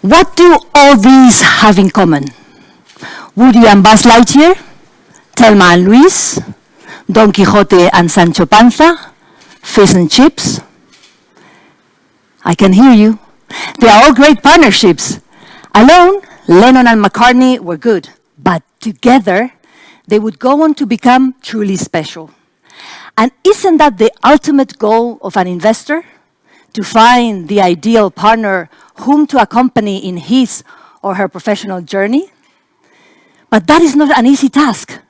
What do all these have in common? Woody and Buzz Lightyear, Thelma and Louise, Don Quixote and Sancho Panza, Fish and Chips. I can hear you. They are all great partnerships. Alone, Lennon and McCartney were good, but together, they would go on to become truly special. And isn't that the ultimate goal of an investor? To find the ideal partner whom to accompany in his or her professional journey? But that is not an easy task.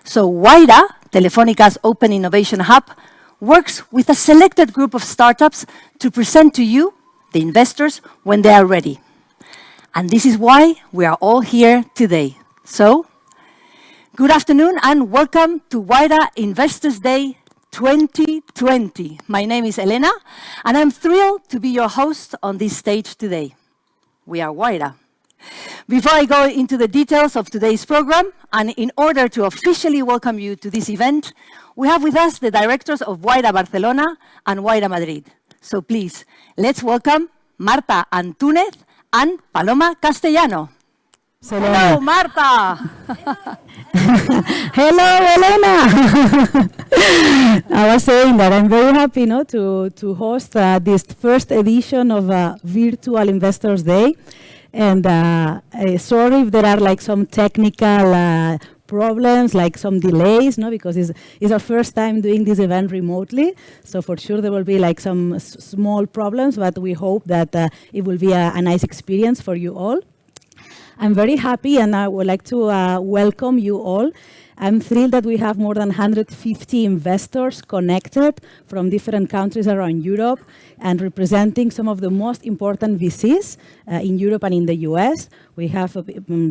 So Wayra, Telefónica's Open Innovation Hub, works with a selected group of startups to present to you, the investors, when they are ready. And this is why we are all here today. So, good afternoon and welcome to Wayra Investors Day 2020. My name is Elena, and I'm thrilled to be your host on this stage today. We are Wayra. Before I go into the details of today's program, and in order to officially welcome you to this event, we have with us the directors of Wayra Barcelona and Wayra Madrid. So please, let's welcome Marta Antúnez and Paloma Castellano. Hello, Marta. Hello, Elena. I was saying that I'm very happy to host this first edition of Virtual Investors Day. And sorry if there are like some technical problems, like some delays, because it's our first time doing this event remotely. So for sure there will be like some small problems, but we hope that it will be a nice experience for you all. I'm very happy and I would like to welcome you all. I'm thrilled that we have more than 150 investors connected from different countries around Europe and representing some of the most important VCs in Europe and in the US. We have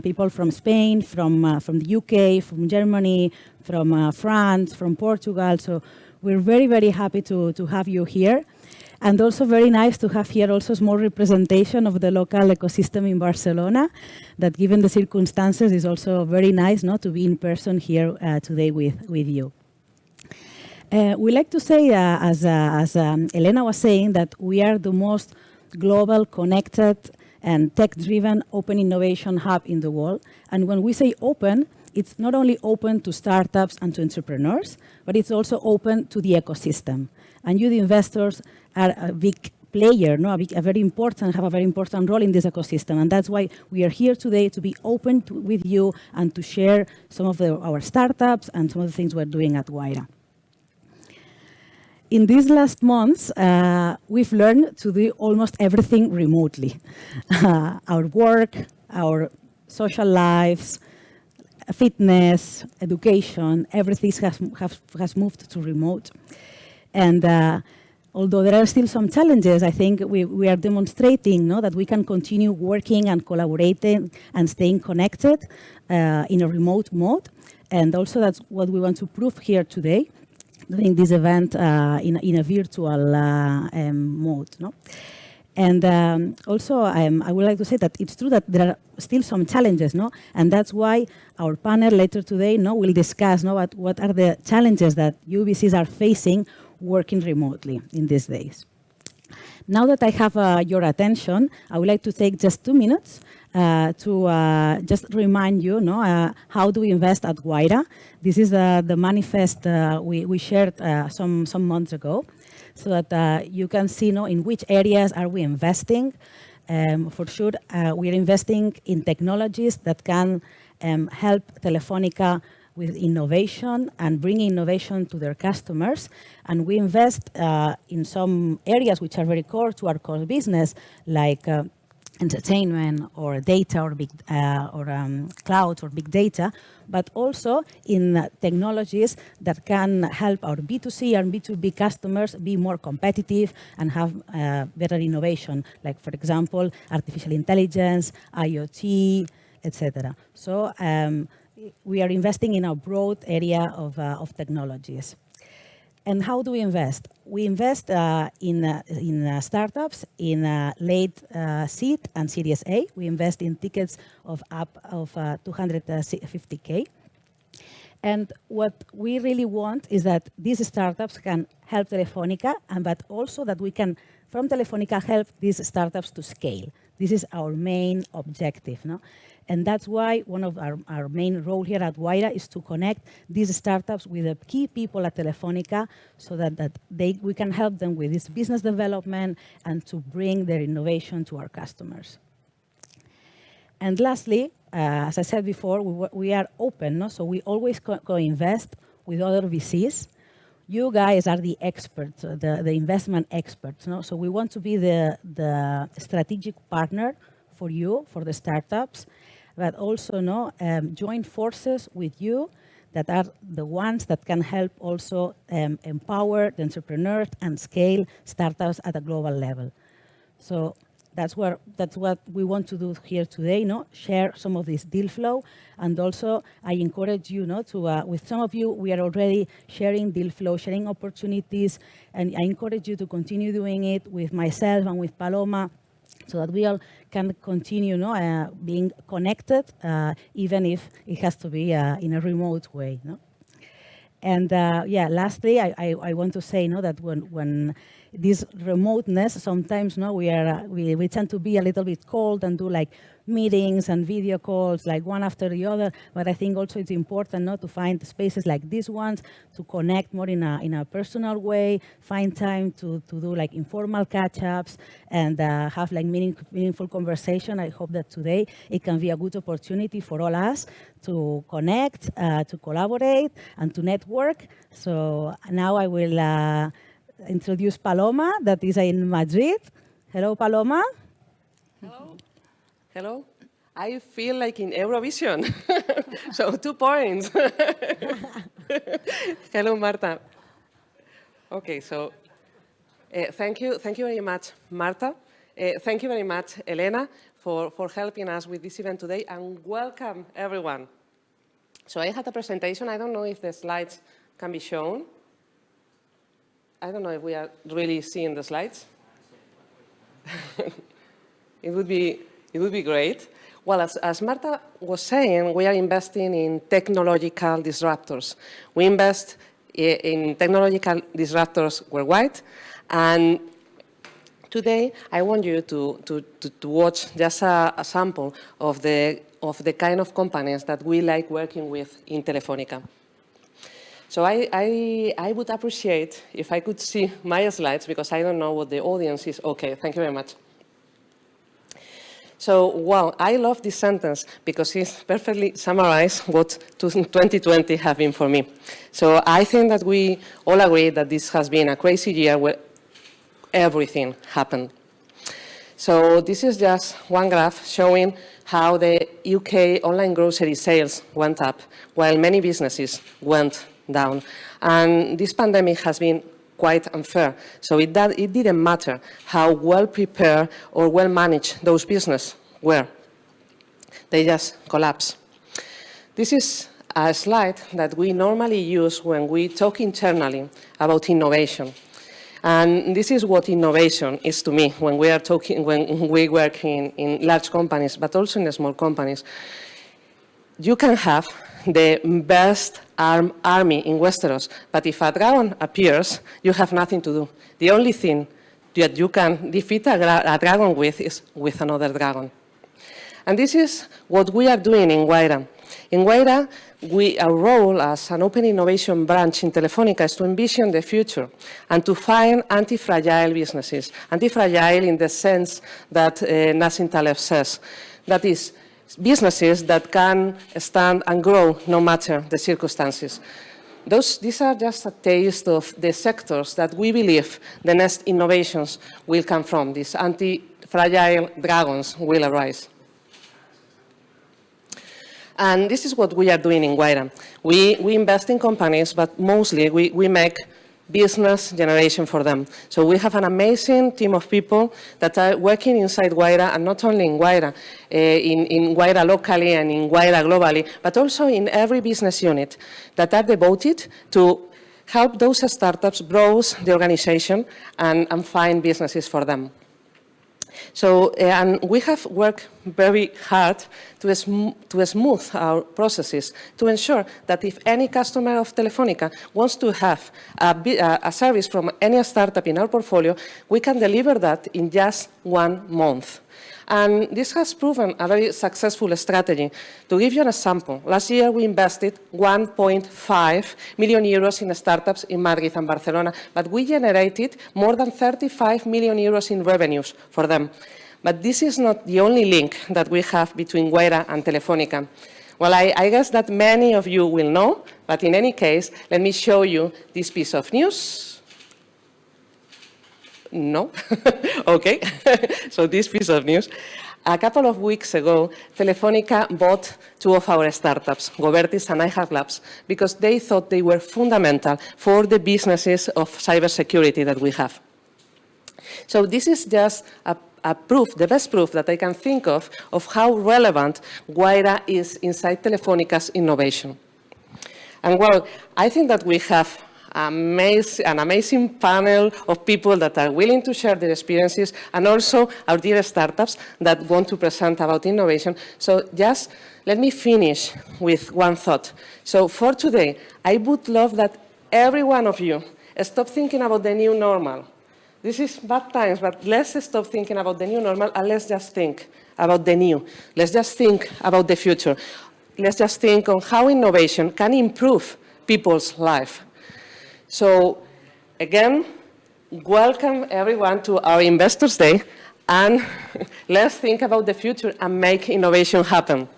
people from Spain, from the UK, from Germany, from France, from Portugal. So we're very, very happy to have you here. And also very nice to have here also small representation of the local ecosystem in Barcelona, that given the circumstances is also very nice to be in person here today with you. We like to say, as Elena was saying, that we are the most global, connected, and tech-driven open innovation hub in the world. And when we say open, it's not only open to startups and to entrepreneurs, but it's also open to the ecosystem. And you, the investors, are a big player, have a very important role in this ecosystem. And that's why we are here today to be open with you and to share some of our startups and some of the things we're doing at Wayra. In these last months, we've learned to do almost everything remotely. Our work, our social lives, fitness, education, everything has moved to remote. And although there are still some challenges, I think we are demonstrating that we can continue working and collaborating and staying connected in a remote mode. And also that's what we want to prove here today, doing this event in a virtual mode. And also, I would like to say that it's true that there are still some challenges, and that's why our panel later today will discuss what are the challenges that UVCs are facing working remotely in these days. Now that I have your attention, I would like to take just 2 minutes to just remind you, how do we invest at Wayra? This is the manifest we shared some months ago, so that you can see in which areas are we investing. For sure, we are investing in technologies that can help Telefónica with innovation and bringing innovation to their customers. And we invest in some areas which are very core to our core business, like entertainment or data or cloud or big data, but also in technologies that can help our B2C and B2B customers be more competitive and have better innovation, like, for example, artificial intelligence, IoT, etc. So we are investing in a broad area of technologies. And how do we invest? We invest in startups in late seed and Series A. We invest in tickets of up of 250K. And what we really want is that these startups can help Telefónica, but also that we can, from Telefónica, help these startups to scale. This is our main objective, no? And that's why one of our main role here at Wayra is to connect these startups with the key people at Telefonica so that we can help them with this business development and to bring their innovation to our customers. And lastly, as I said before, we are open, no? So we always co-invest with other VCs. You guys are the experts, the investment experts, no? So we want to be the strategic partner for you, for the startups, but also join forces with you that are the ones that can help also empower the entrepreneurs and scale startups at a global level. So that's what we want to do here today, no? Share some of this deal flow, and also I encourage you, to with some of you we are already sharing deal flow, sharing opportunities, and I encourage you to continue doing it with myself and with Paloma, so that we all can continue being connected, even if it has to be in a remote way. No? And lastly, I want to say that when this remoteness, sometimes we tend to be a little bit cold and do like meetings and video calls like one after the other, but I think also it's important to find spaces like these ones to connect more in a personal way, find time to do like informal catch-ups and have like meaningful conversation. I hope that today it can be a good opportunity for all us to connect, to collaborate, and to network. So now I will introduce Paloma, that is in Madrid. Hello, Paloma. Hello. Hello. I feel like in Eurovision. So 2 points. Hello, Marta. Okay, so thank you very much, Marta. Thank you very much, Elena, for helping us with this event today, and welcome everyone. So I had a presentation. I don't know if the slides can be shown. I don't know if we are really seeing the slides. It would be great. Well, as Marta was saying, we are investing in technological disruptors. We invest in technological disruptors worldwide, and today I want you to watch just a sample of the kind of companies that we like working with in Telefonica. So I would appreciate if I could see my slides, because I don't know what the audience is. Okay, thank you very much. So, well, I love this sentence because it perfectly summarizes what 2020 has been for me. So I think that we all agree that this has been a crazy year where everything happened. So this is just one graph showing how the UK online grocery sales went up while many businesses went down. And this pandemic has been quite unfair. So it didn't matter how well prepared or well managed those businesses were. They just collapsed. This is a slide that we normally use when we talk internally about innovation. And this is what innovation is to me when we work in large companies, but also in small companies. You can have the best army in Westeros, but if a dragon appears, you have nothing to do. The only thing that you can defeat a dragon with is with another dragon. And this is what we are doing in Wayra. In Wayra, our role as an open innovation branch in Telefonica is to envision the future and to find anti-fragile businesses. Anti-fragile in the sense that Nassim Taleb says. That is, businesses that can stand and grow no matter the circumstances. These are just a taste of the sectors that we believe the next innovations will come from. These anti-fragile dragons will arise. And this is what we are doing in Wayra. We invest in companies, but mostly we make business generation for them. So we have an amazing team of people that are working inside Wayra, and not only in Wayra, in Wayra locally and in Wayra globally, but also in every business unit that are devoted to help those startups browse the organization and find businesses for them. So, and we have worked very hard to smooth our processes to ensure that if any customer of Telefonica wants to have a service from any startup in our portfolio, we can deliver that in just 1 month. And this has proven a very successful strategy. To give you an example, last year we invested 1.5 million euros in startups in Madrid and Barcelona, but we generated more than 35 million euros in revenues for them. But this is not the only link that we have between Wayra and Telefónica. Well, I guess that many of you will know, but in any case, let me show you this piece of news. No? Okay. So this piece of news. A couple of weeks ago, Telefónica bought two of our startups, Govertis and iHeart Labs, because they thought they were fundamental for the businesses of cybersecurity that we have. So this is just a proof, the best proof that I can think of how relevant Wayra is inside Telefónica's innovation. And well, I think that we have an amazing panel of people that are willing to share their experiences, and also our dear startups that want to present about innovation. So just let me finish with one thought. So for today, I would love that every one of you stop thinking about the new normal. This is bad times, but let's stop thinking about the new normal and let's just think about the new. Let's just think about the future. Let's just think on how innovation can improve people's life. So again, welcome everyone to our Investors Day, and let's think about the future and make innovation happen.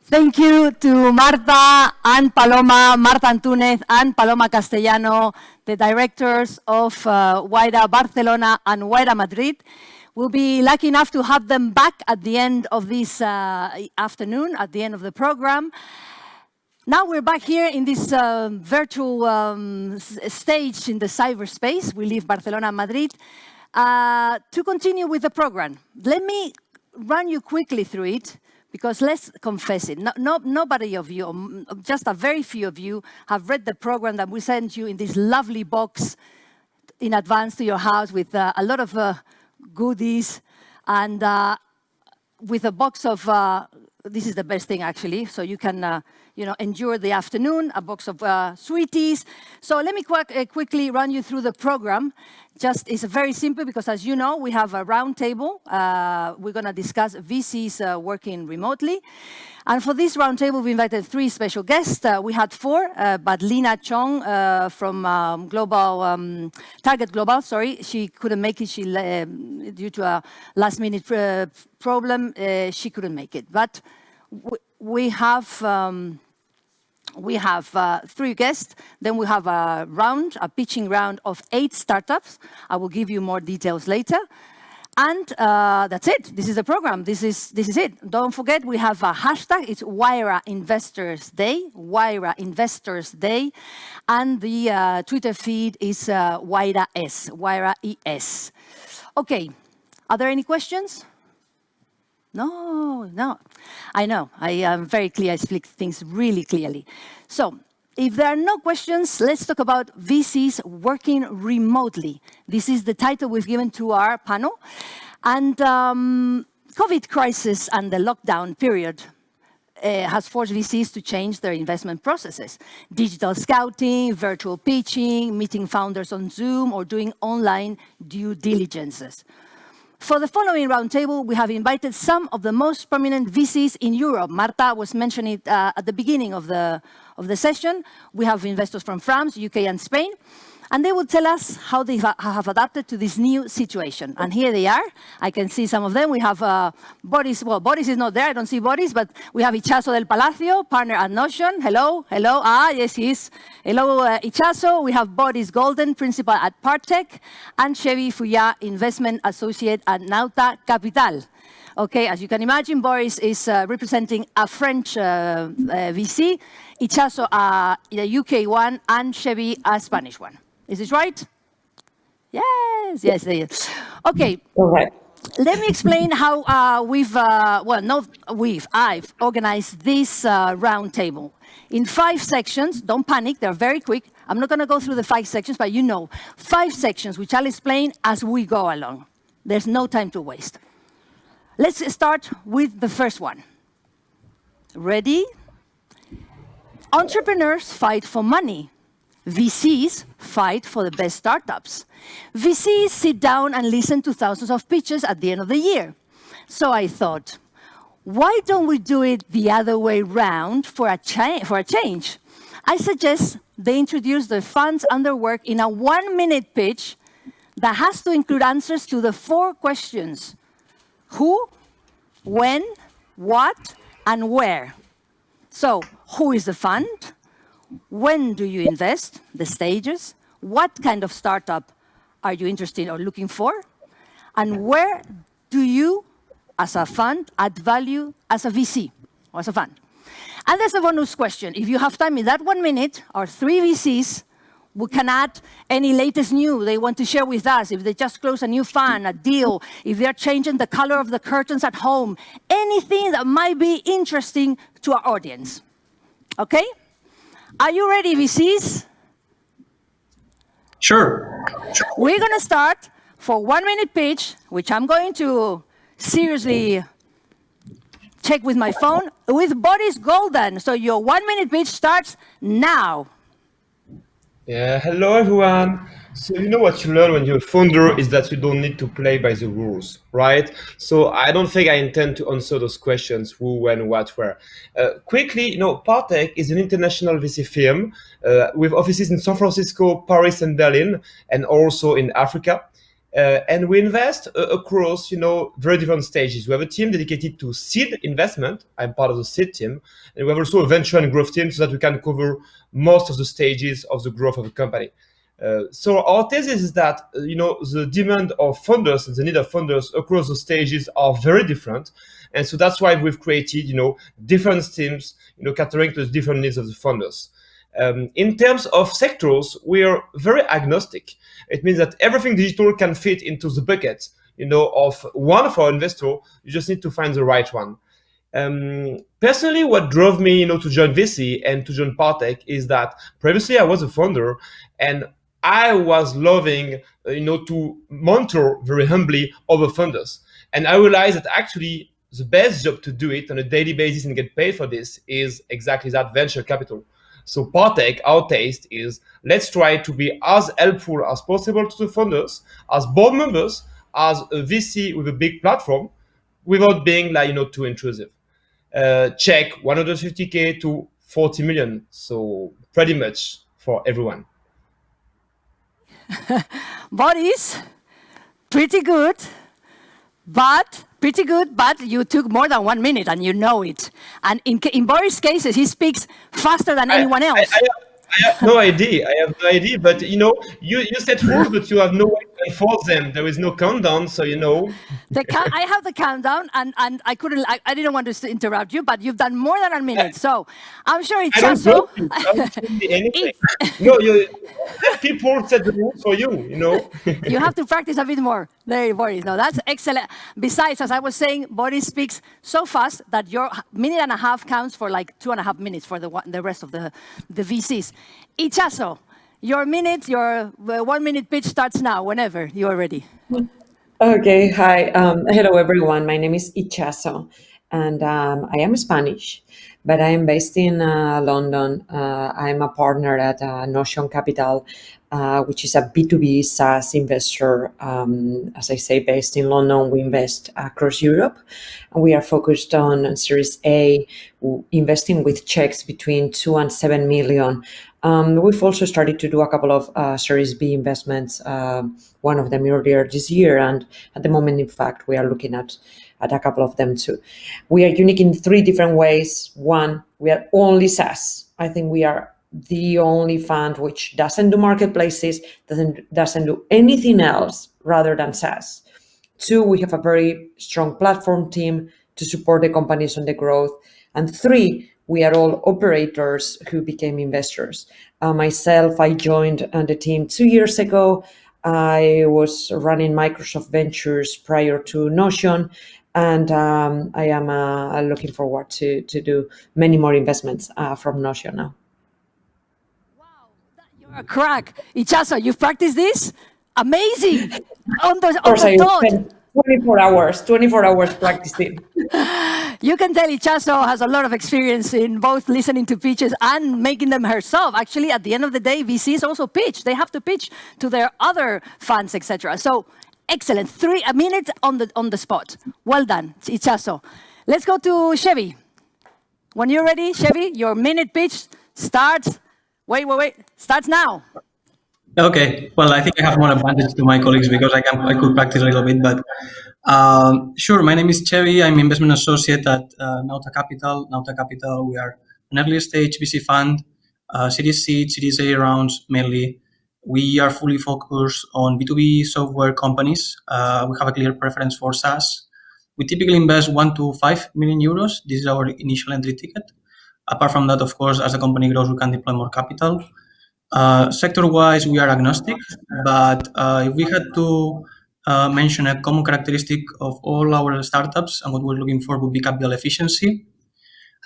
Thank you to Marta and Paloma, Marta Antúnez and Paloma Castellano, the directors of Wayra Barcelona and Wayra Madrid. We'll be lucky enough to have them back at the end of this afternoon, at the end of the program. Now we're back here in this virtual stage in the cyberspace. We leave Barcelona and Madrid to continue with the program. Let me run you quickly through it, because let's confess it, nobody of you, just a very few of you, have read the program that we sent you in this lovely box in advance to your house with a lot of goodies, and with a box of, this is the best thing actually, so you can endure the afternoon, a box of sweeties. So let me quickly run you through the program. It's very simple, because as you know, we have a round table. We're going to discuss VCs working remotely. And for this round table, we invited 3 special guests. We had 4, but Lina Chong from Target Global, she couldn't make it. Due to a last-minute problem, she couldn't make it. But we have 3 guests. Then we have a pitching round of 8 startups. I will give you more details later. And that's it. This is the program. This is it. Don't forget, we have a hashtag. It's Wayra Investors Day, Wayra Investors Day. And the Twitter feed is Wayra S, Wayra ES. Okay, are there any questions? No. I know, I am very clear, I speak things really clearly. So, if there are no questions, let's talk about VCs working remotely. This is the title we've given to our panel. And COVID crisis and the lockdown period has forced VCs to change their investment processes. Digital scouting, virtual pitching, meeting founders on Zoom, or doing online due diligences. For the following roundtable, we have invited some of the most prominent VCs in Europe. Marta was mentioning it at the beginning of the session. We have investors from France, UK, and Spain. And they will tell us how they have adapted to this new situation. And here they are. I can see some of them. We have Boris. Well, Boris is not there. I don't see Boris. But we have Ichazo del Palacio, partner at Notion. Hello. Yes, he is. Hello, Ichazo. We have Boris Golden, principal at Partech. And Chevy Fouillard, investment associate at Nauta Capital. Okay, as you can imagine, Boris is representing a French VC, Ichazo a UK one, and Chevy a Spanish one. Is this right? Yes, yes. Okay. All right. Let me explain how I've organized this round table in 5 sections. Don't panic, they're very quick. I'm not going to go through the 5 sections, but 5 sections, which I'll explain as we go along. There's no time to waste. Let's start with the first one. Ready? Entrepreneurs fight for money. VCs fight for the best startups. VCs sit down and listen to thousands of pitches at the end of the year. So I thought, why don't we do it the other way round for a change? I suggest they introduce the funds under work in a 1-minute pitch that has to include answers to the 4 questions: who, when, what, and where. So, who is the fund? When do you invest? The stages. What kind of startup are you interested or looking for? And where do you, as a fund, add value as a VC or as a fund? And there's a bonus question. If you have time in that 1 minute, our 3 VCs we can add any latest news they want to share with us, if they just close a new fund, a deal, if they're changing the color of the curtains at home, anything that might be interesting to our audience. Okay? Are you ready, VCs? Sure. We're going to start for 1-minute pitch, which I'm going to seriously check with my phone, with Boris Golden. So your 1-minute pitch starts now. Yeah, hello everyone. So you know what you learn when you're a founder is that you don't need to play by the rules, right? So I don't think I intend to answer those questions, who, when, what, where. Quickly, Partech is an international VC firm with offices in San Francisco, Paris, and Berlin, and also in Africa. And we invest across, very different stages. We have a team dedicated to seed investment. I'm part of the seed team. And we have also a venture and growth team so that we can cover most of the stages of the growth of a company. So our thesis is that, the demand of funders and the need of funders across the stages are very different. And so that's why we've created, different teams, catering to the different needs of the funders. In terms of sectors, we are very agnostic. It means that everything digital can fit into the bucket, of one of our investors. You just need to find the right one. Personally, what drove me, to join VC and to join Partech is that previously I was a founder and I was loving, to mentor very humbly other funders. And I realized that actually the best job to do it on a daily basis and get paid for this is exactly that, venture capital. So Partech, our taste is, let's try to be as helpful as possible to the funders, as board members, as a VC with a big platform, without being too intrusive. Check 150K to 40 million. So pretty much for everyone. Boris, pretty good, but you took more than 1 minute and you know it. And in Boris' cases, he speaks faster than anyone else. I have no idea. But you set rules, but you have no way to enforce them. There is no countdown, so I have the countdown, and I didn't want to interrupt you, but you've done more than a minute, so I'm sure it's also. I don't see anything. No, let people set the rules for you. You have to practice a bit more. There, Boris. No, that's excellent. Besides, as I was saying, Boris speaks so fast that your 1.5 minutes counts for like 2.5 minutes for the rest of the VCs. Ichazo, your 1-minute pitch starts now, whenever you are ready. Okay, hi. Hello, everyone. My name is Ichazo, and I am Spanish, but I am based in London. I'm a partner at Notion Capital, which is a B2B SaaS investor. As I say, based in London, we invest across Europe. And we are focused on Series A, investing with checks between 2 and 7 million. We've also started to do a couple of Series B investments, one of them earlier this year. And at the moment, in fact, we are looking at a couple of them too. We are unique in 3 different ways. One, we are only SaaS. I think we are the only fund which doesn't do marketplaces, doesn't do anything else rather than SaaS. 2, we have a very strong platform team to support the companies on the growth. And 3, we are all operators who became investors. Myself, I joined the team 2 years ago. I was running Microsoft Ventures prior to Notion, and I am looking forward to do many more investments from Notion now. Wow, you're a crack. Ichazo, you've practiced this? Amazing. On the dot. 24 hours practicing. You can tell Ichazo has a lot of experience in both listening to pitches and making them herself. Actually, at the end of the day, VCs also pitch. They have to pitch to their other funds, etc. So, excellent. A minute on the spot. Well done, Ichazo. Let's go to Chevy. When you're ready, Chevy, your minute pitch starts. Wait. Starts now. Okay. Well, I think I have more advantage to my colleagues because I could practice a little bit, but sure. My name is Chevy. I'm investment associate at Nauta Capital. Nauta Capital, we are an early stage VC fund, Series C, Series A rounds mainly. We are fully focused on B2B software companies. We have a clear preference for SaaS. We typically invest 1 to 5 million euros. This is our initial entry ticket. Apart from that, of course, as the company grows, we can deploy more capital. Sector-wise, we are agnostic, but if we had to mention a common characteristic of all our startups and what we're looking for would be capital efficiency.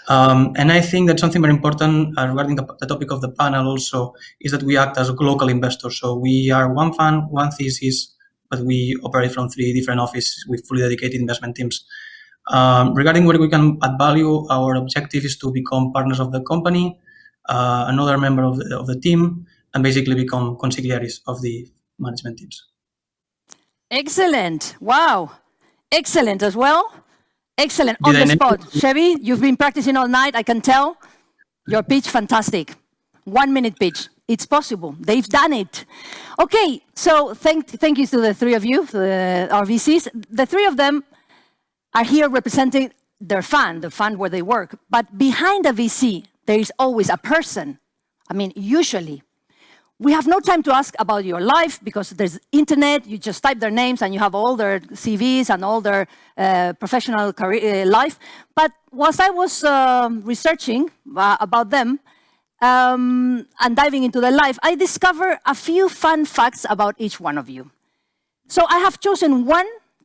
And I think that something very important regarding the topic of the panel also is that we act as local investors. So we are one fund, one thesis, but we operate from 3 different offices with fully dedicated investment teams. Regarding where we can add value, our objective is to become partners of the company, another member of the team, and basically become consigliaries of the management teams. Excellent. Wow. Excellent as well. Excellent. On the spot. Chevy, you've been practicing all night. I can tell. Your pitch, fantastic. 1 minute pitch. It's possible. They've done it. Okay. So thank you to the 3 of you, our VCs. The 3 of them are here representing their fund, the fund where they work. But behind a VC, there is always a person. I mean, usually. We have no time to ask about your life because there's internet. You just type their names and you have all their CVs and all their professional career life. But whilst I was researching about them and diving into their life, I discovered a few fun facts about each one of you. So I have chosen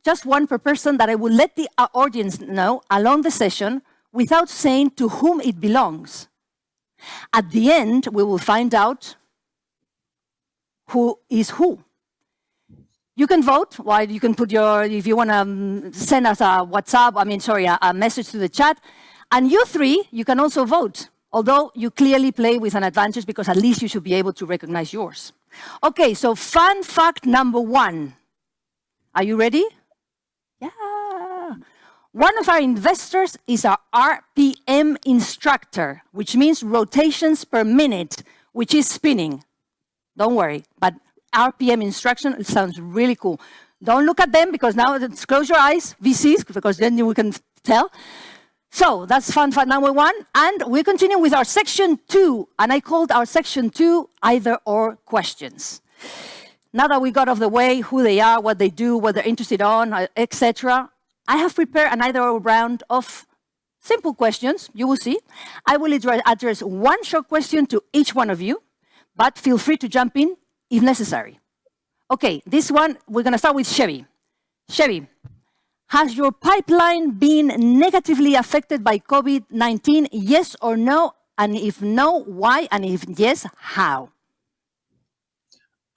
just one per person that I will let the audience know along the session without saying to whom it belongs. At the end, we will find out who is who. You can vote, or you can put if you want to send us a a message to the chat. And you 3, you can also vote, although you clearly play with an advantage because at least you should be able to recognize yours. Okay, so fun fact number 1. Are you ready? Yeah. One of our investors is our RPM instructor, which means rotations per minute, which is spinning. Don't worry, but RPM instruction sounds really cool. Don't look at them because now close your eyes, VCs, because then we can tell. So that's fun fact number 1. And we continue with our section 2. And I called our section 2 either or questions. Now that we got off the way, who they are, what they do, what they're interested on, etc., I have prepared an either or round of simple questions. You will see. I will address 1 short question to each one of you. But feel free to jump in if necessary. Okay, this one, we're going to start with Chevy. Chevy, has your pipeline been negatively affected by COVID-19, yes or no? And if no, why? And if yes, how?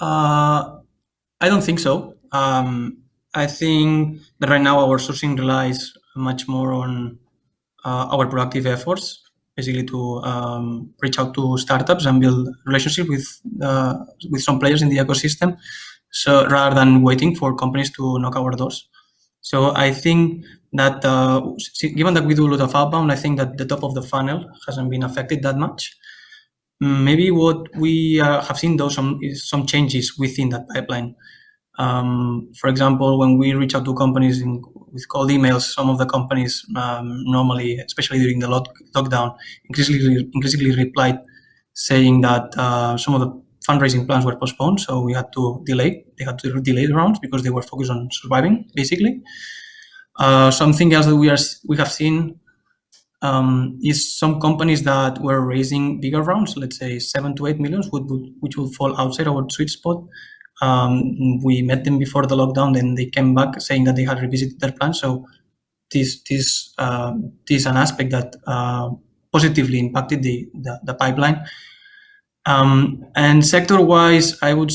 I don't think so. I think that right now our sourcing relies much more on our proactive efforts, basically to reach out to startups and build relationships with some players in the ecosystem. So rather than waiting for companies to knock our doors. So I think that given that we do a lot of outbound, I think that the top of the funnel hasn't been affected that much. Maybe what we have seen though is some changes within that pipeline. For example, when we reach out to companies with cold emails, some of the companies normally, especially during the lockdown, increasingly replied saying that some of the fundraising plans were postponed, so we had to delay. They had to delay the rounds because they were focused on surviving, basically. Something else that we have seen is some companies that were raising bigger rounds, let's say 7 to 8 million, which would fall outside our sweet spot. We met them before the lockdown, then they came back saying that they had revisited their plan. So this is an aspect that positively impacted the pipeline. And sector-wise, I would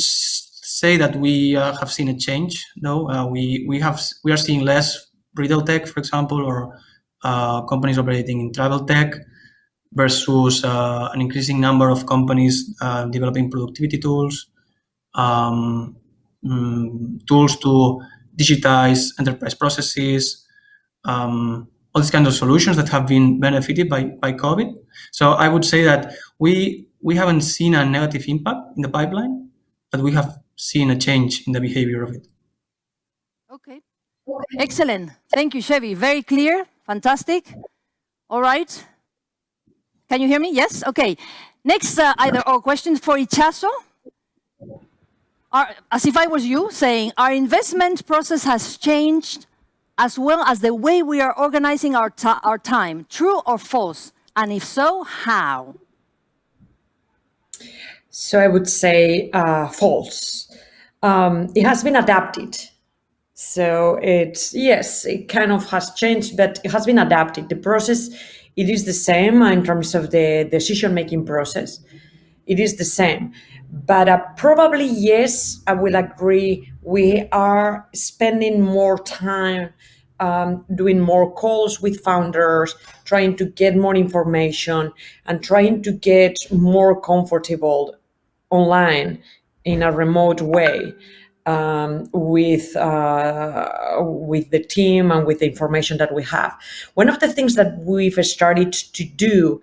say that we have seen a change, though. We are seeing less retail tech, for example, or companies operating in travel tech, versus an increasing number of companies developing productivity tools, tools to digitize enterprise processes, all these kinds of solutions that have been benefited by COVID. So I would say that we haven't seen a negative impact in the pipeline, but we have seen a change in the behavior of it. Okay. Excellent. Thank you, Chevy. Very clear. Fantastic. All right. Can you hear me? Yes? Okay. Next, either or question for Ichazo. As if I was you, saying, our investment process has changed as well as the way we are organizing our time. True or false? And if so, how? So I would say false. It has been adapted. So yes, it kind of has changed, but it has been adapted. The process, it is the same in terms of the decision-making process. It is the same. But probably, yes, I will agree. We are spending more time doing more calls with founders, trying to get more information and trying to get more comfortable online in a remote way with the team and with the information that we have. One of the things that we've started to do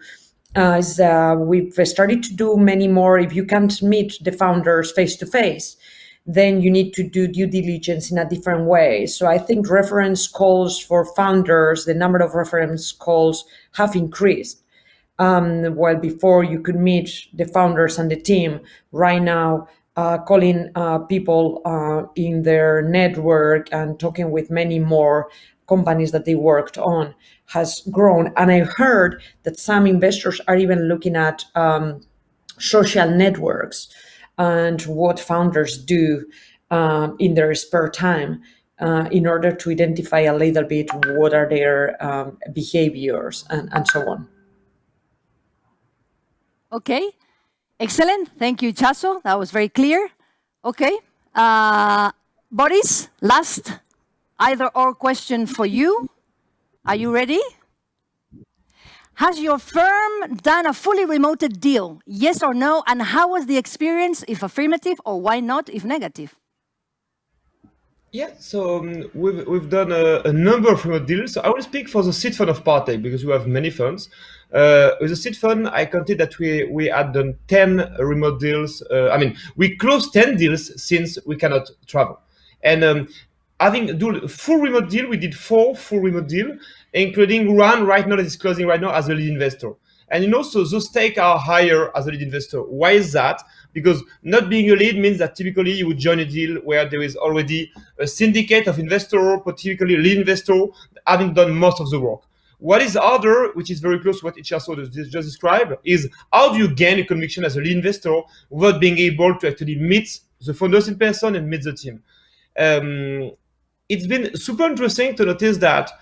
is we've started to do many more. If you can't meet the founders face to face, then you need to do due diligence in a different way. So I think reference calls for founders, the number of reference calls have increased. While before you could meet the founders and the team, right now calling people in their network and talking with many more companies that they worked on has grown. And I heard that some investors are even looking at social networks and what founders do in their spare time in order to identify a little bit what are their behaviors and so on. Okay. Excellent. Thank you, Chaso. That was very clear. Okay. Boris, last either or question for you. Are you ready? Has your firm done a fully remote deal? Yes or no? And how was the experience, if affirmative, or why not, if negative? Yeah, so we've done a number of remote deals. So I will speak for the seed fund of Partech because we have many funds. With the seed fund, I counted that we had done 10 remote deals. We closed 10 deals since we cannot travel. And having do full remote deal, we did 4 full remote deal, including one right now that is closing right now as a lead investor. And so those stakes are higher as a lead investor. Why is that? Because not being a lead means that typically you would join a deal where there is already a syndicate of investor, particularly a lead investor, having done most of the work. What is harder, which is very close to what Ichazo just described, is how do you gain a conviction as a lead investor without being able to actually meet the founders in person and meet the team? It's been super interesting to notice that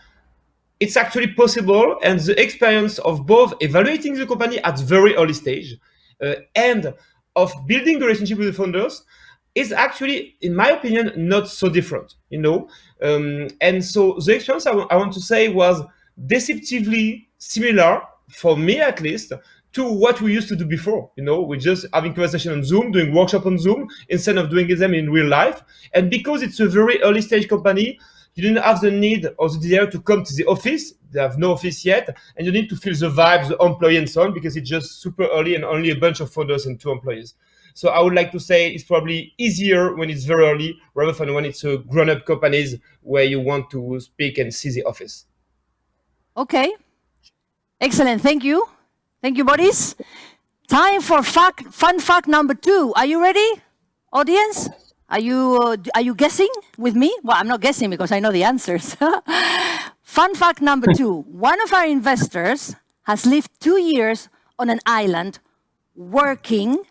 it's actually possible, and the experience of both evaluating the company at very early stage and of building a relationship with the founders is actually, in my opinion, not so different, and so the experience I want to say was deceptively similar, for me at least, to what we used to do before. We're just having conversation on Zoom, doing workshop on Zoom, instead of doing them in real life. And because it's a very early stage company, you didn't have the need or the desire to come to the office. They have no office yet. And you need to feel the vibes, the employee and so on, because it's just super early and only a bunch of founders and 2 employees. So I would like to say it's probably easier when it's very early rather than when it's a grown-up companies where you want to speak and see the office. Okay. Excellent. Thank you. Thank you, Boris. Time for fun fact number 2. Are you ready, audience? Are you guessing with me? Well, I'm not guessing because I know the answers. Fun fact number 2. One of our investors has lived 2 years on an island working,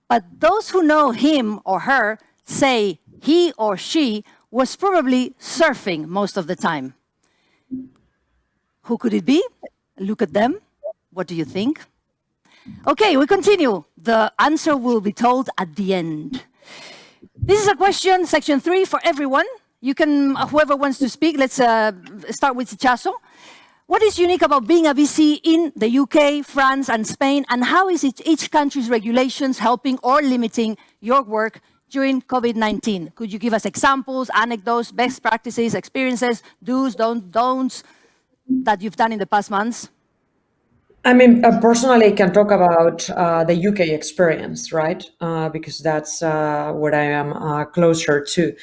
but those who know him or her say he or she was probably surfing most of the time. Who could it be? Look at them. What do you think? Okay, we continue. The answer will be told at the end. This is a question, section 3, for everyone. You can, whoever wants to speak, let's start with Chaso. What is unique about being a VC in the UK, France, and Spain, and how is each country's regulations helping or limiting your work during COVID-19? Could you give us examples, anecdotes, best practices, experiences, do's, don'ts that you've done in the past months? I mean, personally, I can talk about the UK experience, right? Because that's what I am closer to.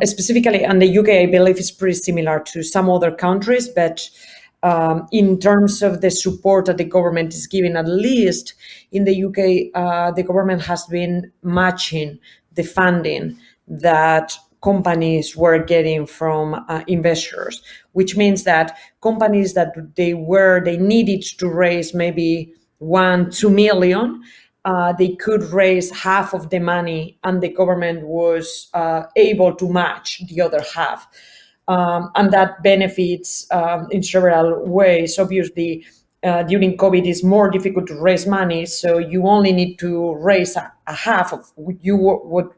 Specifically, and the UK, I believe, is pretty similar to some other countries, but in terms of the support that the government is giving, at least in the UK, the government has been matching the funding that companies were getting from investors, which means that companies that they needed to raise maybe 1-2 million, they could raise half of the money, and the government was able to match the other half. And that benefits in several ways. Obviously, during COVID, it's more difficult to raise money, so you only need to raise a half of what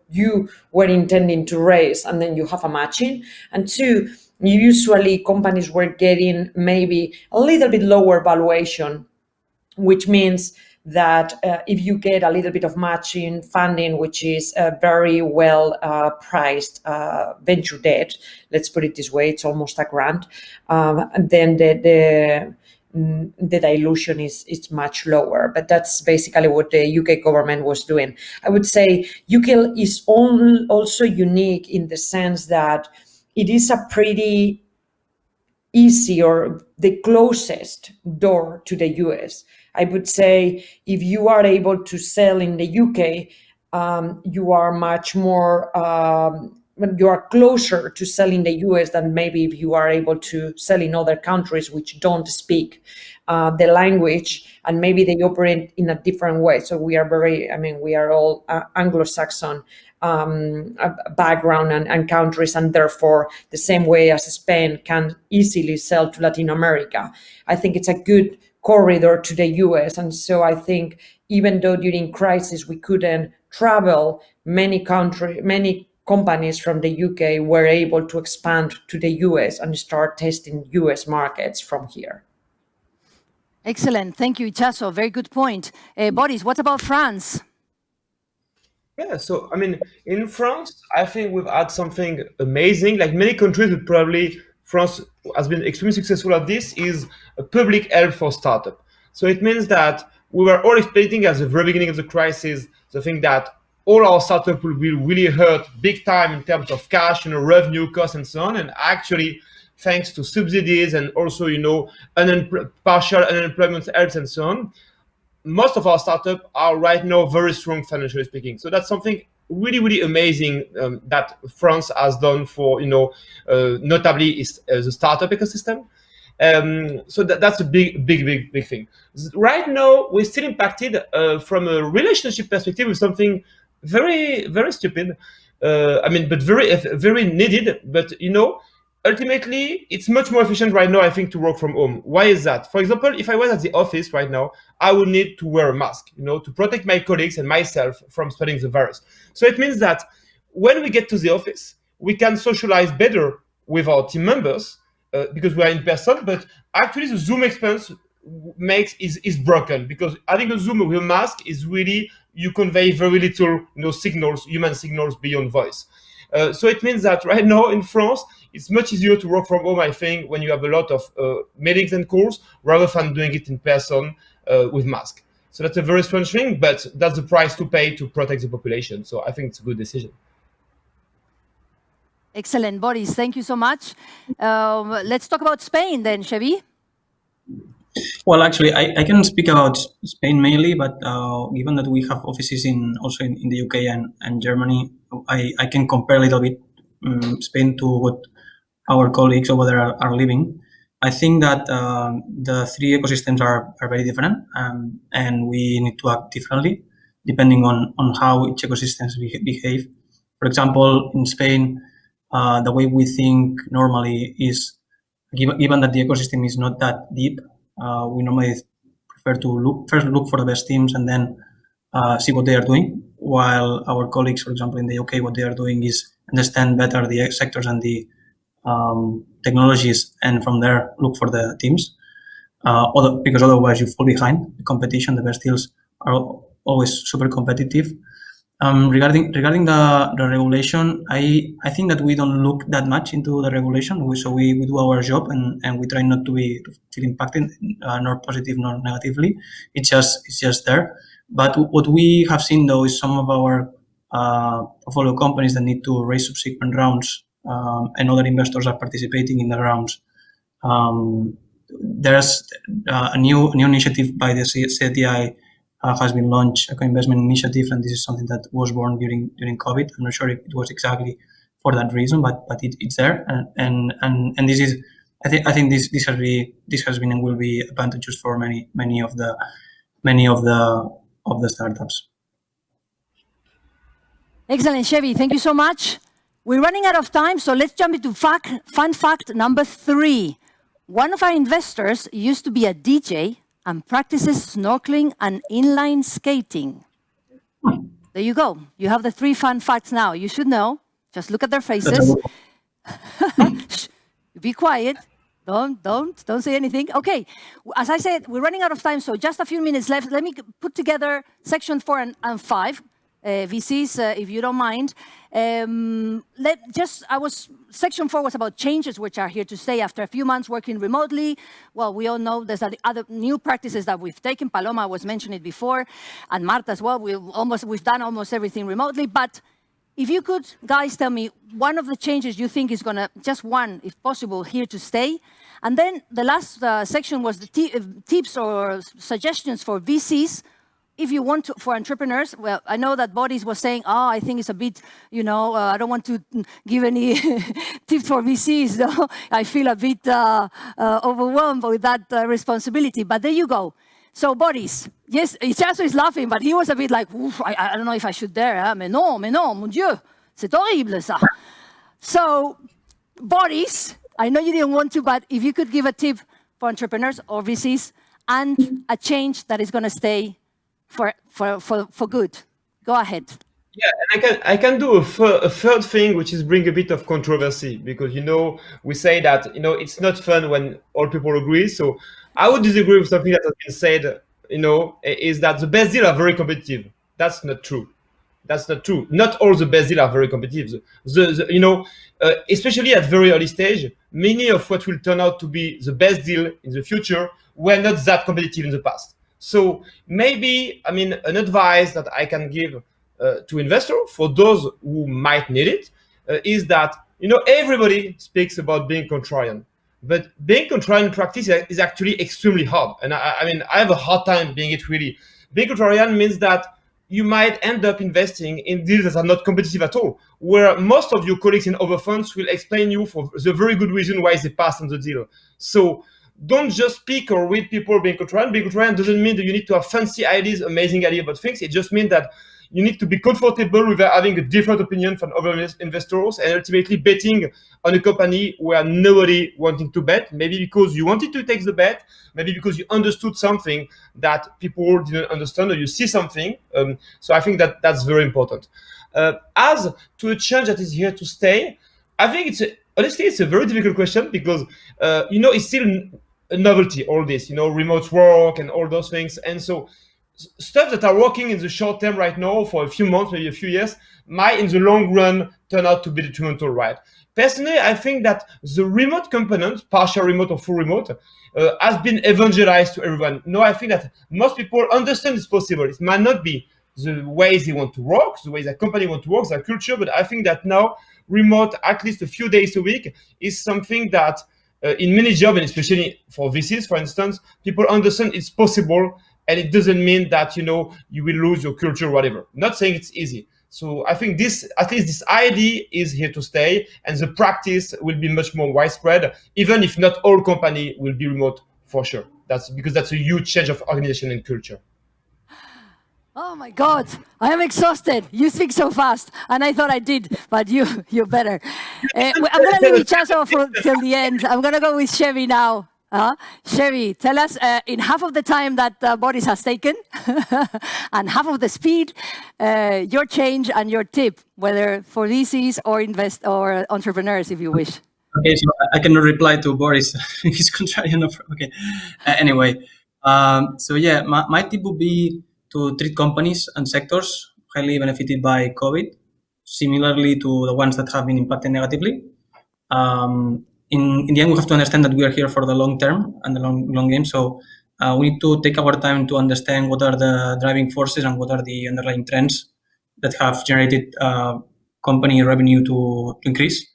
you were intending to raise, and then you have a matching. And two, usually companies were getting maybe a little bit lower valuation, which means that if you get a little bit of matching funding, which is very well priced venture debt, let's put it this way, it's almost a grant, then the dilution is much lower. But that's basically what the UK government was doing. I would say UK is also unique in the sense that it is a pretty easy or the closest door to the US. I would say if you are able to sell in the UK, you are much more, you are closer to selling the US than maybe if you are able to sell in other countries which don't speak the language, and maybe they operate in a different way. So we are we are all Anglo-Saxon background and countries, and therefore the same way as Spain can easily sell to Latin America. I think it's a good corridor to the US. And so I think even though during crisis we couldn't travel, many companies from the UK were able to expand to the US and start testing US markets from here. Excellent. Thank you, Chaso. Very good point. Boris, what about France? Yeah, so I mean, in France, I think we've had something amazing. Like many countries, but probably France has been extremely successful at this, is a public help for startup. So it means that we were all expecting at the very beginning of the crisis, the thing that all our startup will be really hurt big time in terms of cash, revenue, costs, and so on. And actually, thanks to subsidies and also, partial unemployment helps and so on, most of our startups are right now very strong financially speaking. So that's something really, really amazing that France has done for, notably is the startup ecosystem. So that's a big thing. Right now, we're still impacted from a relationship perspective with something very, very stupid. But very, very needed. But ultimately, it's much more efficient right now, I think, to work from home. Why is that? For example, if I was at the office right now, I would need to wear a mask, to protect my colleagues and myself from spreading the virus. So it means that when we get to the office, we can socialize better with our team members because we are in person. But actually, the Zoom experience is broken because having a Zoom with a mask is really, you convey very little, signals, human signals beyond voice. So it means that right now in France, it's much easier to work from home, I think, when you have a lot of meetings and calls, rather than doing it in person with mask. So that's a very strange thing, but that's the price to pay to protect the population. So I think it's a good decision. Excellent, Boris. Thank you so much. Let's talk about Spain then, Chevy. Well, actually, I can speak about Spain mainly, but given that we have offices also in the UK and Germany, I can compare a little bit Spain to what our colleagues over there are living. I think that the three ecosystems are very different, and we need to act differently depending on how each ecosystem behave. For example, in Spain, the way we think normally is, given that the ecosystem is not that deep, we normally prefer to look for the best teams and then see what they are doing. while our colleagues, for example, in the UK, what they are doing is understand better the sectors and the technologies, and from there look for the teams. Because otherwise you fall behind the competition. The best deals are always super competitive. Regarding the regulation, I think that we don't look that much into the regulation. So we do our job and we try not to feel impacted, nor positive nor negatively. It's just there. But what we have seen though is some of our portfolio companies that need to raise subsequent rounds, and other investors are participating in the rounds. There's a new initiative by the CTI has been launched, a co-investment initiative, and this is something that was born during COVID. I'm not sure if it was exactly for that reason, but it's there, and this is, I think this has been and will be advantageous for many of the startups. Excellent, Chevy. Thank you so much. We're running out of time, so let's jump into fun fact number 3. One of our investors used to be a DJ and practices snorkeling and inline skating. There you go. You have the 3 fun facts now. You should know. Just look at their faces. Shh, be quiet. Don't say anything. Okay. As I said, we're running out of time, so just a few minutes left. Let me put together section 4 and 5. VCs, if you don't mind. Section 4 was about changes which are here to stay after a few months working remotely. Well, we all know there's other new practices that we've taken. Paloma was mentioned it before, and Marta as well. We've done almost everything remotely. But if you could, guys, tell me one of the changes you think is going to, just one, if possible, here to stay. And then the last section was the tips or suggestions for VCs. If you want to, for entrepreneurs, well, I know that Boris was saying, I think it's a bit, I don't want to give any tips for VCs, though. I feel a bit overwhelmed with that responsibility. But there you go. So, Boris, yes, Ichazo is laughing, but he was a bit like, I don't know if I should dare. Hein? Mais non, mon Dieu, c'est horrible, ça. So, Boris, I know you didn't want to, but if you could give a tip for entrepreneurs or VCs and a change that is going to stay for good. Go ahead. Yeah, and I can do a third thing, which is bring a bit of controversy, because we say that it's not fun when all people agree. So I would disagree with something that has been said. Is that the best deals are very competitive. That's not true. That's not true. Not all the best deals are very competitive. Especially at very early stage, many of what will turn out to be the best deal in the future were not that competitive in the past. So maybe, an advice that I can give to investors for those who might need it is that, everybody speaks about being contrarian, but being contrarian in practice is actually extremely hard. And I have a hard time being it really. Being contrarian means that you might end up investing in deals that are not competitive at all, where most of your colleagues in other funds will explain you for the very good reason why they passed on the deal. So don't just speak or read people being contrarian. Being contrarian doesn't mean that you need to have fancy ideas, amazing ideas about things. It just means that you need to be comfortable with having a different opinion from other investors and ultimately betting on a company where nobody wanting to bet, maybe because you wanted to take the bet, maybe because you understood something that people didn't understand, or you see something. So I think that that's very important. As to a change that is here to stay, I think honestly, it's a very difficult question because, it's still a novelty, all this, remote work and all those things. And so stuff that are working in the short term right now for a few months, maybe a few years, might in the long run turn out to be detrimental, right? Personally, I think that the remote component, partial remote or full remote, has been evangelized to everyone. I think that most people understand it's possible. It might not be the ways they want to work, the way their company want to work, their culture, but I think that now remote, at least a few days a week, is something that in many jobs, and especially for VCs, for instance, people understand it's possible, and it doesn't mean that, you will lose your culture or whatever. Not saying it's easy. So I think at least this idea is here to stay, and the practice will be much more widespread, even if not all company will be remote for sure. That's because that's a huge change of organization and culture. Oh my God, I am exhausted. You speak so fast, and I thought I did, but you're better. I'm going to leave Ichazo till the end. I'm going to go with Chevy now. Chevy, tell us in half of the time that Boris has taken and half of the speed, your change and your tip, whether for VCs or entrepreneurs, if you wish. Okay, so I cannot reply to Boris. He's contrarian. Okay. Anyway, so yeah, my tip would be to treat companies and sectors highly benefited by COVID, similarly to the ones that have been impacted negatively. In the end, we have to understand that we are here for the long term and the long game. So we need to take our time to understand what are the driving forces and what are the underlying trends that have generated company revenue to increase.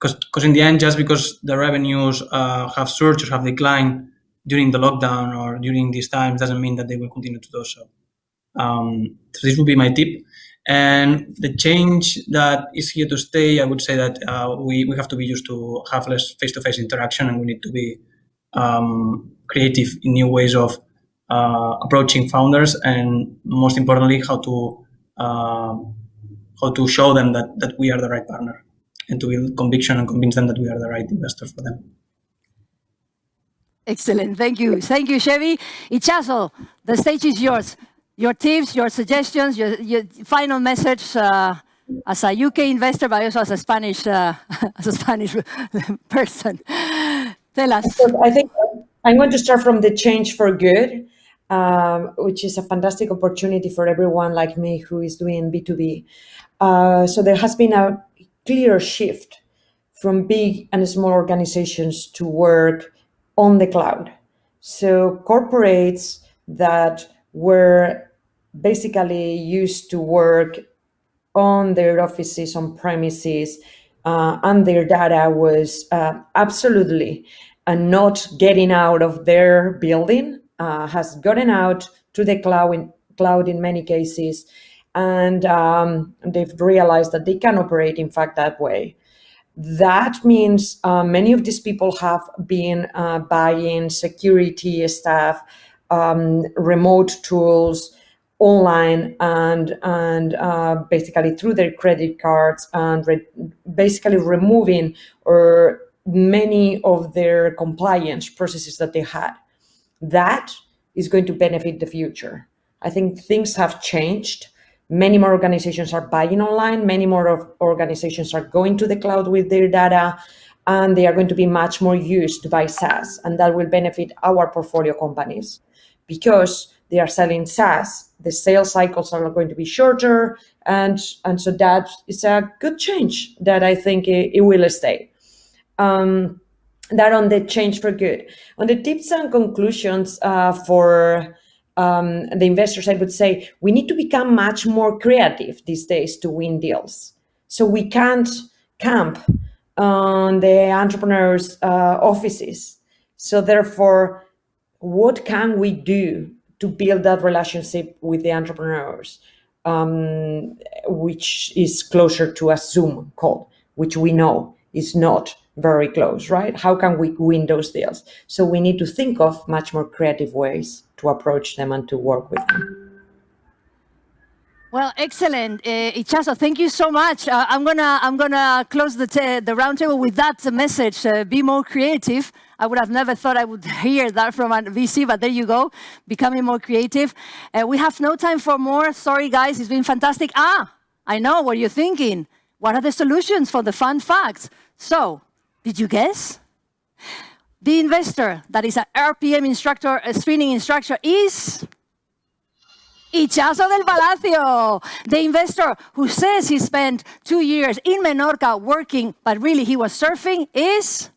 Because in the end, just because the revenues have surged or have declined during the lockdown or during these times doesn't mean that they will continue to do so. So this would be my tip. And the change that is here to stay, I would say that we have to be used to have less face-to-face interaction, and we need to be creative in new ways of approaching founders, and most importantly, how to show them that we are the right partner, and to build conviction and convince them that we are the right investor for them. Excellent. Thank you. Thank you, Chevy. Ichazo, the stage is yours. Your tips, your suggestions, your final message as a UK investor, but also as a Spanish person. Tell us. I think I'm going to start from the Change for Good, which is a fantastic opportunity for everyone like me who is doing B2B. So there has been a clear shift from big and small organizations to work on the cloud. So corporates that were basically used to work on their offices, on premises, and their data was absolutely not getting out of their building, has gotten out to the cloud in many cases, and they've realized that they can operate, in fact, that way. That means many of these people have been buying security staff, remote tools, online, and basically through their credit cards, and basically removing or many of their compliance processes that they had. That is going to benefit the future. I think things have changed. Many more organizations are buying online. Many more organizations are going to the cloud with their data, and they are going to be much more used to buy SaaS, and that will benefit our portfolio companies because they are selling SaaS. The sales cycles are going to be shorter, and so that is a good change that I think it will stay. That on the Change for Good. On the tips and conclusions for the investors, I would say we need to become much more creative these days to win deals. So we can't camp on the entrepreneurs' offices. So therefore, what can we do to build that relationship with the entrepreneurs, which is closer to a Zoom call, which we know is not very close, right? How can we win those deals? So we need to think of much more creative ways to approach them and to work with them. Well, excellent, Ichazo. Thank you so much. I'm gonna close the roundtable with that message. Be more creative. I would have never thought I would hear that from a VC, but there you go, becoming more creative. We have no time for more. Sorry, guys, it's been fantastic. I know what you're thinking. What are the solutions for the fun facts? So, did you guess? The investor that is an RPM instructor, a screening instructor, is Ichazo del Palacio, the investor who says he spent 2 years in Menorca working, but really he was surfing, is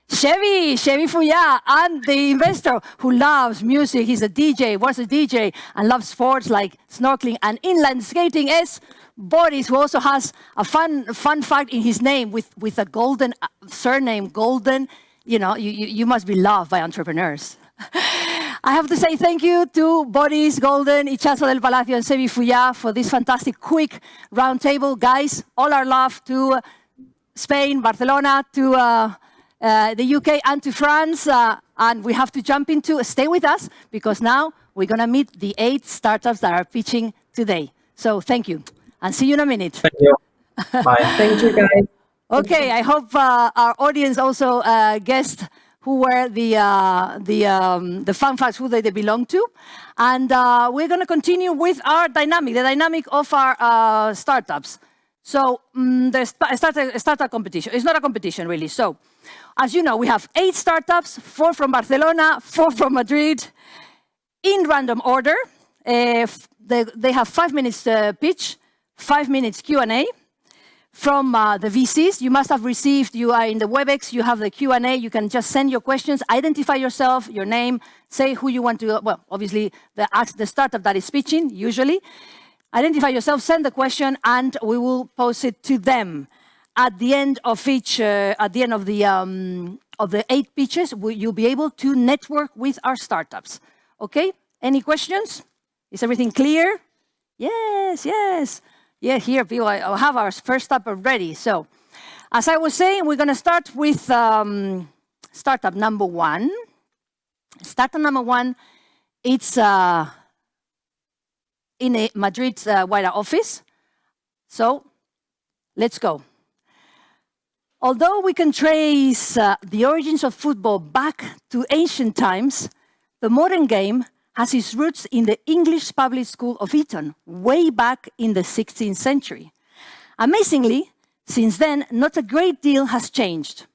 Chevy Fuya. And the investor who loves music, he's a DJ, was a DJ, and loves sports like snorkeling and inline skating, is Boris, who also has a fun fact in his name with a golden surname, Golden. You know, you must be loved by entrepreneurs. I have to say thank you to Boris, Golden, Ichazo del Palacio, and Chevy Fuya for this fantastic, quick roundtable. Guys, all our love to Spain, Barcelona, to the UK, and to France. And we have to jump into, stay with us, because now we're going to meet the 8 startups that are pitching today. So thank you, and see you in a minute. Thank you. Bye. Thank you, guys. Okay, I hope our audience also guessed who were the fun facts, who they belong to. And we're going to continue with our dynamic, the dynamic of our startups. So the startup competition. It's not a competition, really. So as you know, we have 8 startups, 4 from Barcelona, 4 from Madrid, in random order. They have 5 minutes pitch, 5 minutes Q&A. From the VCs, you must have received, you are in the WebEx, you have the Q&A, you can just send your questions, identify yourself, your name, say who you want to, well, obviously the startup that is pitching, usually. Identify yourself, send the question, and we will post it to them. At the end of each, at the end of the 8 pitches, you'll be able to network with our startups. Okay? Any questions? Is everything clear? Yes, yes. Yeah, here people have our first startup ready. So, as I was saying, we're going to start with startup number 1. Startup number 1, it's in a Madrid Wayra office. So, let's go. Although we can trace the origins of football back to ancient times, the modern game has its roots in the English public school of Eton, way back in the 16th century. Amazingly, since then, not a great deal has changed.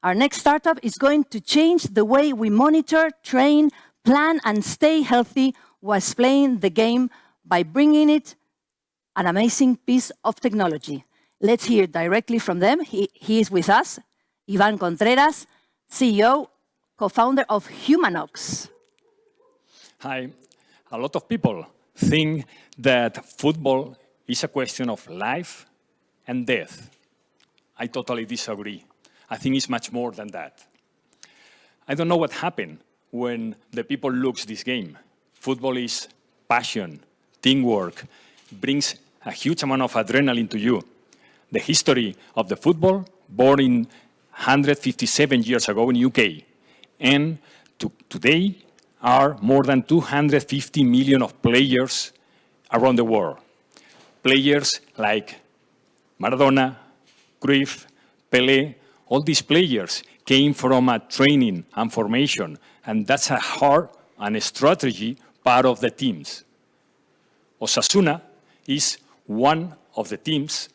Our next startup is going to change the way we monitor, train, plan, and stay healthy whilst playing the game by bringing it an amazing piece of technology. Let's hear directly from them. He is with us, Ivan Contreras, CEO, co-founder of Humanoid. Hi. A lot of people think that football is a question of life and death. I totally disagree. I think it's much more than that. I don't know what happened when the people look this game. Football is passion, teamwork, brings a huge amount of adrenaline to you. The history of the football, born in 157 years ago in UK, and today are more than 250 million of players around the world. Players like Maradona, Cruyff, Pelé, all these players came from a training and formation, and that's a hard and a strategy part of the teams. Osasuna is one of the teams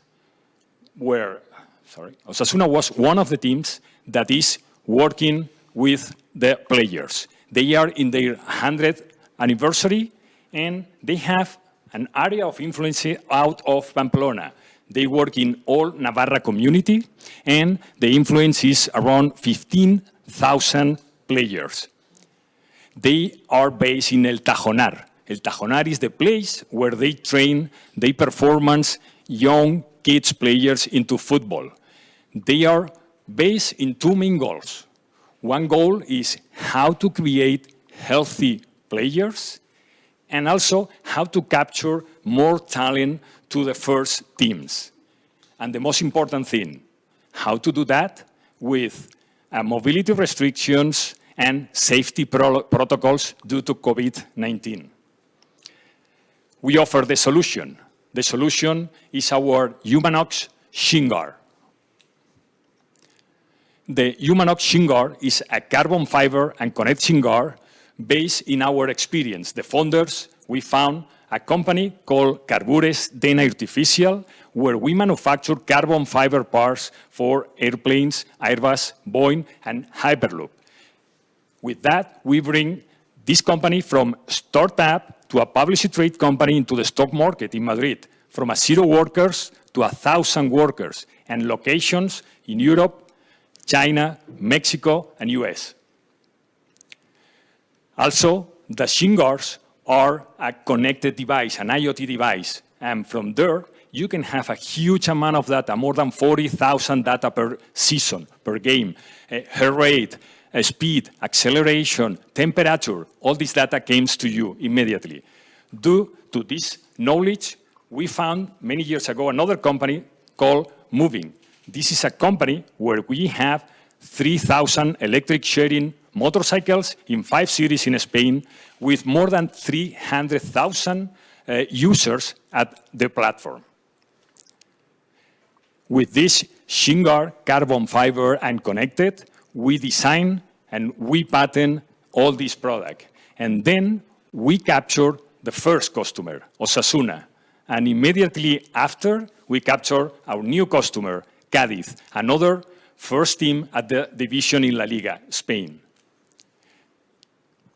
Osasuna was one of the teams that is working with the players. They are in their 100th anniversary, and they have an area of influence out of Pamplona. They work in all Navarra community, and the influence is around 15,000 players. They are based in El Tajonar. El Tajonar is the place where they train, they performance young kids players into football. They are based in 2 main goals. One goal is how to create healthy players, and also how to capture more talent to the first teams. And the most important thing, how to do that with mobility restrictions and safety protocols due to COVID-19. We offer the solution. The solution is our Humanoid Shinguard. The Humanoid Shinguard is a carbon fiber and connect Shinguard based in our experience. The founders, we found a company called Carbures Dena Artificial, where we manufacture carbon fiber parts for airplanes, Airbus, Boeing, and Hyperloop. With that, we bring this company from startup to a publicly traded company into the stock market in Madrid, from 0 workers to 1,000 workers, and locations in Europe, China, Mexico, and US. Also, the Shinguards are a connected device, an IoT device, and from there, you can have a huge amount of data, more than 40,000 data per season, per game, heart rate, speed, acceleration, temperature, all this data comes to you immediately. Due to this knowledge, we found many years ago another company called Moving. This is a company where we have 3,000 electric sharing motorcycles in 5 cities in Spain with more than 300,000 users at the platform. With this Shinguard carbon fiber and connected, we design and we patent all this product. And then we capture the first customer, Osasuna. And immediately after, we capture our new customer, Cádiz, another first team at the division in La Liga, Spain.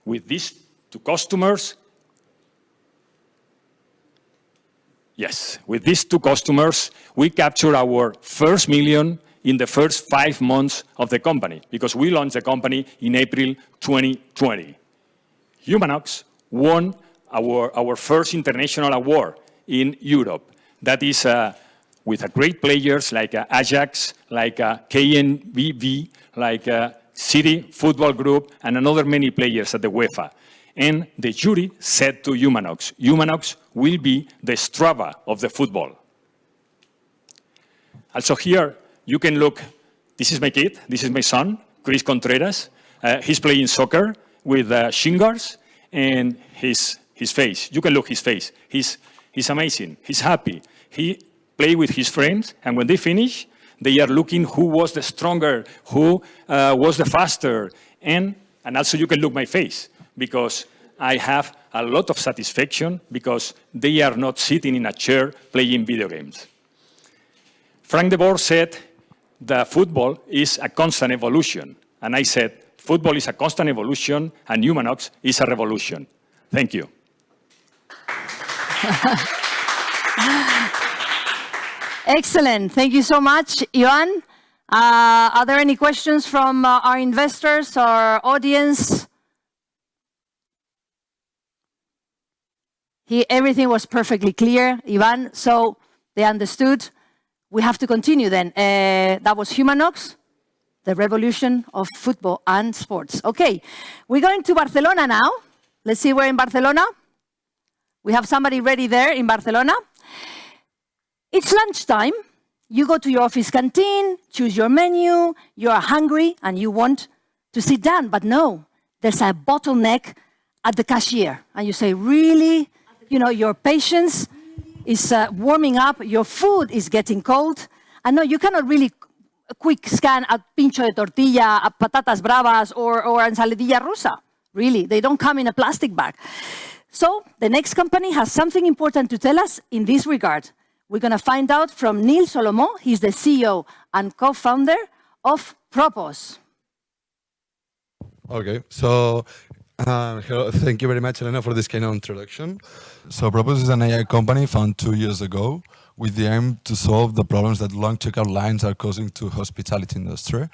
With these two customers, we capture our first million in the first 5 months of the company, because we launched the company in April 2020. Humanox won our first international award in Europe. That is with great players like Ajax, like KNVB, like City Football Group, and another many players at the UEFA. And the jury said to Humanox, Humanox will be the Strava of the football. Also here, you can look, this is my kid, this is my son, Chris Contreras. He's playing soccer with Shinguards, and his face, you can look his face. He's amazing, he's happy. He play with his friends, and when they finish, they are looking who was the stronger, who was the faster. And also you can look my face, because I have a lot of satisfaction because they are not sitting in a chair playing video games. Frank de Boer said that football is a constant evolution. And I said, football is a constant evolution and Humanox is a revolution. Thank you. Excellent. Thank you so much, Ivan. Are there any questions from our investors or audience? Everything was perfectly clear, Ivan, so they understood. We have to continue then. That was Humanox, the revolution of football and sports. Okay, we're going to Barcelona now. Let's see, we're in Barcelona. We have somebody ready there in Barcelona. It's lunchtime. You go to your office canteen, choose your menu, you are hungry and you want to sit down, but no, there's a bottleneck at the cashier. And you say, really? You know, your patience is warming up, your food is getting cold. And no, you cannot really quick scan a pincho de tortilla, a patatas bravas, or ensaladilla rusa. Really, they don't come in a plastic bag. So the next company has something important to tell us in this regard. We're going to find out from Neil Solomon. He's the CEO and co-founder of Propos. Okay, so hello, thank you very much, Elena, for this kind of introduction. So Propos is an AI company founded 2 years ago with the aim to solve the problems that long checkout lines are causing to hospitality industry.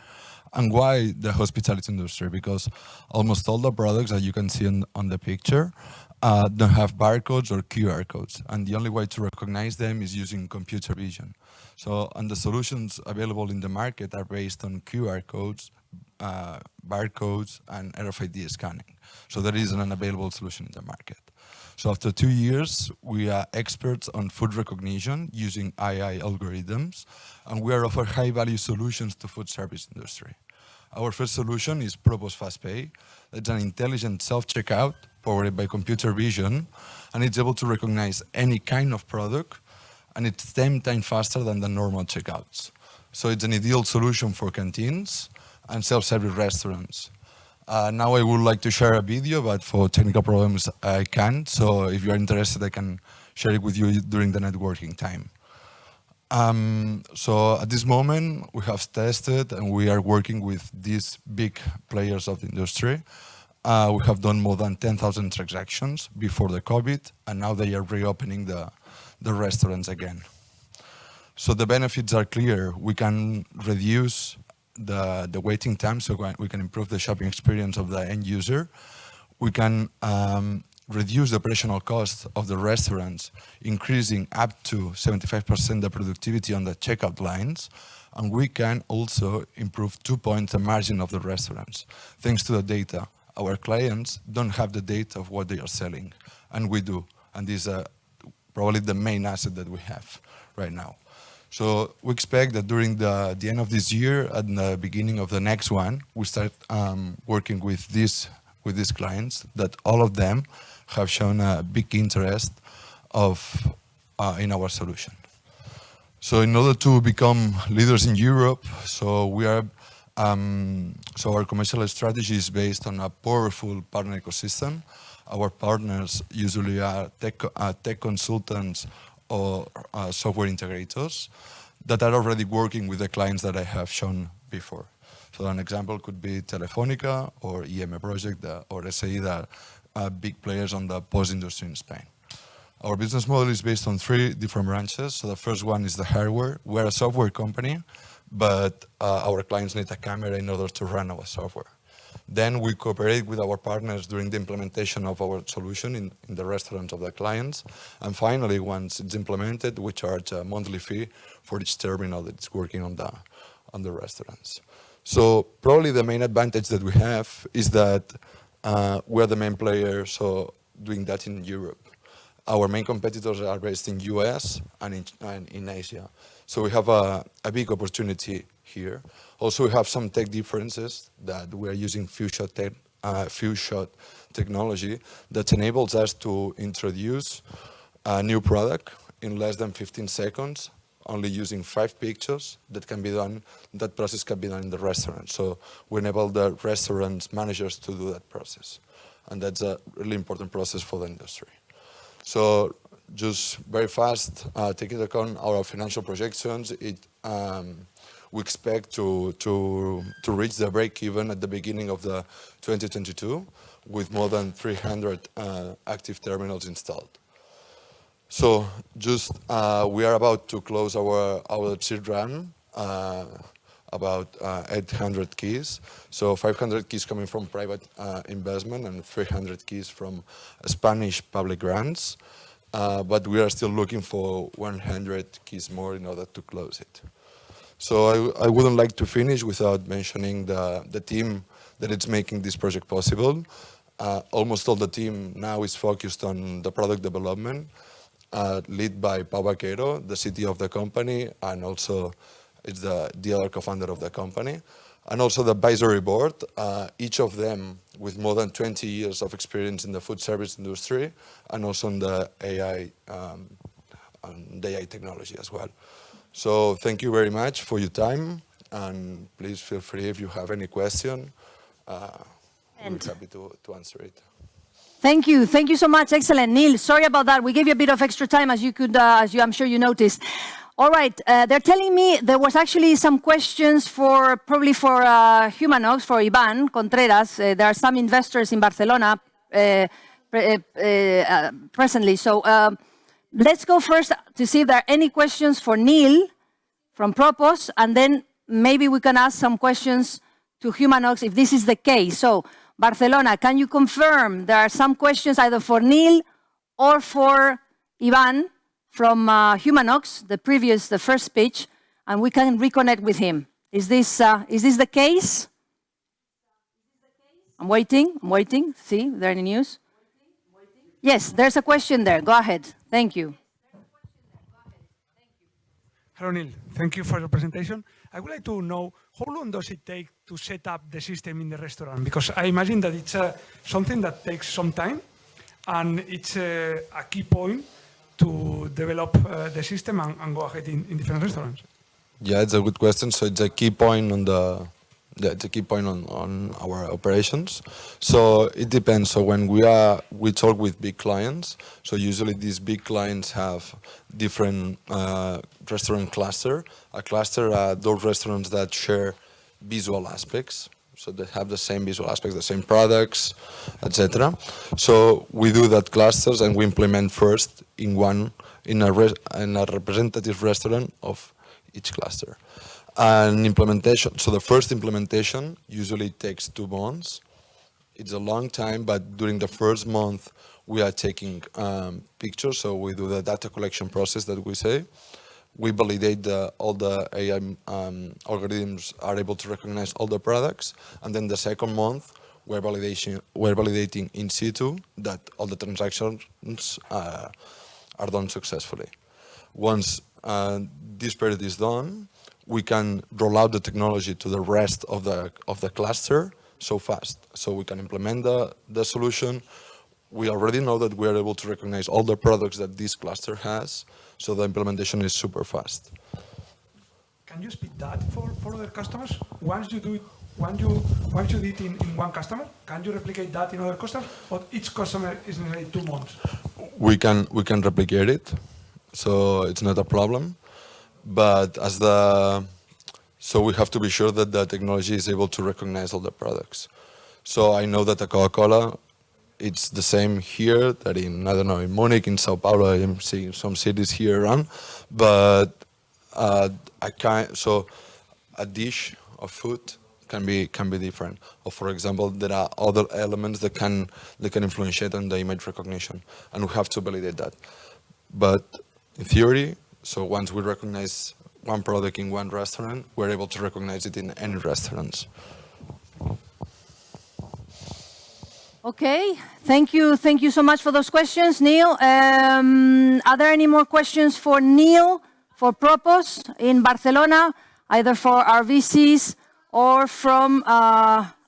And why the hospitality industry? Because almost all the products that you can see on the picture don't have barcodes or QR codes. And the only way to recognize them is using computer vision. So, and the solutions available in the market are based on QR codes, barcodes, and RFID scanning. So there isn't an available solution in the market. So after 2 years, we are experts on food recognition using AI algorithms, and we are offer high-value solutions to food service industry. Our first solution is Propos FastPay. It's an intelligent self-checkout powered by computer vision, and it's able to recognize any kind of product, and it's 10 times faster than the normal checkouts. So it's an ideal solution for canteens and self-service restaurants. Now I would like to share a video, but for technical problems I can't. So if you're interested, I can share it with you during the networking time. So at this moment, we have tested and we are working with these big players of the industry. We have done more than 10,000 transactions before the COVID, and now they are reopening the restaurants again. So the benefits are clear. We can reduce the waiting time, so we can improve the shopping experience of the end user. We can reduce the operational cost of the restaurants, increasing up to 75% the productivity on the checkout lines. And we can also improve 2 points the margin of the restaurants, thanks to the data. Our clients don't have the data of what they are selling, and we do. And this is probably the main asset that we have right now. So we expect that during the end of this year and the beginning of the next one, we start working with these clients, that all of them have shown a big interest in our solution. So in order to become leaders in Europe, so we are So our commercial strategy is based on a powerful partner ecosystem. Our partners usually are tech consultants or software integrators that are already working with the clients that I have shown before. So an example could be Telefónica or EMA Project or SAE that are big players on the POS industry in Spain. Our business model is based on 3 different branches. So the first one is the hardware. We're a software company, but our clients need a camera in order to run our software. Then we cooperate with our partners during the implementation of our solution in the restaurants of the clients. And finally, once it's implemented, we charge a monthly fee for each terminal that's working on the restaurants. So probably the main advantage that we have is that we're the main player, so doing that in Europe. Our main competitors are based in US and in Asia. So we have a big opportunity here. Also, we have some tech differences that we are using few shot technology that enables us to introduce a new product in less than 15 seconds, only using 5 pictures that process can be done in the restaurant. So we enable the restaurant managers to do that process. And that's a really important process for the industry. So just very fast, taking into account our financial projections, we expect to reach the break-even at the beginning of the 2022 with more than 300 active terminals installed. So just we are about to close our seed round, about 800 keys. So 500 keys coming from private investment and 300 keys from Spanish public grants. But we are still looking for 100 keys more in order to close it. So I wouldn't like to finish without mentioning the team that is making this project possible. Almost all the team now is focused on the product development, led by Pau Vaquero, the CTO of the company, and also it's the other co-founder of the company. And also the advisory board, each of them with more than 20 years of experience in the food service industry and also in the AI, technology as well. So thank you very much for your time, and please feel free if you have any question. We'll be happy to answer it. Thank you so much. Excellent, Neil. Sorry about that. We gave you a bit of extra time, as I'm sure you noticed. All right, they're telling me there was actually some questions probably for Humanox, for Ivan Contreras. There are some investors in Barcelona presently. So let's go first to see if there are any questions for Neil from Propos, and then maybe we can ask some questions to Humanox if this is the case. So Barcelona, can you confirm there are some questions either for Neil or for Ivan from Humanox, the first speech, and we can reconnect with him. Is this the case? I'm waiting. See, is there any news? Yes, there's a question there. Go ahead. Thank you. Hello, Neil. Thank you for your presentation. I would like to know how long does it take to set up the system in the restaurant? Because I imagine that it's something that takes some time, and it's a key point to develop the system and go ahead in different restaurants. Yeah, it's a good question. So it's a key point on our operations. So it depends. So when we talk with big clients, so usually these big clients have different restaurant cluster. A cluster are those restaurants that share visual aspects. So they have the same visual aspects, the same products, etc. So we do that clusters and we implement first in a representative restaurant of each cluster. And implementation, so the first implementation usually takes 2 months. It's a long time, but during the first month we are taking pictures. So we do the data collection process that we say. We validate all the AI algorithms are able to recognize all the products. And then the second month, we're validating in situ that all the transactions are done successfully. Once this period is done, we can roll out the technology to the rest of the cluster so fast. So we can implement the solution. We already know that we are able to recognize all the products that this cluster has, so the implementation is super fast. can you speed that for other customers? Once you do it, once you did it in one customer, can you replicate that in other customers? Or each customer is necessarily 2 months? We can replicate it, so it's not a problem. But so we have to be sure that the technology is able to recognize all the products. So I know that the Coca-Cola, it's the same here that in, I don't know, in Munich, in Sao Paulo, I'm seeing some cities here around, but so a dish of food can be different. Or for example, there are other elements that can influence on the image recognition, and we have to validate that. But in theory, so once we recognize one product in one restaurant, we're able to recognize it in any restaurants. Okay, thank you so much for those questions, Neil. Are there any more questions for Neil, for Propos in Barcelona, either for our VCs or from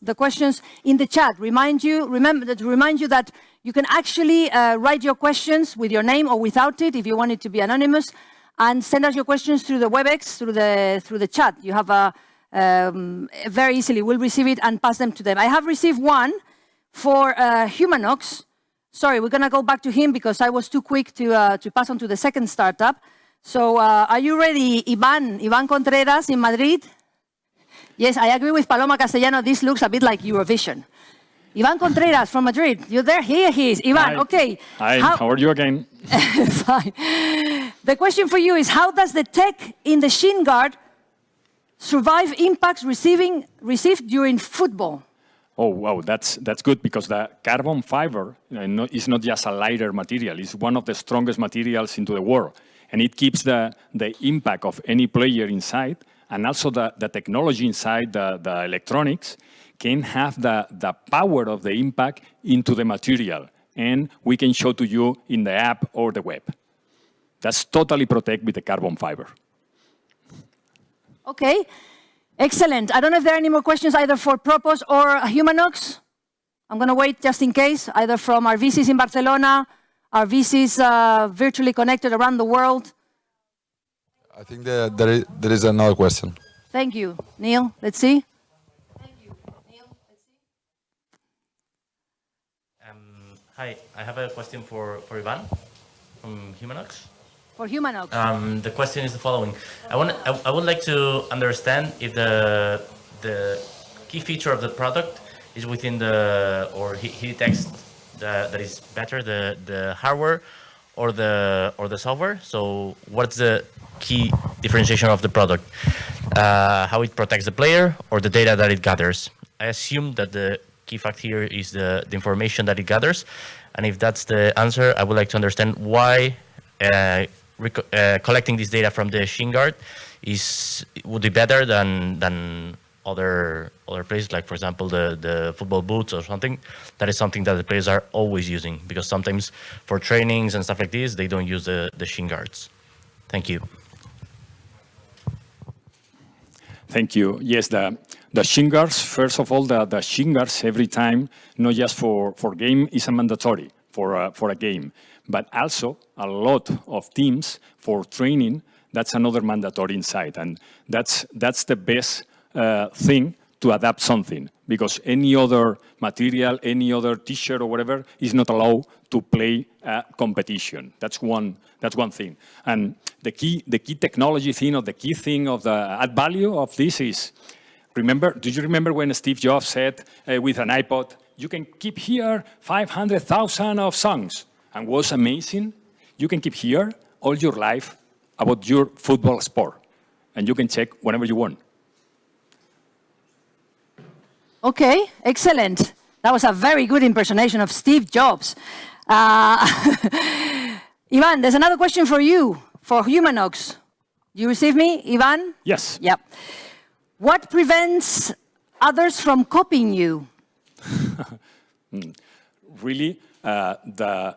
the questions in the chat? Remind you that you can actually write your questions with your name or without it if you want it to be anonymous, and send us your questions through the WebEx, through the chat. You have very easily, we'll receive it and pass them to them. I have received one for Humanox. Sorry, we're going to go back to him because I was too quick to pass on to the second startup. So are you ready, Ivan Contreras in Madrid? Yes, I agree with Paloma Castellano. This looks a bit like Eurovision. Ivan Contreras from Madrid. You're there? Here he is. Ivan, Hi. okay. Hi, how are you again? Fine. The question for you is, how does the tech in the Shinguard survive impacts received during football? Oh, wow, that's good, because the carbon fiber is not just a lighter material. It's one of the strongest materials into the world. And it keeps the impact of any player inside, and also the technology inside the electronics can have the power of the impact into the material. And we can show to you in the app or the web. That's totally protected with the carbon fiber. Okay. Excellent. I don't know if there are any more questions either for Propos or Humanox. I'm going to wait just in case, either from our VCs in Barcelona, our VCs virtually connected around the world. I think there is another question. Thank you. Neil, let's see. Thank you. Neil, let's see. Hi, I have a question for Ivan from Humanox. For Humanox. The question is the following. I would like to understand if the key feature of the product is within or he detects that is better the hardware or the software. So what's the key differentiation of the product? How it protects the player or the data that it gathers? I assume that the key fact here is the information that it gathers. And if that's the answer, I would like to understand why collecting this data from the Shinguard would be better than other places, like for example the football boots or something. That is something that the players are always using, because sometimes for trainings and stuff like this they don't use the Shinguards. Thank you. Thank you. Yes, the Shinguards, first of all, the Shinguards every time, not just for game, is a mandatory for a game, but also a lot of teams for training. That's another mandatory inside, and that's the best thing to adapt something, because any other material, any other T-shirt or whatever is not allowed to play a competition. That's one thing. And the key technology thing, or the key thing of the add value of this is, do you remember when Steve Jobs said with an iPod, you can keep here 500,000 of songs, and was amazing? You can keep here all your life about your football sport, and you can check whenever you want. Okay, excellent. That was a very good impersonation of Steve Jobs. Ivan, there's another question for you, for Humanox. You receive me, Ivan? Yes. Yep. What prevents others from copying you? Really, the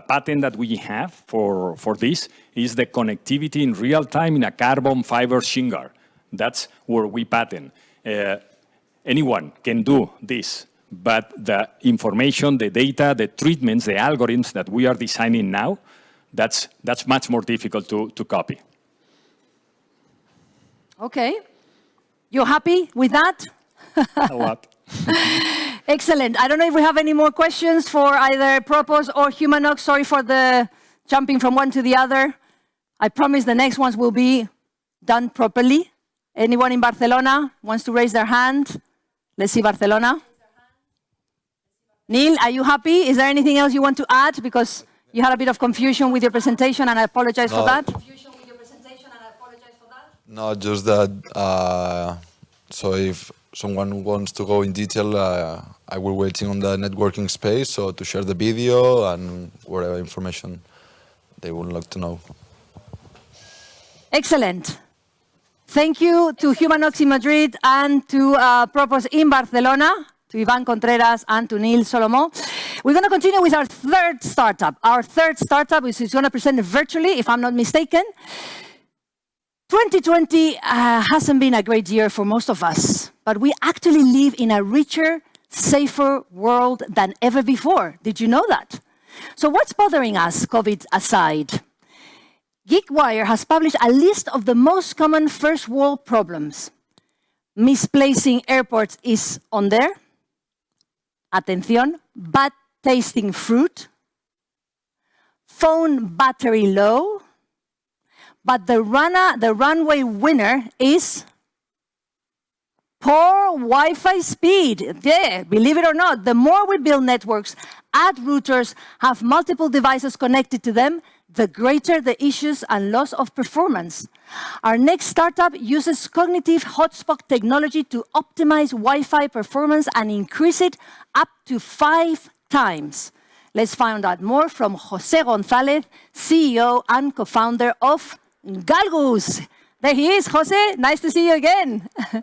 patent that we have for this is the connectivity in real time in a carbon fiber Shinguard. That's where we patent. Anyone can do this, but the information, the data, the treatments, the algorithms that we are designing now, that's much more difficult to copy. Okay. You happy with that? A lot. Excellent. I don't know if we have any more questions for either Propos or Humanoid. Sorry for the jumping from one to the other. I promise the next ones will be done properly. Anyone in Barcelona wants to raise their hand? Let's see Barcelona. Neil, are you happy? Is there anything else you want to add? Because you had a bit of confusion with your presentation, and I apologize for that. No, just that. So if someone wants to go in detail, I will waiting on the networking space, so to share the video and whatever information they would like to know. Excellent. Thank you to Humanoid in Madrid and to Propos in Barcelona, to Ivan Contreras and to Neil Solomon. We're going to continue with our third startup. Our third startup, which is going to present virtually, if I'm not mistaken. 2020 hasn't been a great year for most of us, but we actually live in a richer, safer world than ever before. Did you know that? So what's bothering us, COVID aside? GeekWire has published a list of the most common first world problems. Misplacing airports is on there. Atención, bad tasting fruit. Phone battery low. But the runway winner is poor Wi-Fi speed. Yeah, believe it or not, the more we build networks, add routers, have multiple devices connected to them, the greater the issues and loss of performance. Our next startup uses cognitive hotspot technology to optimize Wi-Fi performance and increase it up to 5 times. Let's find out more from José González, CEO and co-founder of Galgus. There he is, José. Nice to see you again. Hi,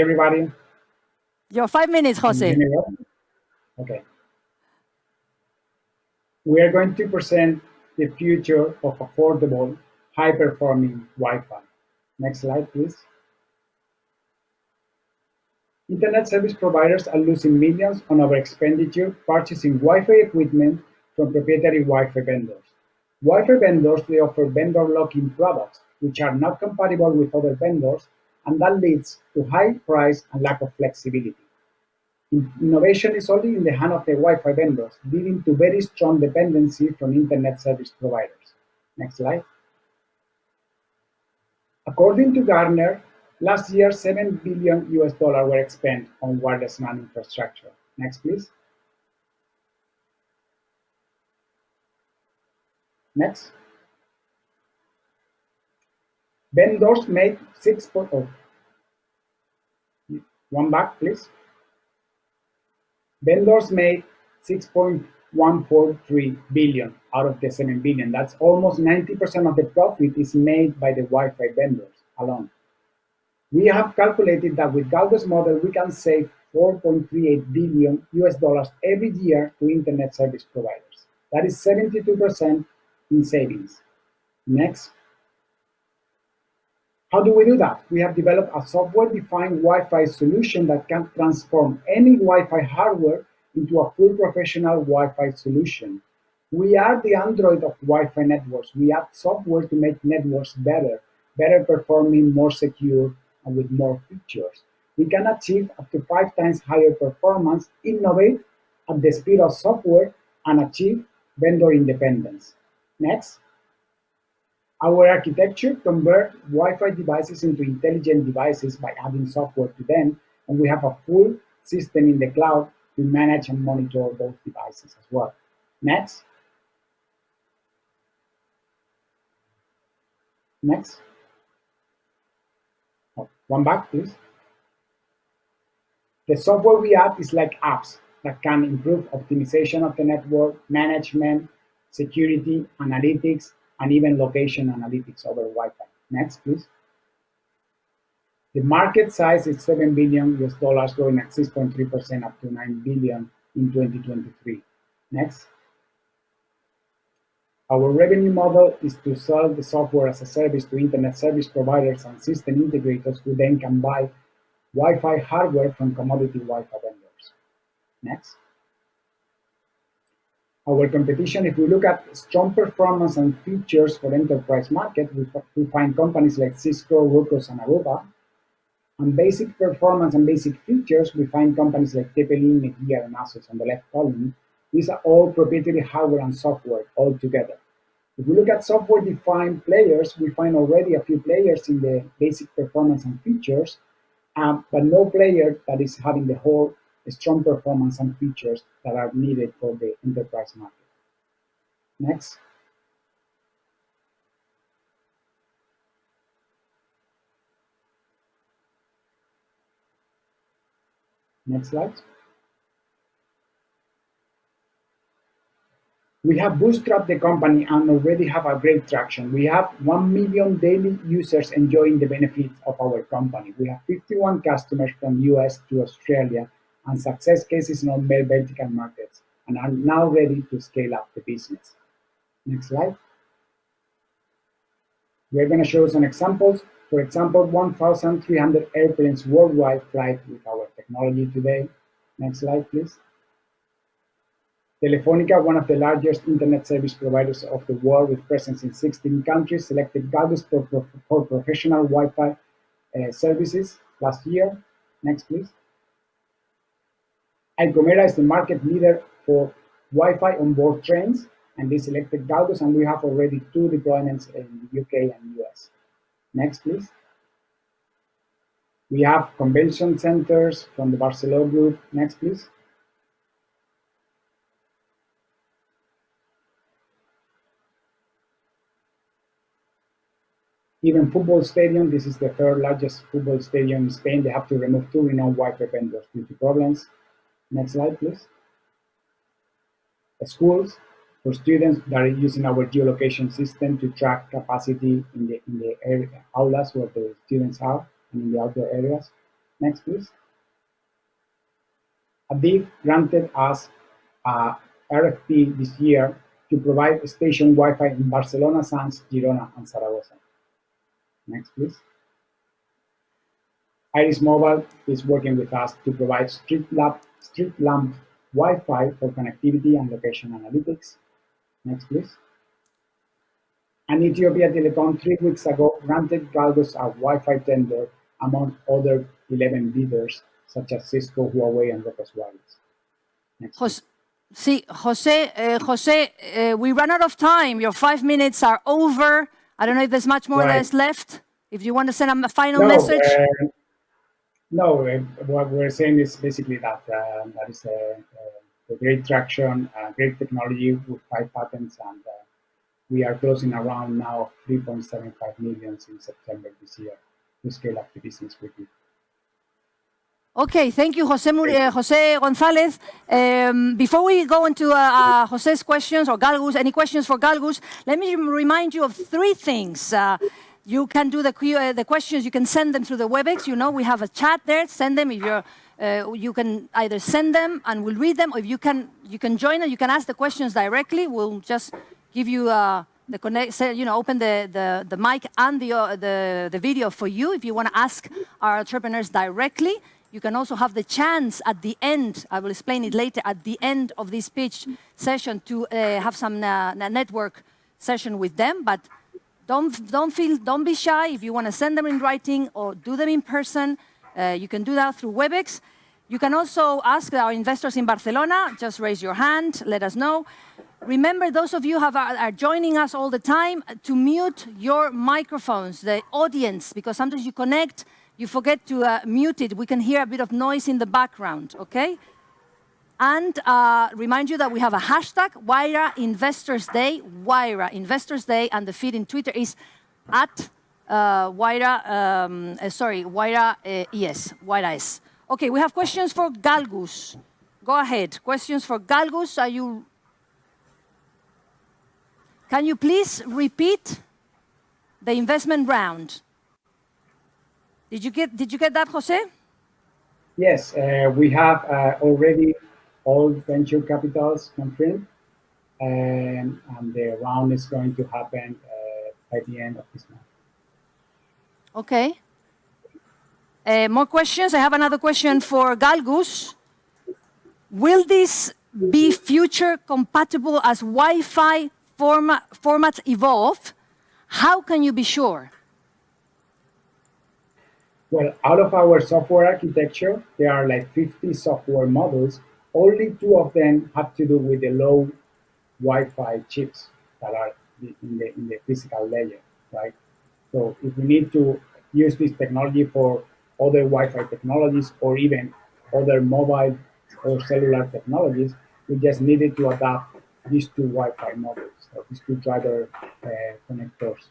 everybody. Your 5 minutes, José. Okay. We are going to present the future of affordable, high-performing Wi-Fi. Next slide, please. Internet service providers are losing millions on over-expenditure purchasing Wi-Fi equipment from proprietary Wi-Fi vendors. Wi-Fi vendors, they offer vendor lock-in products, which are not compatible with other vendors, and that leads to high price and lack of flexibility. Innovation is only in the hand of the Wi-Fi vendors, leading to very strong dependency from internet service providers. Next slide. According to Gartner, last year, $7 billion were spent on wireless LAN infrastructure. Next, please. Next. Vendors made one back, please. Vendors made 6.143 billion out of the 7 billion. That's almost 90% of the profit is made by the Wi-Fi vendors alone. We have calculated that with Galgo's model, we can save $4.38 billion every year to internet service providers. That is 72% in savings. Next. How do we do that? We have developed a software-defined Wi-Fi solution that can transform any Wi-Fi hardware into a full professional Wi-Fi solution. We are the Android of Wi-Fi networks. We add software to make networks better performing, more secure, and with more features. We can achieve up to 5 times higher performance, innovate at the speed of software, and achieve vendor independence. Next. Our architecture converts Wi-Fi devices into intelligent devices by adding software to them, and we have a full system in the cloud to manage and monitor those devices as well. Next. Next. Oh, one back, please. The software we add is like apps that can improve optimization of the network, management, security, analytics, and even location analytics over Wi-Fi. Next, please. The market size is $7 billion, growing at 6.3% up to $9 billion in 2023. Next. Our revenue model is to sell the software as a service to internet service providers and system integrators who then can buy Wi-Fi hardware from commodity Wi-Fi vendors. Next. Our competition, if we look at strong performance and features for enterprise market, we find companies like Cisco, Ruckus, and Aruba. On basic performance and basic features, we find companies like TP-Link, Netgear, and Asus on the left column. These are all proprietary hardware and software all together. If we look at software-defined players, we find already a few players in the basic performance and features, but no player that is having the whole strong performance and features that are needed for the enterprise market. Next. Next slide. We have bootstrapped the company and already have a great traction. We have 1 million daily users enjoying the benefits of our company. We have 51 customers from US to Australia and success cases in all vertical markets and are now ready to scale up the business. Next slide. We're going to show some examples. For example, 1,300 airplanes worldwide fly with our technology today. Next slide, please. Telefonica, one of the largest internet service providers of the world with presence in 16 countries, selected Galvus for professional Wi-Fi services last year. Next, please. Icomera is the market leader for Wi-Fi on board trains, and they selected Galvus, and we have already 2 deployments in the UK and US. Next, please. We have convention centers from the Barcelona group. Next, please. Even football stadium, this is the 3rd largest football stadium in Spain. They have to remove 2 renowned Wi-Fi vendors due to problems. Next slide, please. Schools, for students that are using our geolocation system to track capacity in the area, aulas where the students are and in the outdoor areas. Next, please. ADIF granted us a RFP this year to provide station Wi-Fi in Barcelona, Sants, Girona, and Zaragoza. Next, please. Iris Mobile is working with us to provide street lamp Wi-Fi for connectivity and location analytics. Next, please. And Ethiopia Telecom 3 weeks ago granted Galvus a Wi-Fi tender among other 11 bidders, such as Cisco, Huawei, and Ruckus Wireless. Next. Jose, we ran out of time. Your 5 minutes are over. I don't know if there's much more that's left. If you want to send a final message. What we're saying is basically that that is a great traction, great technology with 5 patents, and we are closing around now 3.75 million in September this year to scale up the business quickly. Okay, thank you, Jose González. Before we go into Jose's questions or Galgus, any questions for Galgus, let me remind you of 3 things. You can do the questions, you can send them through the WebEx. You know, we have a chat there, send them if you're, you can either send them and we'll read them, or if you can join and you can ask the questions directly. We'll just give you the connect, open the mic and the video for you if you want to ask our entrepreneurs directly. You can also have the chance at the end, I will explain it later, at the end of this pitch session to have some network session with them. But don't be shy. If you want to send them in writing or do them in person, you can do that through WebEx. You can also ask our investors in Barcelona, just raise your hand, let us know. Remember, those of you who are joining us all the time, to mute your microphones, the audience, because sometimes you connect, you forget to mute it. We can hear a bit of noise in the background, okay? And remind you that we have a hashtag, Wayra Investors Day, Wayra Investors Day, and the feed in Twitter is at Wayra ES. Okay, we have questions for Galgus. Go ahead. Questions for Galgus. Can you please repeat the investment round? Did you get that, Jose? Yes, we have already all venture capitals confirmed, and the round is going to happen by the end of this month. Okay. More questions? I have another question for Galgus. Will this be future compatible as Wi-Fi formats evolve? How can you be sure? Well, out of our software architecture, there are like 50 software models. Only 2 of them have to do with the low Wi-Fi chips that are in the physical layer, right? So if we need to use this technology for other Wi-Fi technologies or even other mobile or cellular technologies, we just needed to adapt these 2 Wi-Fi modules, so these 2 driver connectors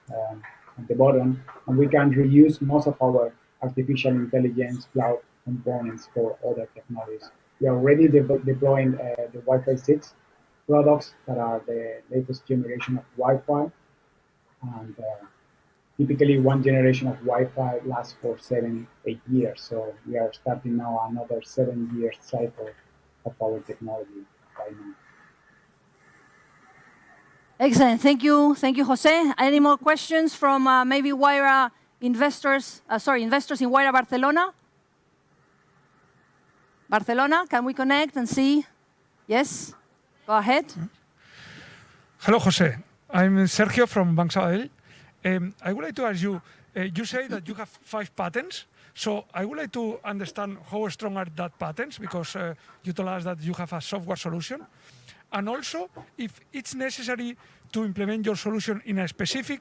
at the bottom, and we can reuse most of our artificial intelligence cloud components for other technologies. We are already deploying the Wi-Fi 6 products that are the latest generation of Wi-Fi, and typically one generation of Wi-Fi lasts for 7-8 years. So we are starting now another 7-year cycle of our technology right now. Excellent. Thank you, Jose. Any more questions from maybe Wayra investors? Investors in Wayra Barcelona. Barcelona, can we connect and see? Yes, go ahead. Hello, Jose. I'm Sergio from Bank Sabadell. I would like to ask you, you say that you have 5 patents. So I would like to understand how strong are that patents, because you told us that you have a software solution. And also, if it's necessary to implement your solution in a specific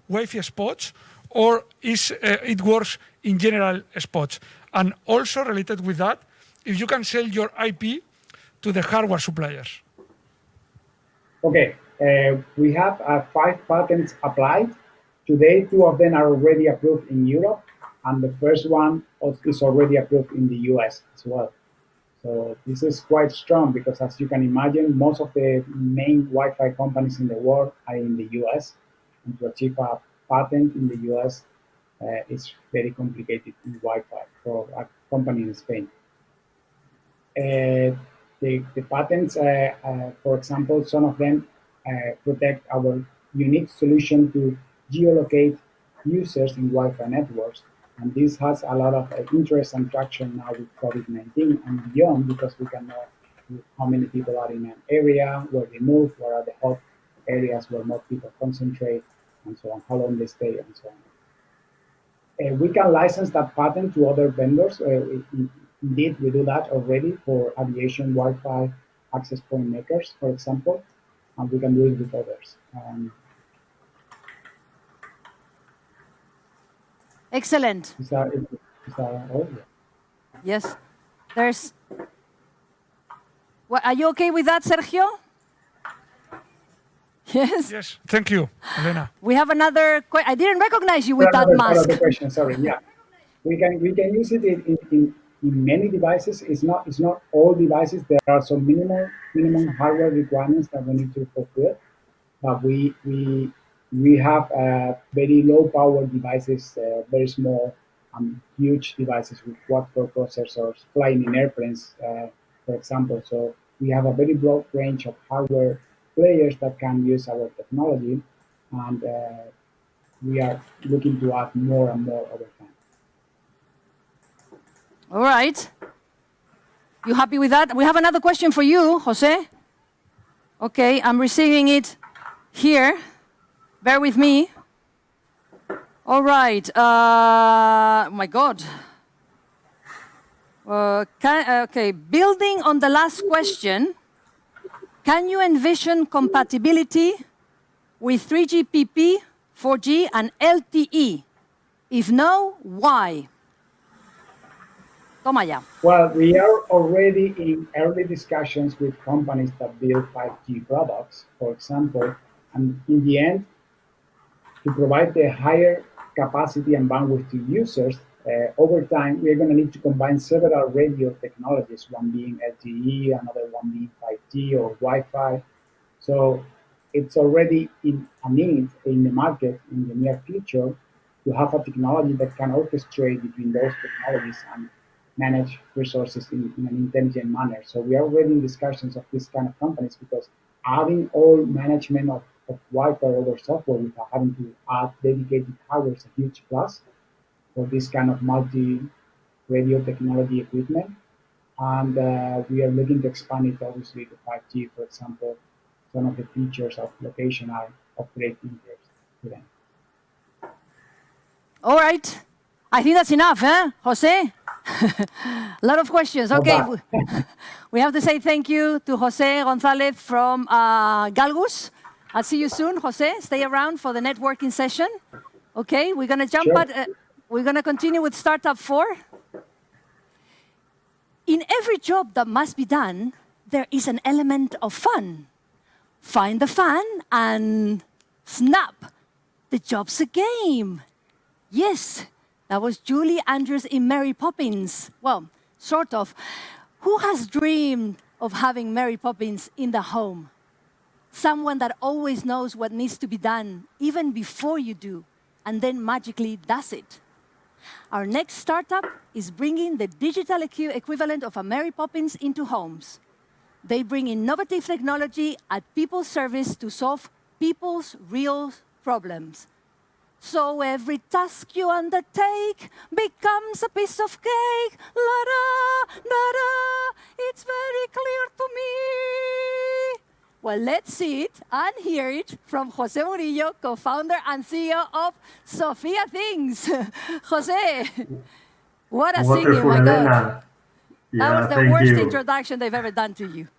Wi-Fi spots, or is it works in general spots? And also related with that, if you can sell your IP to the hardware suppliers. Okay, we have 5 patents applied. Today, 2 of them are already approved in Europe, and the first one is already approved in the US as well. So this is quite strong because, as you can imagine, most of the main Wi-Fi companies in the world are in the US, and to achieve a patent in the US is very complicated in Wi-Fi for a company in Spain. The patents, for example, some of them protect our unique solution to geolocate users in Wi-Fi networks. And this has a lot of interest and traction now with COVID-19 and beyond, because we can know how many people are in an area, where they move, where are the hot areas where more people concentrate, and so on, how long they stay, and so on. We can license that patent to other vendors. Indeed, we do that already for aviation Wi-Fi access point makers, for example, and we can do it with others. Excellent. Is that all? Yes. There's. Well, are you okay with that, Sergio? Yes. Yes. Thank you, Elena. We have another. I didn't recognize you with that Part mask. of the question. Sorry. Yeah, we can use it in many devices. It's not all devices. There are some minimum hardware requirements that we need to fulfill. But we have very low power devices, very small, huge devices with quad-core processors flying in airplanes, for example. So we have a very broad range of hardware players that can use our technology, and we are looking to add more and more over time. All right. You happy with that? We have another question for you, Jose. Okay, I'm receiving it here. Bear with me. All right. Oh my God. Okay, building on the last question, can you envision compatibility with 3GPP, 4G, and LTE? If no, why? Toma ya. Well, we are already in early discussions with companies that build 5G products, for example, and in the end, to provide the higher capacity and bandwidth to users, over time, we're going to need to combine several radio technologies, one being LTE, another one being 5G or Wi-Fi. So it's already a need in the market in the near future to have a technology that can orchestrate between those technologies and manage resources in an intelligent manner. So we are already in discussions of this kind of companies, because adding all management of Wi-Fi over software without having to add dedicated hardware is a huge plus for this kind of multi-radio technology equipment. And we are looking to expand it obviously to 5G, for example. Some of the features of location are of great interest to them. All right. I think that's enough, Jose? A lot of questions. Okay. We have to say thank you to Jose Gonzalez from Galgus. I'll see you soon, Jose. Stay around for the networking session. Okay, we're going to jump we're going to continue with Startup 4. In every job that must be done, there is an element of fun. Find the fun and snap. The job's a game. Yes, that was Julie Andrews in Mary Poppins. Well, sort of. Who has dreamed of having Mary Poppins in the home? Someone that always knows what needs to be done, even before you do, and then magically does it. Our next startup is bringing the digital equivalent of a Mary Poppins into homes. They bring innovative technology at people's service to solve people's real problems. So every task you undertake becomes a piece of cake. La-da, la-da, it's very clear to me. Well, let's see it and hear it from Jose Murillo, co-founder and CEO of Sophia Things. Jose, what a singing, my God. Yeah, that was the worst introduction they've ever done to you.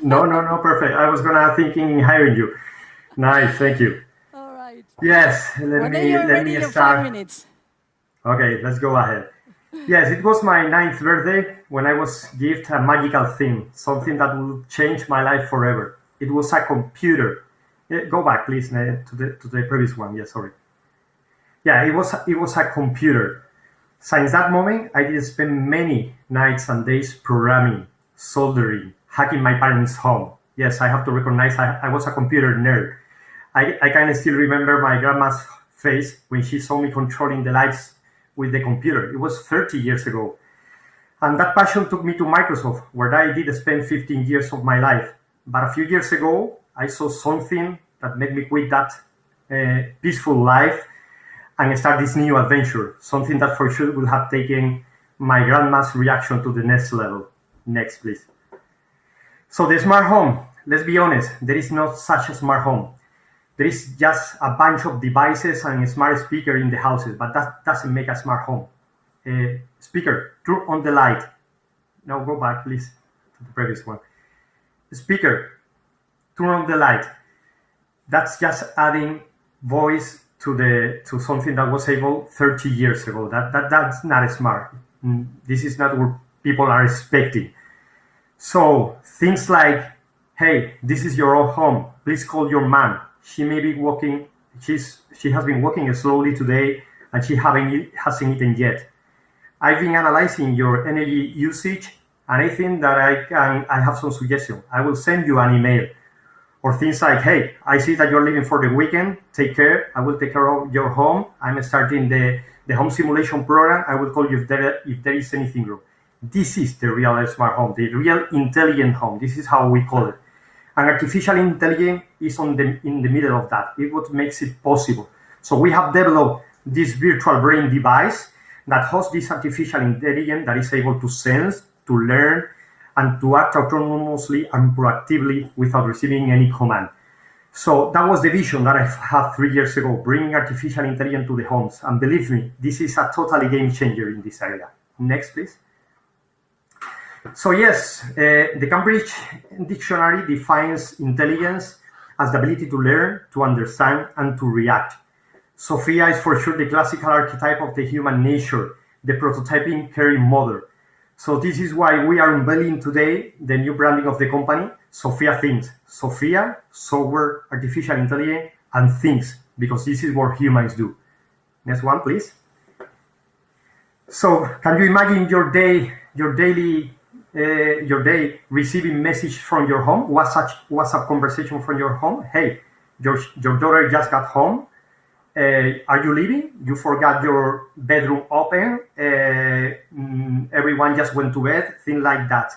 No, perfect. I was thinking hiring you. Nice, thank you. All right. Yes, let me start. 5 minutes. Okay, let's go ahead. Yes, it was my 9th birthday when I was given a magical thing, something that will change my life forever. It was a computer. Go back, please, to the previous one. Yeah, sorry. Yeah, it was a computer. Since that moment, I did spend many nights and days programming, soldering, hacking my parents' home. Yes, I have to recognize I was a computer nerd. I can still remember my grandma's face when she saw me controlling the lights with the computer. It was 30 years ago. And that passion took me to Microsoft, where I did spend 15 years of my life. But a few years ago, I saw something that made me quit that peaceful life and start this new adventure, something that for sure would have taken my grandma's reaction to the next level. Next, please. So the smart home, let's be honest, there is not such a smart home. There is just a bunch of devices and a smart speaker in the houses, but that doesn't make a smart home. Speaker, turn on the light. Now go back, please, to the previous one. Speaker, turn on the light. That's just adding voice to something that was able 30 years ago. That's not smart. This is not what people are expecting. So things like, hey, this is your own home. Please call your mom. She may be walking. She has been walking slowly today, and she hasn't eaten yet. I've been analyzing your energy usage, and I think that I have some suggestions. I will send you an email. Or things like, hey, I see that you're leaving for the weekend. Take care. I will take care of your home. I'm starting the home simulation program. I will call you if there is anything wrong. This is the real smart home, the real intelligent home. This is how we call it. And artificial intelligence is in the middle of that. It's what makes it possible. So we have developed this virtual brain device that hosts this artificial intelligence that is able to sense, to learn, and to act autonomously and proactively without receiving any command. So that was the vision that I had 3 years ago, bringing artificial intelligence to the homes. And believe me, this is a totally game changer in this area. Next, please. So yes, the Cambridge Dictionary defines intelligence as the ability to learn, to understand, and to react. Sophia is for sure the classical archetype of the human nature, the prototyping caring mother. So this is why we are unveiling today the new branding of the company, Sophia Things. Sophia, software, artificial intelligence, and things, because this is what humans do. Next one, please. So can you imagine your day receiving message from your home? WhatsApp conversation from your home? Hey, your daughter just got home. Are you leaving? You forgot your bedroom open. Everyone just went to bed. Things like that.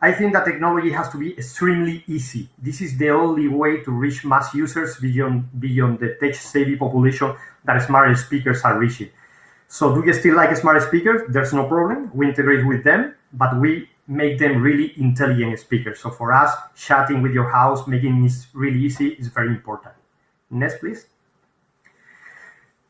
I think that technology has to be extremely easy. This is the only way to reach mass users beyond the tech-savvy population that smart speakers are reaching. So do you still like smart speakers? There's no problem. We integrate with them, but we make them really intelligent speakers. So for us, chatting with your house, making it really easy is very important. Next, please.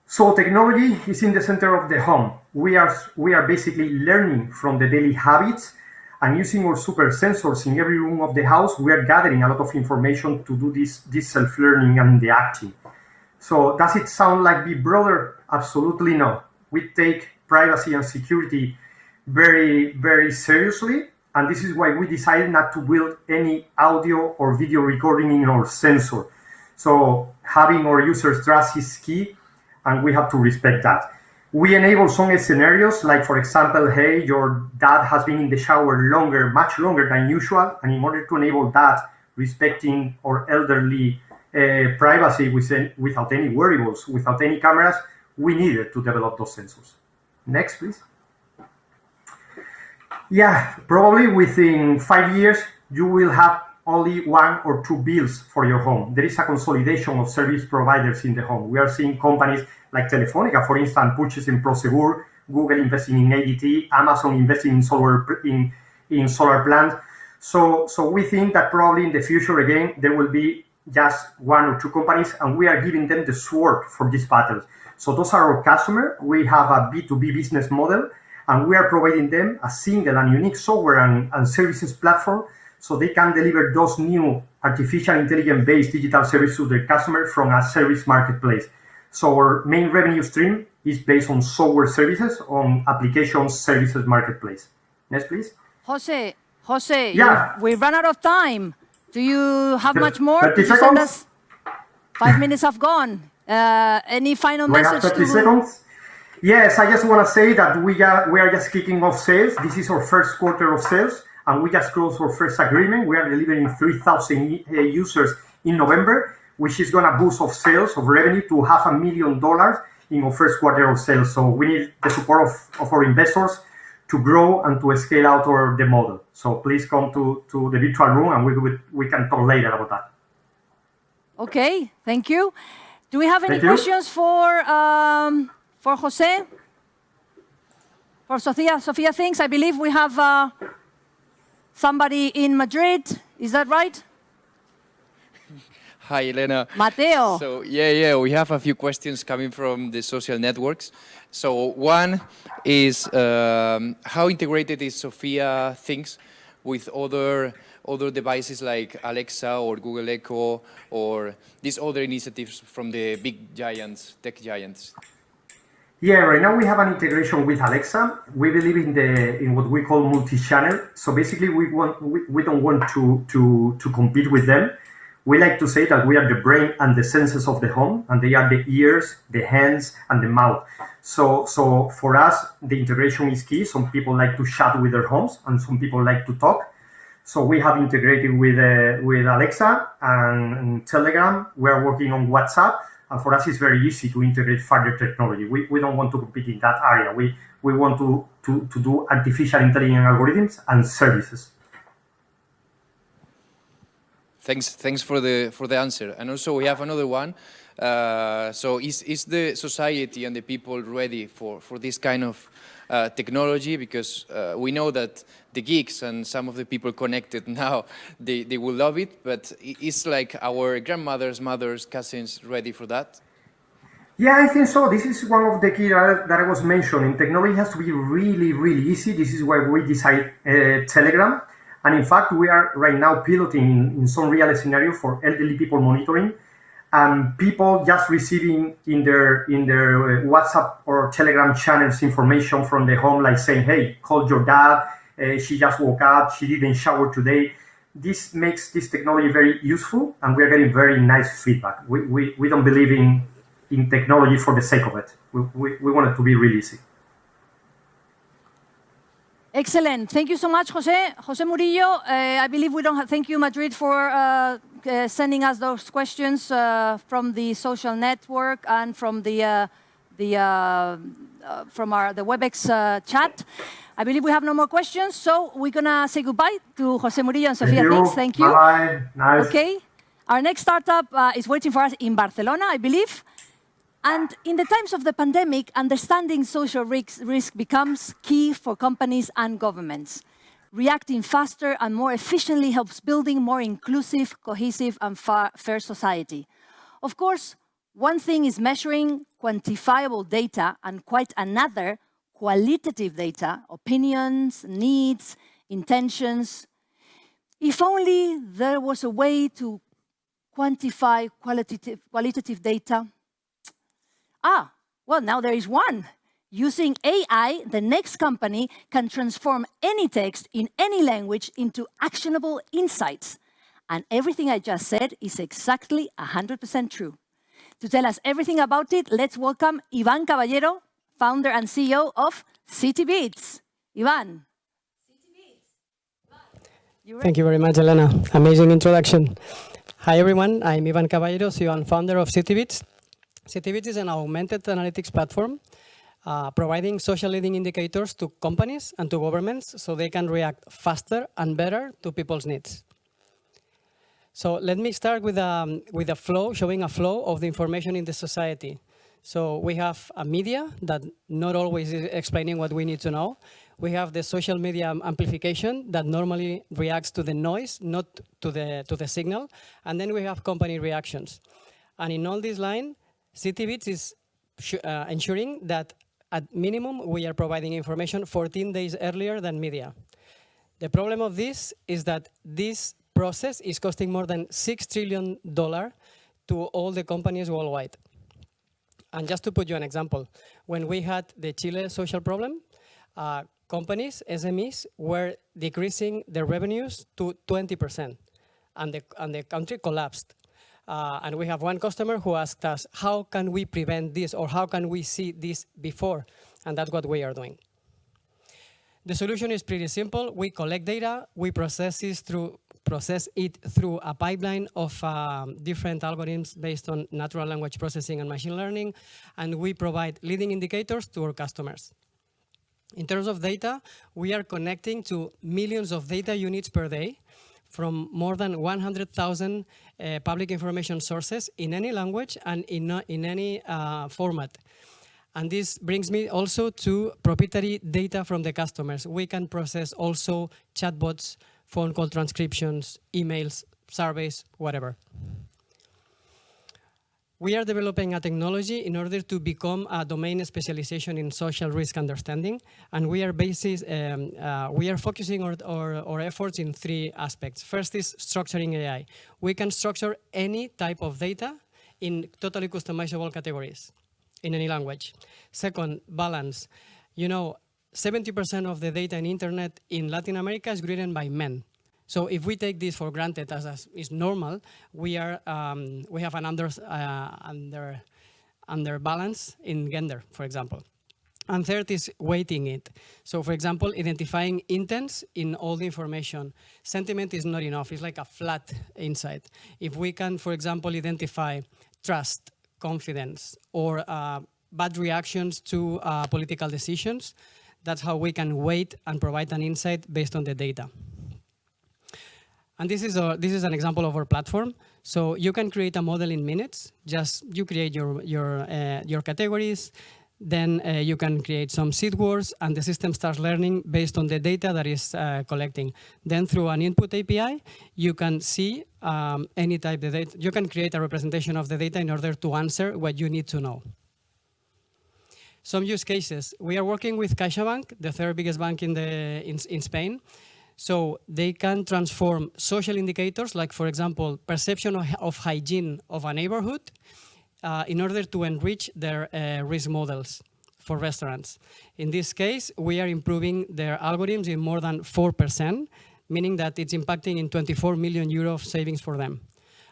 So technology is in the center of the home. We are basically learning from the daily habits, and using our super sensors in every room of the house, we are gathering a lot of information to do this self-learning and the acting. So does it sound like Big Brother? Absolutely no. We take privacy and security very, very seriously, and this is why we decided not to build any audio or video recording in our sensor. So having our users' trust is key, and we have to respect that. We enable some scenarios, like, for example, hey, your dad has been in the shower much longer than usual, and in order to enable that, respecting our elderly privacy without any wearables, without any cameras, we needed to develop those sensors. Next, please. Yeah, probably within 5 years, you will have only 1 or 2 bills for your home. There is a consolidation of service providers in the home. We are seeing companies like Telefónica, for instance, purchasing Prosegur, Google investing in ADT, Amazon investing in solar plants. So we think that probably in the future, again, there will be just 1 or 2 companies, and we are giving them the sword for these battles. So those are our customers. We have a B2B business model, and we are providing them a single and unique software and services platform so they can deliver those new artificial intelligence-based digital services to their customers from a service marketplace. So our main revenue stream is based on software services on application services marketplace. Next, please. Jose, yeah. we ran out of time. Do you have much more? 30 Could you seconds? send us? 5 minutes have gone. Any final Do I message? have 30 seconds? Yes, I just want to say that we are just kicking off sales. This is our first quarter of sales, and we just closed our first agreement. We are delivering 3,000 users in November, which is going to boost of sales, of revenue to $500,000 in our first quarter of sales. So we need the support of our investors to grow and to scale out the model. So please come to the virtual room, and we can talk later about that. Okay, thank you. Do we have any Thank you. questions for Jose? For Sophia thinks, I believe we have somebody in Madrid. Is that right? Hi, Elena. Mateo. So, we have a few questions coming from the social networks. So, one is how integrated is Sophia Thinks with other devices like Alexa or Google Echo or these other initiatives from the big giants, tech giants? Yeah, right now we have an integration with Alexa. We believe in what we call multi-channel. So basically, we don't want to compete with them. We like to say that we are the brain and the senses of the home, and they are the ears, the hands, and the mouth. So for us, the integration is key. Some people like to chat with their homes, and some people like to talk. So we have integrated with Alexa and Telegram. We are working on WhatsApp, and for us, it's very easy to integrate further technology. We don't want to compete in that area. We want to do artificial intelligence algorithms and services. Thanks for the answer. And also we have another one. So is the society and the people ready for this kind of technology? Because we know that the geeks and some of the people connected now, they will love it, but it's like our grandmothers, mothers, cousins ready for that? Yeah, I think so. This is one of the key that I was mentioning. Technology has to be really, really easy. This is why we decided Telegram. And in fact, we are right now piloting in some real scenario for elderly people monitoring, and people just receiving in their WhatsApp or Telegram channels information from the home, like saying, "Hey, call your dad. She just woke up. She didn't shower today." This makes this technology very useful, and we are getting very nice feedback. We don't believe in technology for the sake of it. We want it to be really easy. Excellent. Thank you so much, Jose. Jose Murillo, I believe we don't have, thank you, Madrid, for sending us those questions from the social network and from the WebEx chat. I believe we have no more questions, so we're gonna say goodbye to Jose Murillo and Sophia Thinks. Thank you. Bye. Nice. Okay. Our next startup is waiting for us in Barcelona, I believe. And in the times of the pandemic, understanding social risk becomes key for companies and governments. Reacting faster and more efficiently helps building more inclusive, cohesive, and fair society. Of course, one thing is measuring quantifiable data and quite another qualitative data, opinions, needs, intentions. If only there was a way to quantify qualitative data. Well, now there is one. Using AI, the next company can transform any text in any language into actionable insights. And everything I just said is exactly 100% true. To tell us everything about it, let's welcome Ivan Caballero, founder and CEO of CityBeats. Ivan. Thank you very much, Elena. Amazing introduction. Hi, everyone. I'm Ivan Caballero, CEO and founder of CityBeats. CityBeats is an augmented analytics platform providing social leading indicators to companies and to governments so they can react faster and better to people's needs. So let me start with a flow, showing a flow of the information in the society. So we have a media that not always is explaining what we need to know. We have the social media amplification that normally reacts to the noise, not to the signal. And then we have company reactions. And in all this line, CityBeats is ensuring that at minimum, we are providing information 14 days earlier than media. The problem of this is that this process is costing more than $6 trillion to all the companies worldwide. And just to put you an example, when we had the Chile social problem, companies, SMEs, were decreasing their revenues to 20%, and the country collapsed. And we have one customer who asked us, how can we prevent this, or how can we see this before? And that's what we are doing. The solution is pretty simple. We collect data, we process it through a pipeline of different algorithms based on natural language processing and machine learning, and we provide leading indicators to our customers. In terms of data, we are connecting to millions of data units per day from more than 100,000 public information sources in any language and in any format. And this brings me also to proprietary data from the customers. We can process also chatbots, phone call transcriptions, emails, surveys, whatever. We are developing a technology in order to become a domain specialization in social risk understanding, and we are focusing our efforts in 3 aspects. First is structuring AI. We can structure any type of data in totally customizable categories in any language. Second, balance. You know, 70% of the data in internet in Latin America is written by men. So if we take this for granted as is normal, we have an under balance in gender, for example. And third is weighting it. So for example, identifying intents in all the information. Sentiment is not enough, it's like a flat insight. If we can, for example, identify trust, confidence, or bad reactions to political decisions, that's how we can weight and provide an insight based on the data. And this is an example of our platform. So you can create a model in minutes. Just you create your categories, then you can create some seed words, and the system starts learning based on the data that is collecting. Then through an input API, you can see any type of data. You can create a representation of the data in order to answer what you need to know. Some use cases. We are working with CaixaBank, the 3rd biggest bank in Spain. So they can transform social indicators, like, for example, perception of hygiene of a neighborhood, in order to enrich their risk models for restaurants. In this case, we are improving their algorithms in more than 4%, meaning that it's impacting in 24 million euro of savings for them.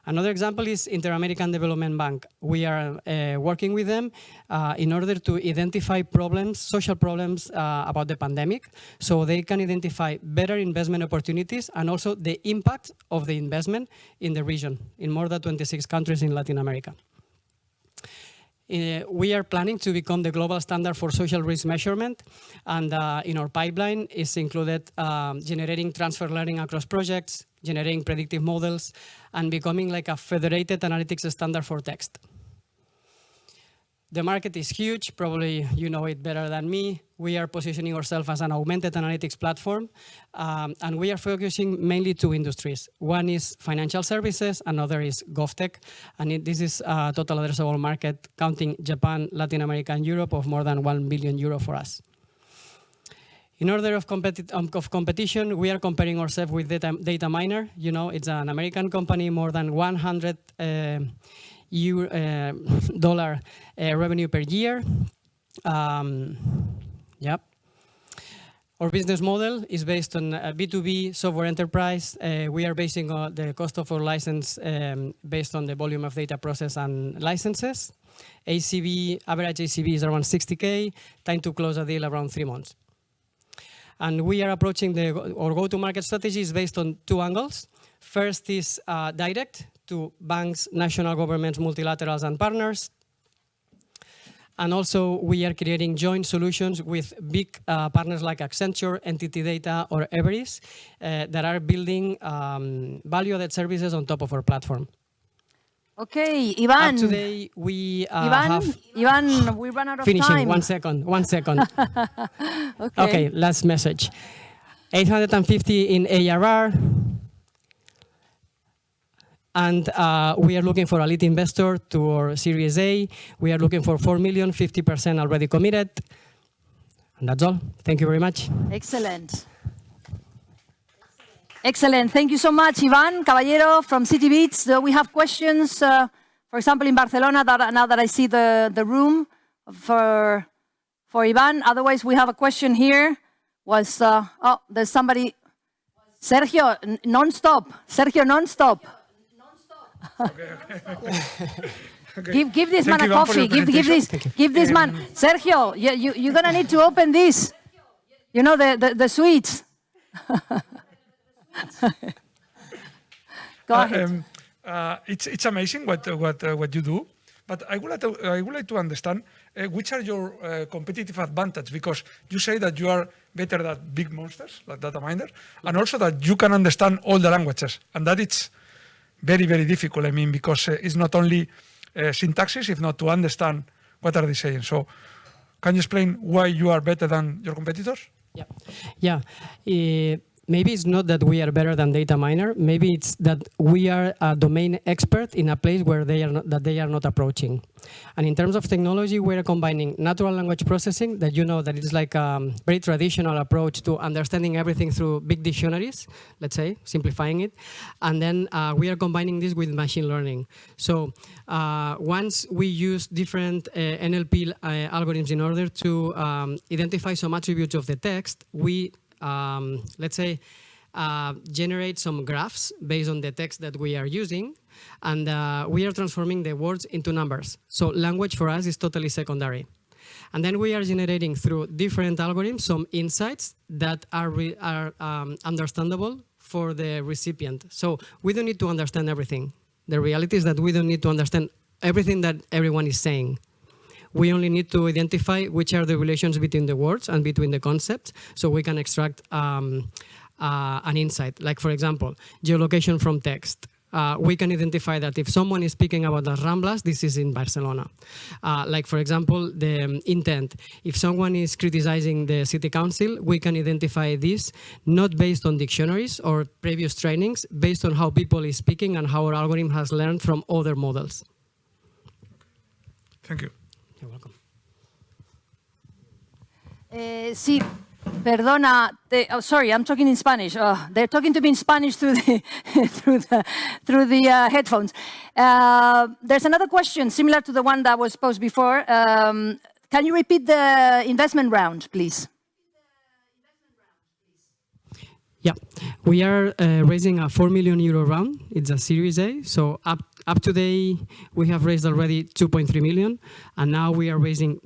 Another example is Inter-American Development Bank. We are working with them in order to identify problems, social problems about the pandemic, so they can identify better investment opportunities and also the impact of the investment in the region, in more than 26 countries in Latin America. We are planning to become the global standard for social risk measurement, and in our pipeline is included generating transfer learning across projects, generating predictive models, and becoming like a federated analytics standard for text. The market is huge. Probably you know it better than me. We are positioning ourselves as an augmented analytics platform, and we are focusing mainly two industries. One is financial services, another is GovTech, and this is a total addressable market counting Japan, Latin America, and Europe of more than €1 billion for us. In order of competition, we are comparing ourselves with Data Miner. You know, it's an American company, more than $100 revenue per year. Yep. Our business model is based on B2B software enterprise. We are basing the cost of our license based on the volume of data processed and licenses. Average ACV is around 60K, time to close a deal around 3 months. And we are approaching our go-to-market strategy is based on 2 angles. First is direct to banks, national governments, multilaterals, and partners. And also, we are creating joint solutions with big partners like Accenture, Entity Data, or Everest that are building value-added services on top of our platform. Okay, Ivan. Today, we Ivan, we run out of finishing. time. One second. Okay, last message. 850 in ARR. And we are looking for a lead investor to our Series A. We are looking for 4 million, 50% already committed. And that's all. Thank you very much. Excellent. Excellent. Thank you so much, Ivan Caballero from City Beats. Do we have questions, for example, in Barcelona, now that I see the room for Ivan? Otherwise, we have a question here. There's somebody. Sergio, non-stop. Sergio, non-stop. Give this man a coffee. Give this man. Sergio, you're going to need to open this. You know, the sweets. Go ahead. It's amazing what you do, but I would like to understand which are your competitive advantage, because you say that you are better than big monsters like data miners, and also that you can understand all the languages, and that it's very, very difficult. I mean, because it's not only syntaxes, if not to understand what are they saying. So, can you explain why you are better than your competitors? Yeah. Maybe it's not that we are better than data miner. Maybe it's that we are a domain expert in a place where they are not approaching. And in terms of technology, we're combining natural language processing, that you know that it's like a very traditional approach to understanding everything through big dictionaries, let's say, simplifying it. And then we are combining this with machine learning. So once we use different NLP algorithms in order to identify some attributes of the text, we let's say, generate some graphs based on the text that we are using, and we are transforming the words into numbers. So language for us is totally secondary. And then we are generating through different algorithms some insights that are understandable for the recipient. So we don't need to understand everything. The reality is that we don't need to understand everything that everyone is saying. We only need to identify which are the relations between the words and between the concepts, so we can extract an insight. Like, for example, geolocation from text. We can identify that if someone is speaking about the Ramblas, this is in Barcelona. Like, for example, the intent. If someone is criticizing the city council, we can identify this not based on dictionaries or previous trainings, based on how people is speaking and how our algorithm has learned from other models. Thank you. You're welcome. Sí, perdona. Sorry, I'm talking in Spanish. They're talking to me in Spanish through the headphones. There's another question similar to the one that was posed before. Can you repeat the investment round, please? Yeah, we are raising a 4 million euro round. It's a Series A. So up today, we have raised already 2.3 million, and now we are raising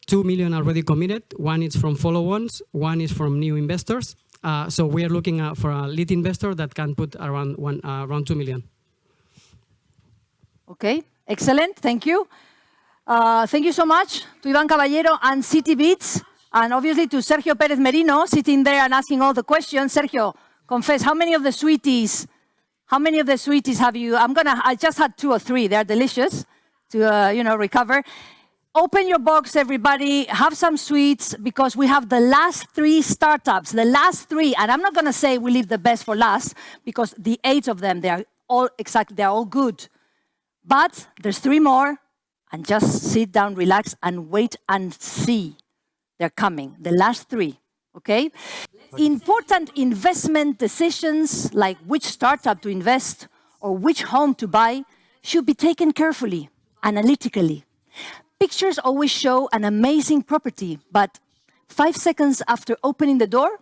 2 million already committed. One is from follow-ons, one is from new investors. So we are looking for a lead investor that can put around 2 million. Okay, excellent. Thank you. Thank you so much to Ivan Caballero and City Beats. And obviously to Sergio Pérez Merino, sitting there and asking all the questions. Sergio, confess, how many of the sweeties have you? I just had 2 or 3. They're delicious to, recover. Open your box, everybody. Have some sweets, because we have the last 3 startups. The last 3, and I'm not going to say we leave the best for last, because the 8 of them, they're all good. But there's 3 more, and just sit down, relax, and wait and see. They're coming. The last 3, okay? Important investment decisions, like which startup to invest or which home to buy, should be taken carefully, analytically. Pictures always show an amazing property, but 5 seconds after opening the door,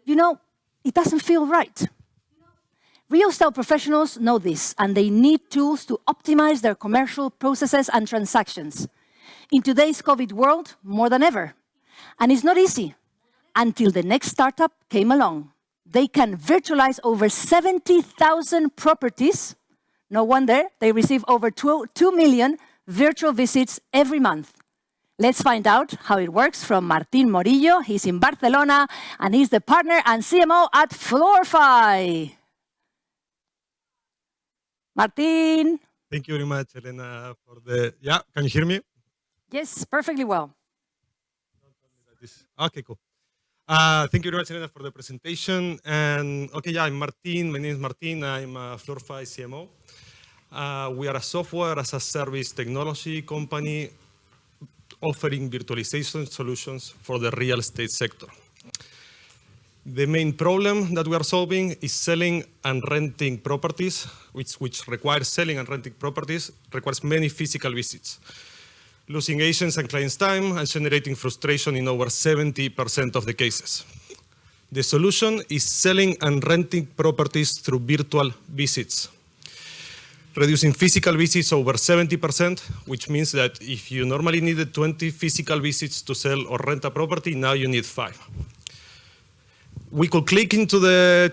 it doesn't feel right. Real estate professionals know this, and they need tools to optimize their commercial processes and transactions. In today's COVID world, more than ever. And it's not easy, until the next startup came along. They can virtualize over 70,000 properties. No wonder they receive over 2 million virtual visits every month. Let's find out how it works from Martín Morillo. He's in Barcelona, and he's the partner and CMO at Floorify. Martín. Thank you very much, Elena, for the... Yeah, can you hear me? Yes, perfectly well. Okay, cool. Thank you very much, Elena, for the presentation. And okay, yeah, I'm Martín. My name is Martín. I'm a Floorify CMO. We are a software as a service technology company offering virtualization solutions for the real estate sector. The main problem that we are solving is selling and renting properties, which requires selling and renting properties, requires many physical visits, losing agents and clients' time and generating frustration in over 70% of the cases. The solution is selling and renting properties through virtual visits, reducing physical visits over 70%, which means that if you normally needed 20 physical visits to sell or rent a property, now you need 5. We could click into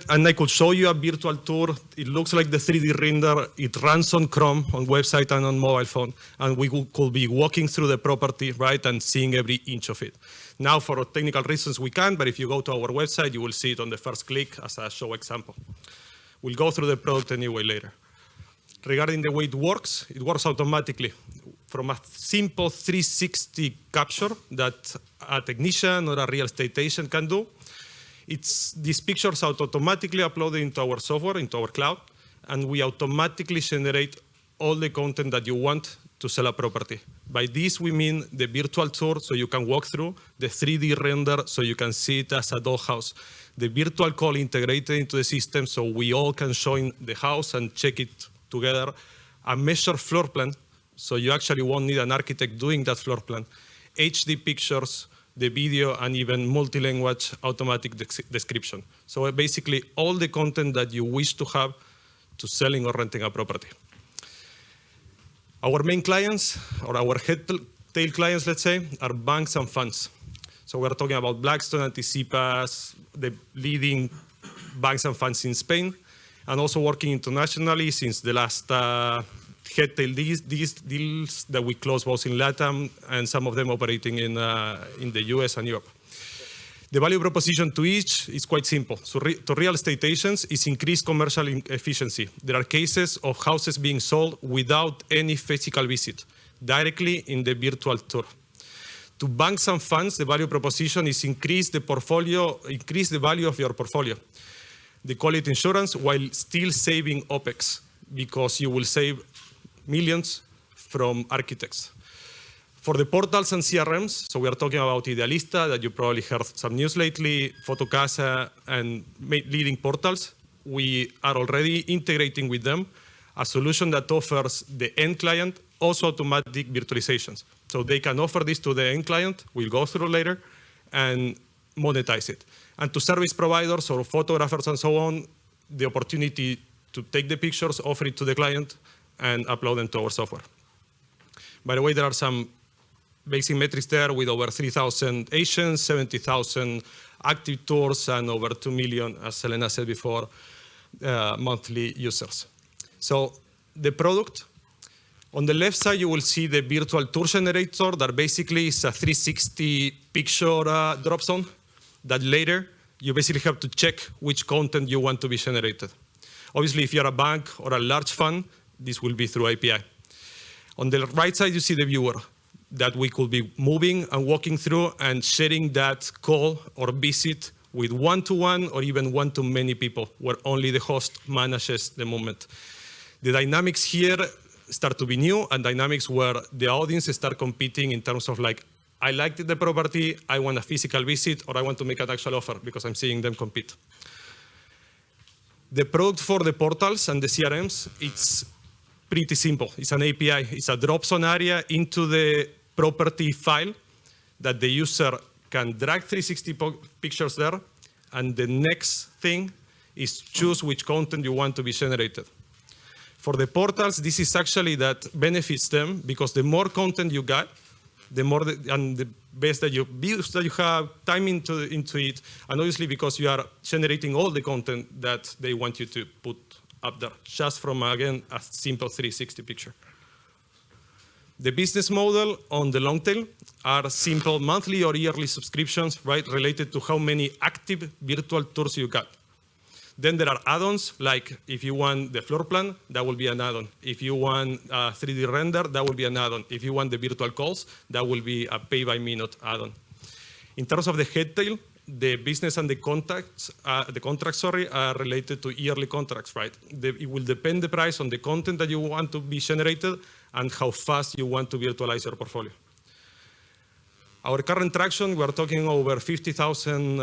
and I could show you a virtual tour. It looks like the 3D render. It runs on Chrome, on website and on mobile phone. And we could be walking through the property, right, and seeing every inch of it. Now, for technical reasons, we can't, but if you go to our website, you will see it on the first click as a show example. We'll go through the product anyway later. Regarding the way it works automatically from a simple 360 capture that a technician or a real estate agent can do. These pictures are automatically uploaded into our software, into our cloud, and we automatically generate all the content that you want to sell a property. By this, we mean the virtual tour, so you can walk through, the 3D render, so you can see it as a dollhouse, the virtual call integrated into the system, so we all can join the house and check it together, a measured floor plan, so you actually won't need an architect doing that floor plan, HD pictures, the video, and even multi-language automatic description. So basically, all the content that you wish to have to selling or renting a property. Our main clients, or our head-tail clients, let's say, are banks and funds. So we're talking about Blackstone, Anticipas, the leading banks and funds in Spain, and also working internationally since the last head-tail deals that we closed both in LATAM and some of them operating in the US and Europe. The value proposition to each is quite simple. So to real estate agents is increased commercial efficiency. There are cases of houses being sold without any physical visit, directly in the virtual tour. To banks and funds, the value proposition is increase the value of your portfolio. They call it insurance while still saving OPEX, because you will save millions from architects. For the portals and CRMs, so we are talking about Idealista, that you probably heard some news lately, Fotocasa, and leading portals. We are already integrating with them a solution that offers the end client also automatic virtualizations. So they can offer this to the end client, we'll go through later, and monetize it. And to service providers or photographers and so on, the opportunity to take the pictures, offer it to the client, and upload them to our software. By the way, there are some basic metrics there with over 3,000 agents, 70,000 active tours, and over 2 million, as Selena said before, monthly users. So the product, on the left side, you will see the virtual tour generator that basically is a 360 picture drop zone that later you basically have to check which content you want to be generated. Obviously, if you're a bank or a large fund, this will be through API. On the right side, you see the viewer that we could be moving and walking through and sharing that call or visit with one-to-one or even one-to-many people, where only the host manages the moment. The dynamics here start to be new, and dynamics where the audience start competing in terms of like, I liked the property, I want a physical visit, or I want to make an actual offer because I'm seeing them compete. The product for the portals and the CRMs, it's pretty simple. It's an API. It's a drop zone area into the property file that the user can drag 360 pictures there, and the next thing is choose which content you want to be generated. For the portals, this is actually that benefits them because the more content you got, the more and the best that you have time into it, and obviously because you are generating all the content that they want you to put up there, just from, again, a simple 360 picture. The business model on the long tail are simple monthly or yearly subscriptions, right, related to how many active virtual tours you got. Then there are add-ons, like if you want the floor plan, that will be an add-on. If you want a 3D render, that will be an add-on. If you want the virtual calls, that will be a pay-by-minute add-on. In terms of the head tail, the business and the contracts, are related to yearly contracts, right? It will depend the price on the content that you want to be generated and how fast you want to virtualize your portfolio. Our current traction, we're talking over 50,000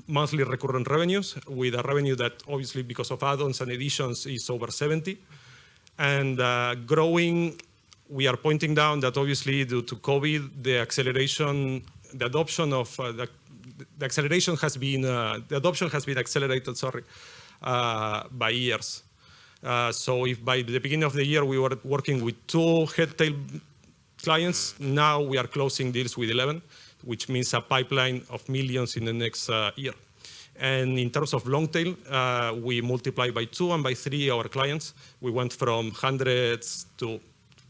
monthly recurrent revenues with a revenue that obviously because of add-ons and additions is over 70. And growing, we are pointing down that obviously due to COVID, the acceleration, the adoption of the acceleration has been, the adoption has been accelerated, by years. So if by the beginning of the year we were working with 2 head-tail clients, now we are closing deals with 11, which means a pipeline of millions in the next year. And in terms of long tail, we multiply by 2 and by 3 our clients. We went from hundreds to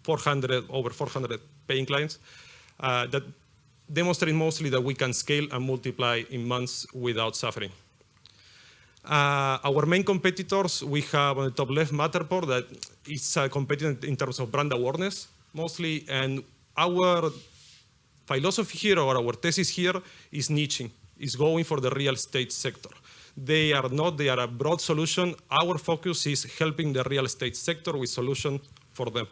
400, over 400 paying clients. That demonstrate mostly that we can scale and multiply in months without suffering. Our main competitors, we have on the top left Matterport, that is a competitor in terms of brand awareness mostly, and our philosophy here, or our thesis here, is niching, is going for the real estate sector. They are a broad solution. Our focus is helping the real estate sector with solution for them.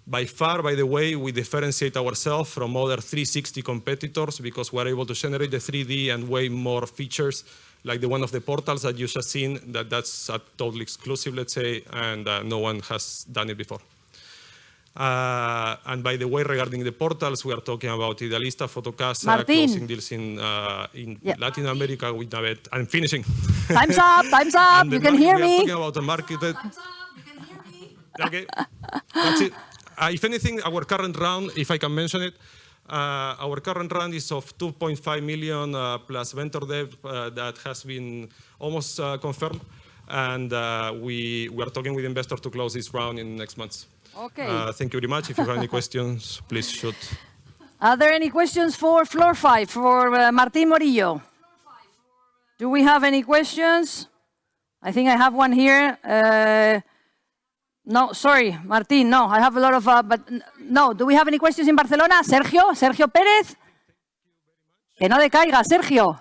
By far, by the way, we differentiate ourselves from other 360 competitors because we're able to generate the 3D and way more features, like the one of the portals that you just seen, that's a totally exclusive, let's say, and no one has done it before. And by the way, regarding the portals, we are talking about Idealista, Fotocasa, closing deals in Latin America with Navet. I'm finishing. Time's up, time's up, you can hear me. We are talking about the market. Time's up, you can hear me. Okay, that's it. If anything, our current round, if I can mention it, our current round is of 2.5 million plus venture dev that has been almost confirmed. And we are talking with investors to close this round in the next months. Okay. Thank you very much. If you have any questions, please shoot. Are there any questions for floor 5, for Martín Morillo? Do we have any questions? I think I have one here. No, sorry, Martín, no. I have a lot of, but no. Do we have any questions in Barcelona? Sergio Pérez? Que no decaiga, Sergio.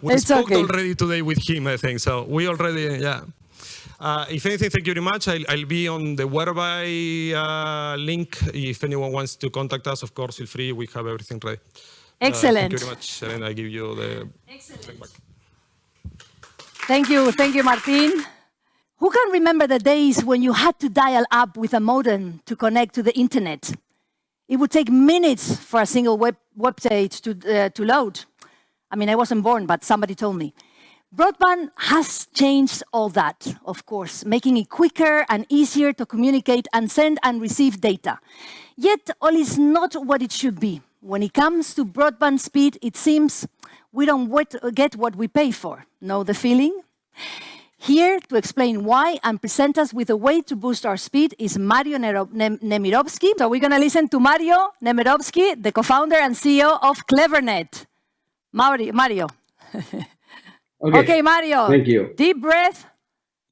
We spoke already today with him, I think. So we already, yeah. If anything, thank you very much. I'll be on the Whereby link. If anyone wants to contact us, of course, feel free. We have everything ready. Excellent. Thank you very much. And I give you the feedback. Thank you, Martín. Who can remember the days when you had to dial up with a modem to connect to the internet? It would take minutes for a single web page to load. I mean, I wasn't born, but somebody told me. Broadband has changed all that, of course, making it quicker and easier to communicate and send and receive data. Yet, all is not what it should be. When it comes to broadband speed, it seems we don't get what we pay for. Know the feeling? Here to explain why and present us with a way to boost our speed is Marion Miroki. So we're going to listen to Marion Miroki, the co-founder and CEO of Clevernet. Mario. Okay, Mario. Thank you. Deep breath.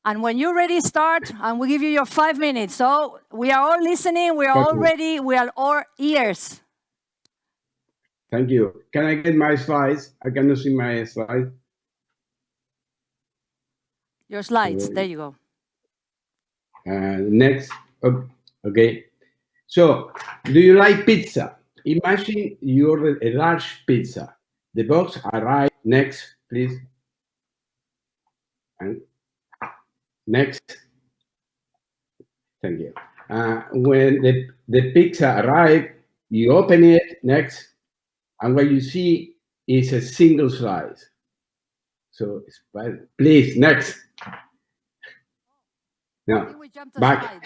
And when you're ready, start, and we'll give you your 5 minutes. So we are all listening, we are all ready, we are all ears. Thank you. Can I get my slides? I cannot see my slides. Your slides, there you go. Next, okay. So, do you like pizza? Imagine you order a large pizza. The box arrives. Next, please. And next. Thank you. When the pizza arrives, you open it. Next, and what you see is a single slice. So, please, next. No, back.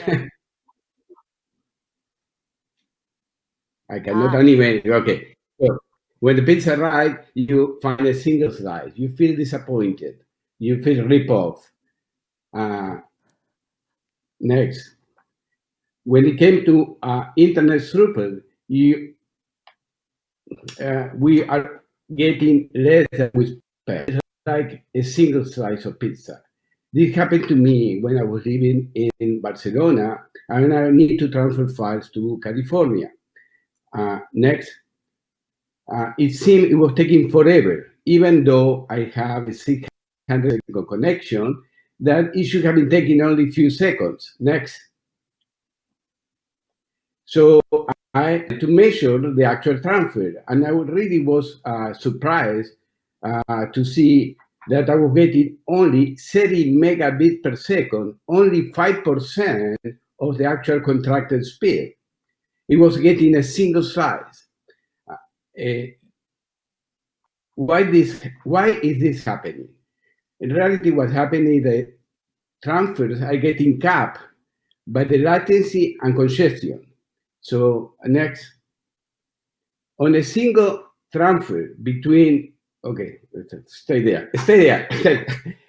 I cannot animate. Okay. So when the pizza arrives, you find a single slice. You feel disappointed. You feel rip off. Next. When it came to internet throughput, we are getting less than we expect, like a single slice of pizza. This happened to me when I was living in Barcelona, and I need to transfer files to California. Next. It seemed it was taking forever, even though I have a 600 connection, that it should have been taking only a few seconds. Next. So I had to measure the actual transfer, and I really was surprised to see that I was getting only 30 megabits per second, only 5% of the actual contracted speed. It was getting a single slice. Why is this happening? In reality, what's happening is that transfers are getting capped by the latency and congestion. So next, on a single transfer between, okay, stay there.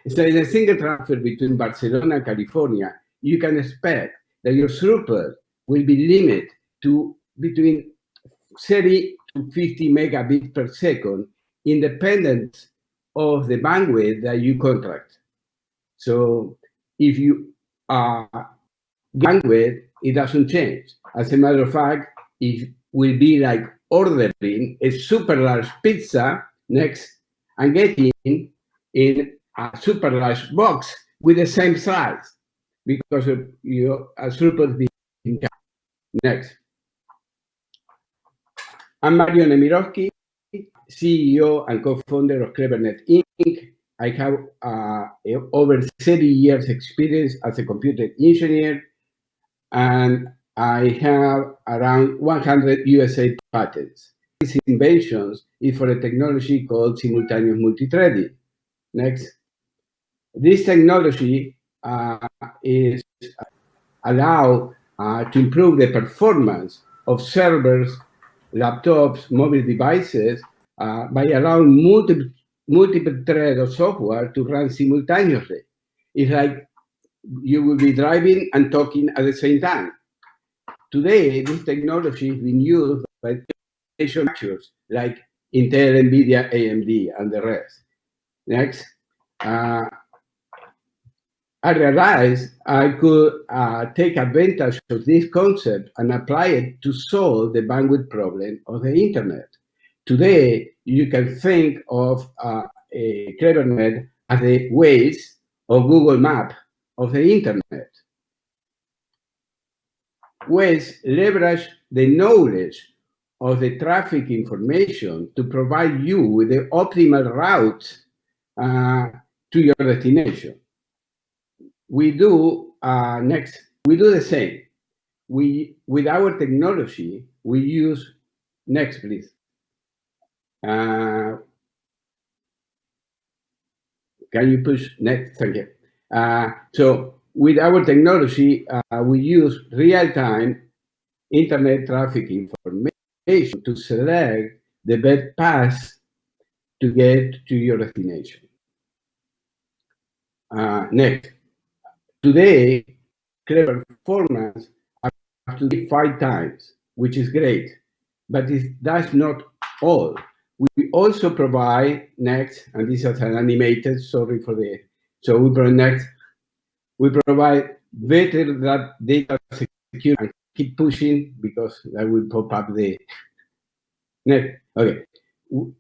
So in a single transfer between Barcelona and California, you can expect that your throughput will be limited to between 30 to 50 megabits per second, independent of the bandwidth that you contract. So if you bandwidth, it doesn't change. As a matter of fact, it will be like ordering a super large pizza next and getting in a super large box with the same size because of your throughput being next. I'm Marion Miroki, CEO and co-founder of CleverNet Inc. I have over 30 years experience as a computer engineer, and I have around 100 USA patents. These inventions is for a technology called simultaneous multithreading. Next. This technology is allowed to improve the performance of servers, laptops, mobile devices by allowing multiple threads of software to run simultaneously. It's like you will be driving and talking at the same time. Today, this technology is being used by manufacturers like Intel, NVIDIA, AMD, and the rest. Next. I realized I could take advantage of this concept and apply it to solve the bandwidth problem of the internet. Today, you can think of a CleverNet as the Waze or Google Map of the internet. Waze leverage the knowledge of the traffic information to provide you with the optimal route to your destination. We do we do the same. With our technology, we use, next please. Can you push next? Thank you. So with our technology, we use real-time internet traffic information to select the best path to get to your destination. Next. Today, Clever performance up to 5 times, which is great, but that's not all. We also provide next, and this is an animated, sorry for the, so we provide next. We provide better data security and keep pushing because that will pop up the next. Okay.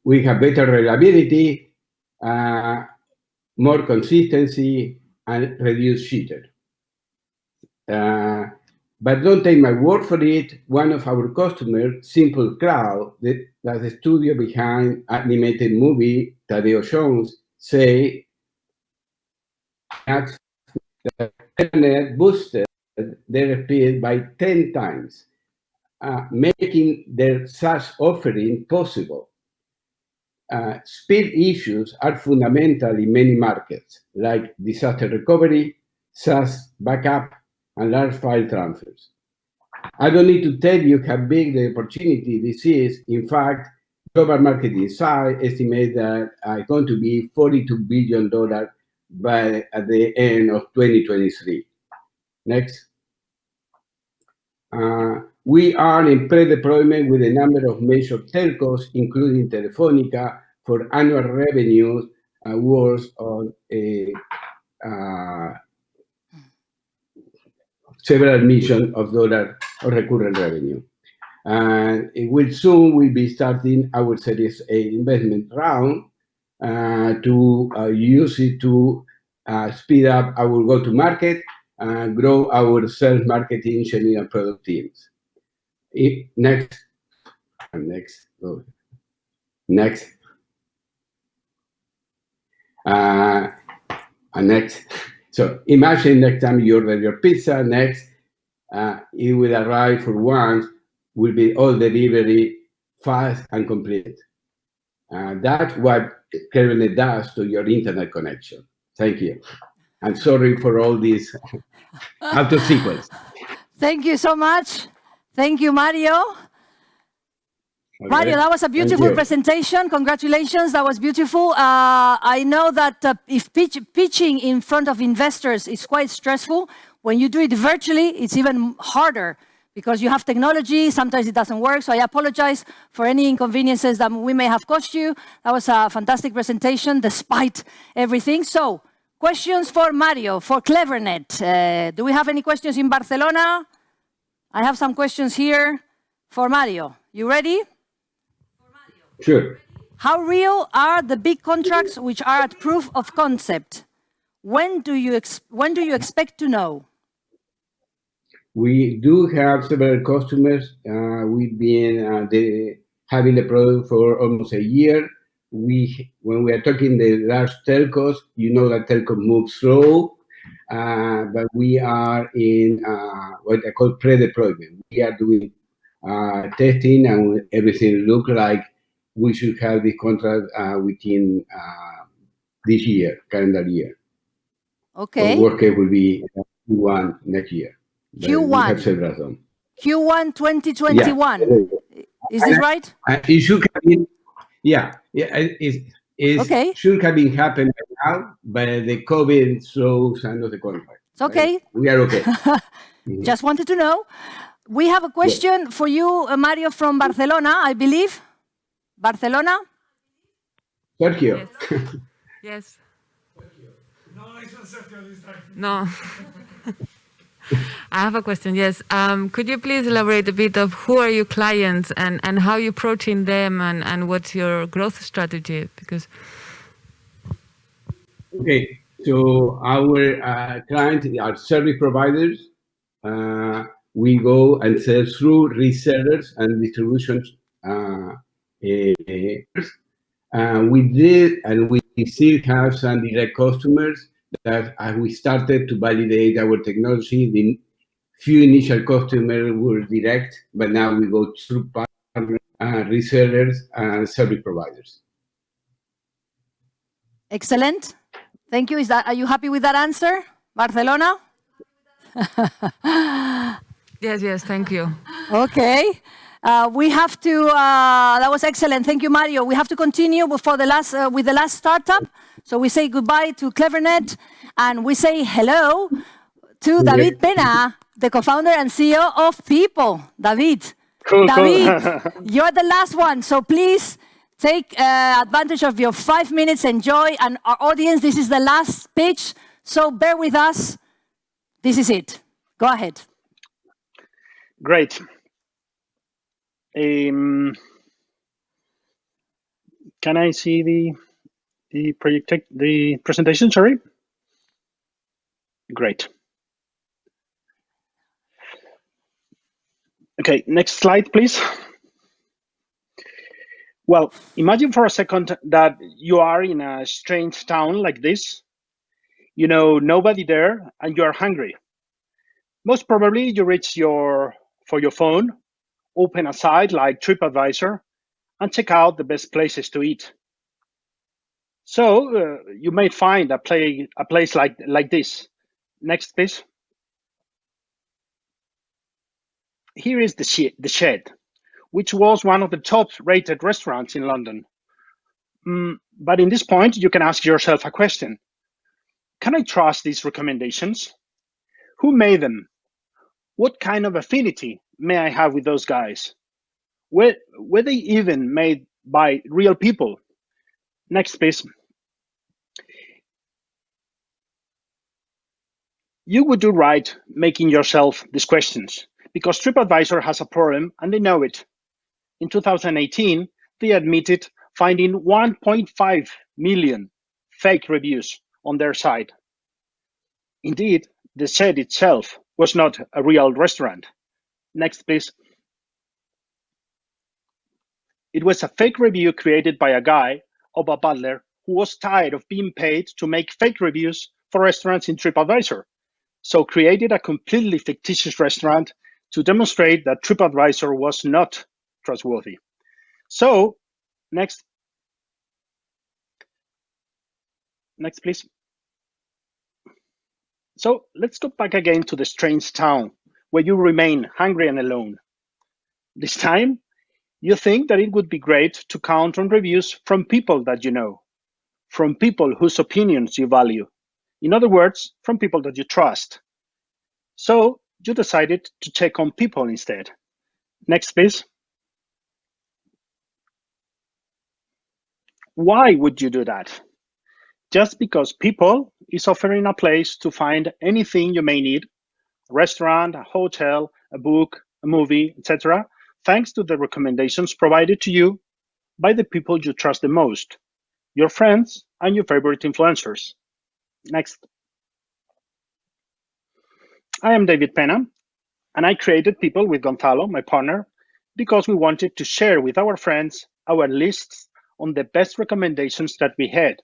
We have better reliability, more consistency, and reduced jitter. But don't take my word for it. One of our customers, Simple Crowd, that's the studio behind animated movie Tadeo Jones, say that the internet boosted their speed by 10 times, making their SaaS offering possible. Speed issues are fundamental in many markets, like disaster recovery, SaaS backup, and large file transfers. I don't need to tell you how big the opportunity this is. In fact, global market size estimate that it's going to be $42 billion at the end of 2023. Next. We are in pre-deployment with a number of major telcos, including Telefónica, for annual revenues worth on several million of dollars of recurrent revenue. And it will soon be starting our Series A investment round to use it to speed up our go-to-market and grow our sales, marketing, engineering, and product teams. Next. Next. So imagine next time you order your pizza, next, it will arrive for once, will be all delivery, fast and complete. That's what Clevernet does to your internet connection. Thank you. I'm sorry for all this out of sequence. Thank you so much. Thank you, Mario. Okay. Mario, that was a beautiful presentation. Congratulations, that was beautiful. I know that if pitching in front of investors is quite stressful, when you do it virtually, it's even harder because you have technology, sometimes it doesn't work, so I apologize for any inconveniences that we may have caused you. That was a fantastic presentation despite everything. So, questions for Mario, for Clevernet. Do we have any questions in Barcelona? I have some questions here for Mario. You ready? Sure. How real are the big contracts which are at proof of concept? When do you expect to know? We do have several customers. We've been having the product for almost a year. When we are talking the large telcos, you know that telco moves slow, but we are in what I call pre-deployment. We are doing testing, and everything looks like we should have the contract within this year, calendar year. Okay. Or worst case will be Q1 next year. Q1. We have several of them. Q1 2021. Yeah. Is this right? It should have been, it should have been happening now, but the COVID slows down the contract. It's okay. Right? We are okay. Just wanted to know. We have a question for you, Mario, from Barcelona, I believe. Barcelona? Sergio. Yes. No, it's not Sergio this time. No. I have a question, yes. Could you please elaborate a bit of who are your clients and how you're approaching them and what's your growth strategy? Because Okay, so our clients are service providers. We go and sell through resellers and distributions. We did, and we still have some direct customers that we started to validate our technology. The few initial customers were direct, but now we go through partners, resellers, and service providers. Excellent. Thank you. Are you happy with that answer, Barcelona? Yes, thank you. Okay. We have to, that was excellent. Thank you, Mario. We have to continue with the last startup. So we say goodbye to Clevernet and we say hello to David Pena, the co-founder and CEO of People. David, you're the last one. So please take advantage of your 5 minutes, enjoy. And our audience, this is the last pitch. So bear with us. This is it. Go ahead. Great. Can I see the presentation? Sorry. Great. Okay, next slide, please. Well, imagine for a second that you are in a strange town like this. You know nobody there, and you are hungry. Most probably, you reach for your phone, open a site like TripAdvisor, and check out the best places to eat. So you may find a place like this. Next, please. Here is the Shed, which was one of the top-rated restaurants in London. But in this point, you can ask yourself a question. Can I trust these recommendations? Who made them? What kind of affinity may I have with those guys? Were they even made by real people? Next, please. You would do right making yourself these questions, because TripAdvisor has a problem and they know it. In 2018, they admitted finding 1.5 million fake reviews on their site. Indeed, the Shed itself was not a real restaurant. Next, please. It was a fake review created by a guy, Oba Butler, who was tired of being paid to make fake reviews for restaurants in TripAdvisor, so created a completely fictitious restaurant to demonstrate that TripAdvisor was not trustworthy. So, next, please. So let's go back again to the strange town where you remain hungry and alone. This time, you think that it would be great to count on reviews from people that you know, from people whose opinions you value. In other words, from people that you trust. So you decided to check on people instead. Next, please. Why would you do that? Just because People is offering a place to find anything you may need, a restaurant, a hotel, a book, a movie, etc., thanks to the recommendations provided to you by the people you trust the most, your friends and your favorite influencers. Next. I am David Pena, and I created People with Gonzalo, my partner, because we wanted to share with our friends our lists on the best recommendations that we had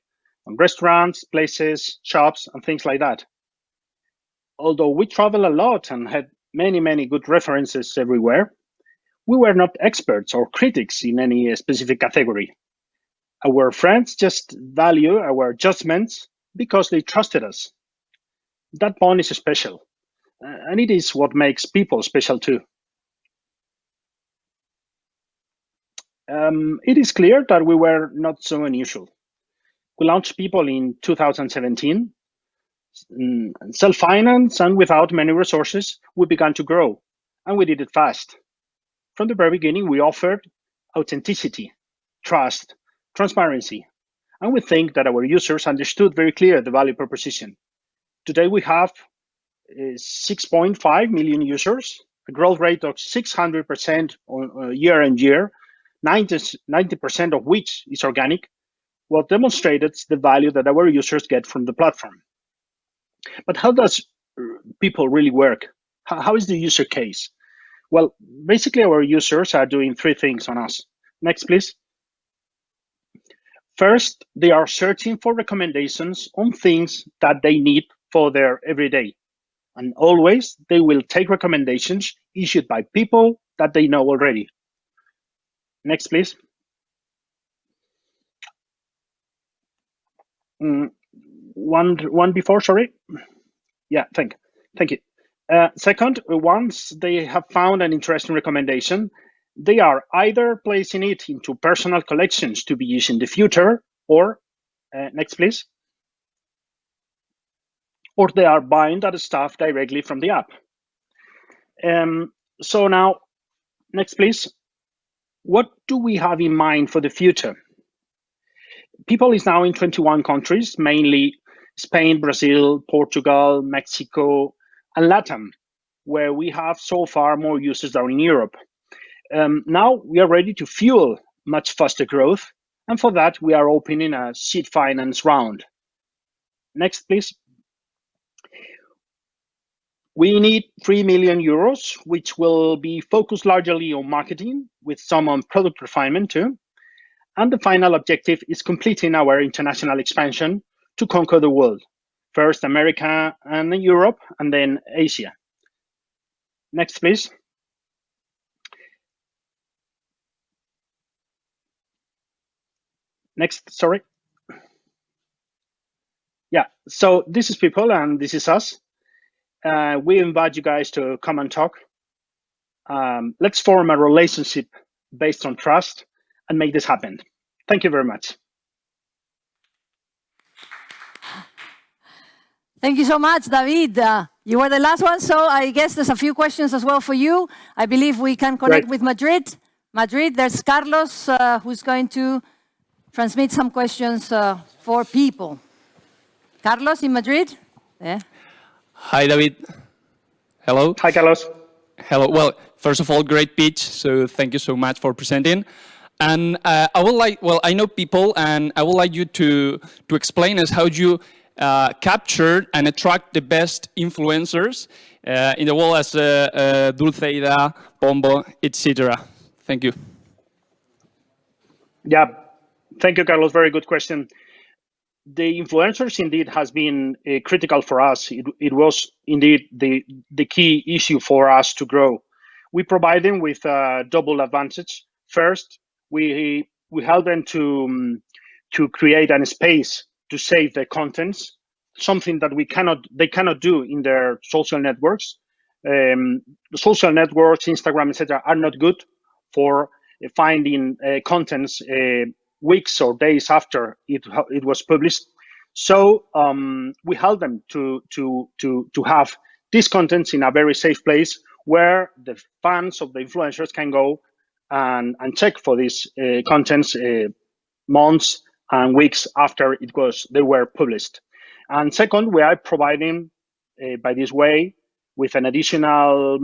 on restaurants, places, shops, and things like that. Although we travel a lot and had many good references everywhere, we were not experts or critics in any specific category. Our friends just value our judgments because they trusted us. That bond is special, and it is what makes People special too. It is clear that we were not so unusual. We launched People in 2017. Self-financed and without many resources, we began to grow, and we did it fast. From the very beginning, we offered authenticity, trust, transparency, and we think that our users understood very clear the value proposition. Today, we have 6.5 million users, a growth rate of 600% year on year, 90% of which is organic, what demonstrates the value that our users get from the platform. But how does People really work? How is the user case? Well, basically, our users are doing three things on us. Next, please. First, they are searching for recommendations on things that they need for their everyday. And always, they will take recommendations issued by people that they know already. Next, please. One before, sorry. Yeah, thank you. Second, once they have found an interesting recommendation, they are either placing it into personal collections to be used in the future, or, next please, or they are buying that stuff directly from the app. So now, next please, what do we have in mind for the future? People is now in 21 countries, mainly Spain, Brazil, Portugal, Mexico, and LATAM, where we have so far more users than in Europe. Now we are ready to fuel much faster growth, and for that we are opening a seed finance round. Next, please. We need 3 million euros, which will be focused largely on marketing with some on product refinement too. And the final objective is completing our international expansion to conquer the world. First America and then Europe, and then Asia. Next, please. Next, sorry. Yeah, so this is people and this is us. We invite you guys to come and talk. Let's form a relationship based on trust and make this happen. Thank you very much. Thank you so much, David. You were the last one, so I guess there's a few questions as well for you. I believe we can connect with Madrid. Madrid, there's Carlos, who's going to transmit some questions for people. Carlos in Madrid? Yeah. Hi, David. Hello. Hi, Carlos. Hello. Well, first of all, great pitch. So thank you so much for presenting. And I would like, well, I know people, and I would like you to explain us how you capture and attract the best influencers in the world as Dulceida, Pombo, etc. Thank you. Yeah, thank you, Carlos. Very good question. The influencers indeed has been critical for us. It was indeed the key issue for us to grow. We provide them with a double advantage. First, we help them to create a space to save their contents, something that they cannot do in their social networks. The social networks, Instagram, etc., are not good for finding contents weeks or days after it was published. So we help them to have these contents in a very safe place where the fans of the influencers can go and check for these contents months and weeks after they were published. And second, we are providing by this way with an additional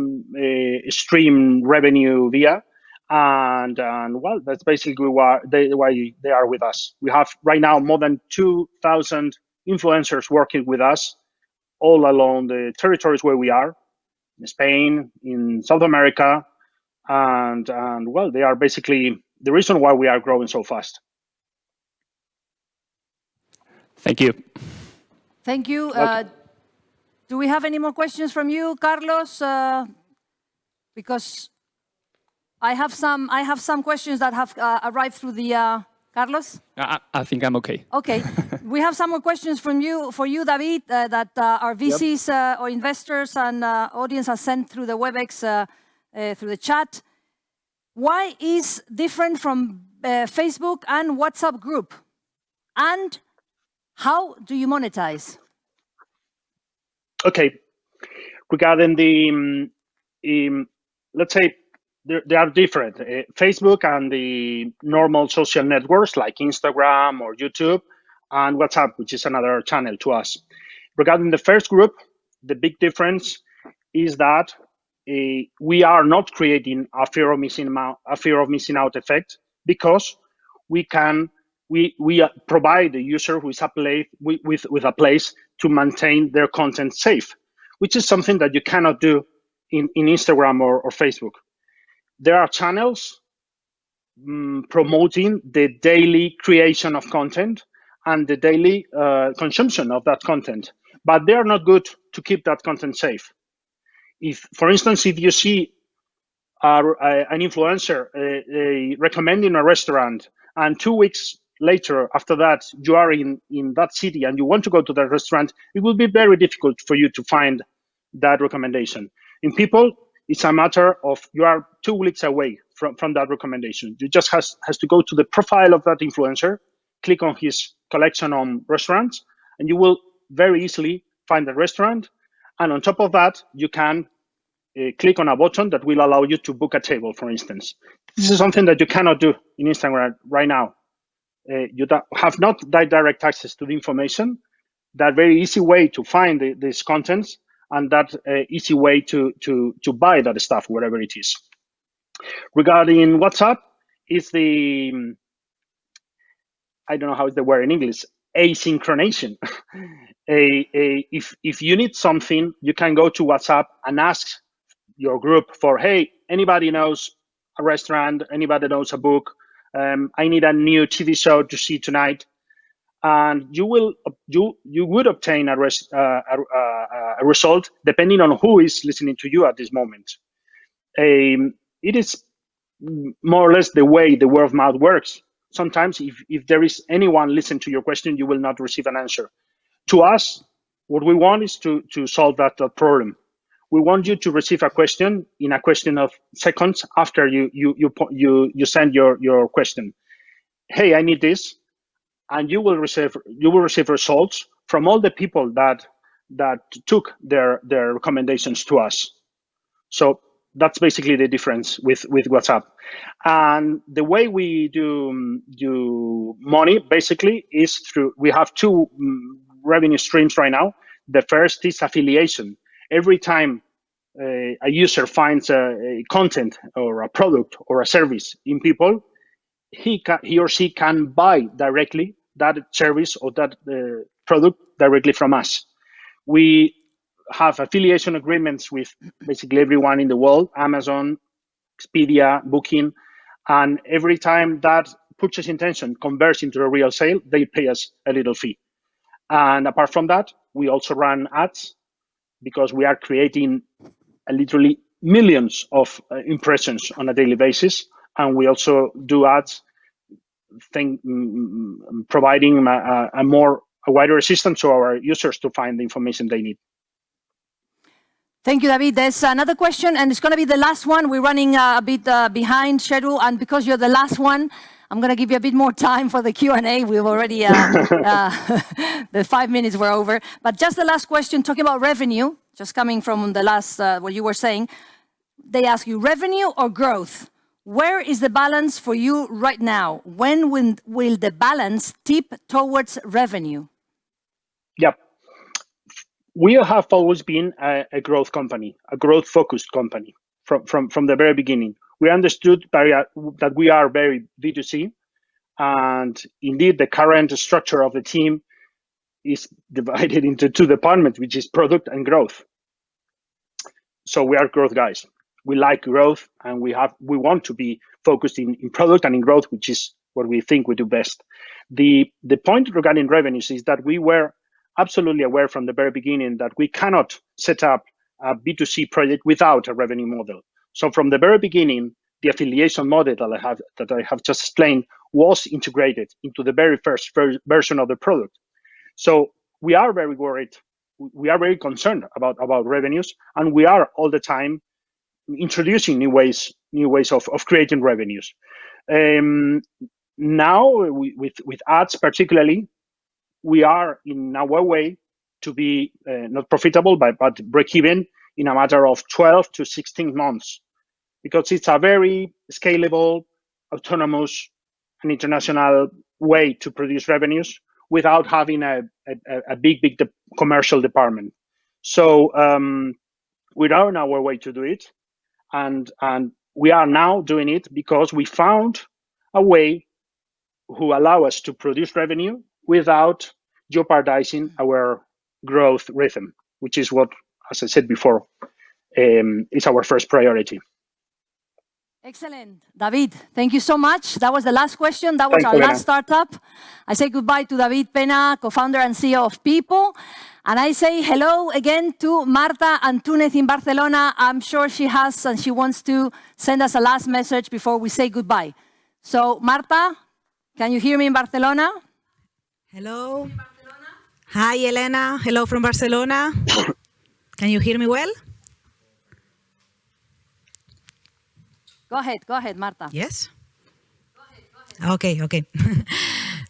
stream revenue via. And well, that's basically why they are with us. We have right now more than 2,000 influencers working with us all along the territories where we are, in Spain, in South America, and well, they are basically the reason why we are growing so fast. Thank you. Thank you. Do we have any more questions from you, Carlos? Because I have some questions that have arrived through the Carlos. I think I'm okay. Okay, we have some more questions for you, David, that our VCs or investors and audience has sent through the WebEx through the chat. Why is different from Facebook and WhatsApp group, and how do you monetize? Okay, regarding the let's say. They are different. Facebook and the normal social networks like Instagram or YouTube, and WhatsApp, which is another channel to us. Regarding the first group, the big difference is that we are not creating a fear of missing out effect, because we provide the user with a place to maintain their content safe, which is something that you cannot do in Instagram or Facebook. There are channels promoting the daily creation of content and the daily consumption of that content, but they are not good to keep that content safe. For instance, if you see an influencer recommending a restaurant, and 2 weeks later after that you are in that city and you want to go to that restaurant, it will be very difficult for you to find that recommendation. In people, it's a matter of you are 2 weeks away from that recommendation. You just has to go to the profile of that influencer, click on his collection on restaurants, and you will very easily find the restaurant. And on top of that, you can click on a button that will allow you to book a table, for instance. This is something that you cannot do in Instagram right now. You have not that direct access to the information, that very easy way to find these contents, and that easy way to buy that stuff wherever it is. Regarding WhatsApp, is the, I don't know how is the word in English, asynchronization. If you need something, you can go to WhatsApp and ask your group for, hey, anybody knows a restaurant, anybody knows a book, I need a new TV show to see tonight, and you would obtain a result depending on who is listening to you at this moment. It is more or less the way the word of mouth works. Sometimes if there is anyone listen to your question, you will not receive an answer. To us, what we want is to solve that problem. We want you to receive a question in a question of seconds after you send your question. Hey, I need this, and you will receive results from all the people that took their recommendations to us. So that's basically the difference with WhatsApp. And the way we do money basically is through, we have two revenue streams right now. The first is affiliation. Every time a user finds a content or a product or a service in people, he or she can buy directly that service or that product directly from us. We have affiliation agreements with basically everyone in the world, Amazon, Expedia, Booking, and every time that purchase intention converts into a real sale, they pay us a little fee. And apart from that, we also run ads because we are creating literally millions of impressions on a daily basis. And we also do ads providing a wider assistance to our users to find the information they need. Thank you, David. There's another question, and it's going to be the last one. We're running a bit behind schedule, and because you're the last one, I'm going to give you a bit more time for the Q&A. We've already, the 5 minutes were over. But just the last question, talking about revenue, just coming from the last, what you were saying, they ask you, revenue or growth? Where is the balance for you right now? When will the balance tip towards revenue? Yep. We have always been a growth company, a growth-focused company from the very beginning. We understood that we are very B2C, and indeed the current structure of the team is divided into two departments, which is product and growth. So we are growth guys. We like growth, and we want to be focused in product and in growth, which is what we think we do best. The point regarding revenues is that we were absolutely aware from the very beginning that we cannot set up a B2C project without a revenue model. So from the very beginning, the affiliation model that I have just explained was integrated into the very first version of the product. So we are very worried. We are very concerned about revenues, and we are all the time introducing new ways of creating revenues. Now with ads particularly, we are in our way to be not profitable, but break even in a matter of 12 to 16 months, because it's a very scalable, autonomous, and international way to produce revenues without having a big commercial department. So we are on our way to do it, and we are now doing it because we found a way who allow us to produce revenue without jeopardizing our growth rhythm, which is what, as I said before, is our first priority. Excellent. David, thank you so much. That was the last question. That was our last startup. I say goodbye to David Pena, co-founder and CEO of People. And I say hello again to Marta Antúnez in Barcelona. I'm sure she has and she wants to send us a last message before we say goodbye. So, Marta, can you hear me in Barcelona? Hello. Hi, Elena. Hello from Barcelona. Can you hear me well? Go ahead, Marta. Yes? Go ahead. Okay.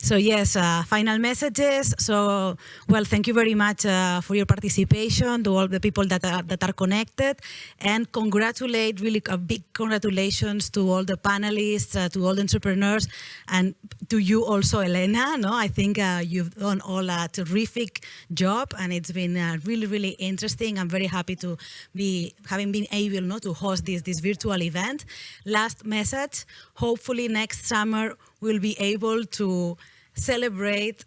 So yes, final messages. So, well, thank you very much for your participation, to all the people that are connected, and congratulate, really a big congratulations to all the panelists, to all the entrepreneurs, and to you also, Elena. No, I think you've done all a terrific job, and it's been really, really interesting. I'm very happy to be having been able to host this virtual event. Last message, hopefully next summer we'll be able to celebrate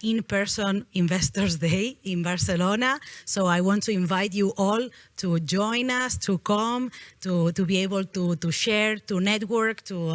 in-person Investors Day in Barcelona. So I want to invite you all to join us, to come, to be able to share, to network, to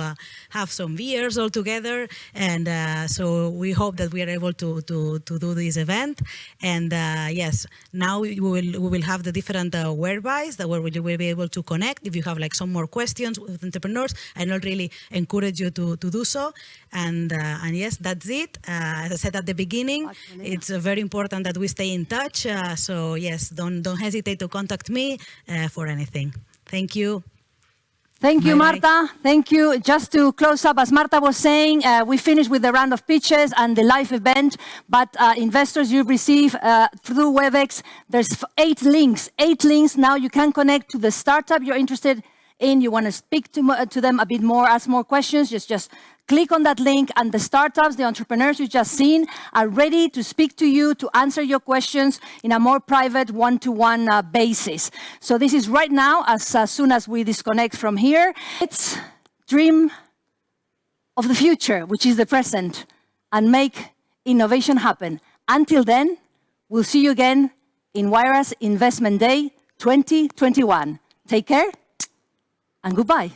have some beers all together. And so we hope that we are able to do this event. And yes, now we will have the different whereby that where you will be able to connect. If you have like some more questions with entrepreneurs, I not really encourage you to do so. And yes, that's it. As I said at the beginning, it's very important that we stay in touch. So yes, don't hesitate to contact me for anything. Thank you. Thank you, Marta. Thank you. Just to close up, as Marta was saying, we finished with the round of pitches and the live event, but investors you receive through WebEx, there's 8 links. 8 links. Now you can connect to the startup you're interested in, you want to speak to them a bit more, ask more questions, just click on that link, and the startups, the entrepreneurs you just seen are ready to speak to you, to answer your questions in a more private one-to-one basis. So this is right now, as soon as we disconnect from here. Let's dream of the future, which is the present, and make innovation happen. Until then, we'll see you again in Wayra's Investment Day 2021. Take care and goodbye.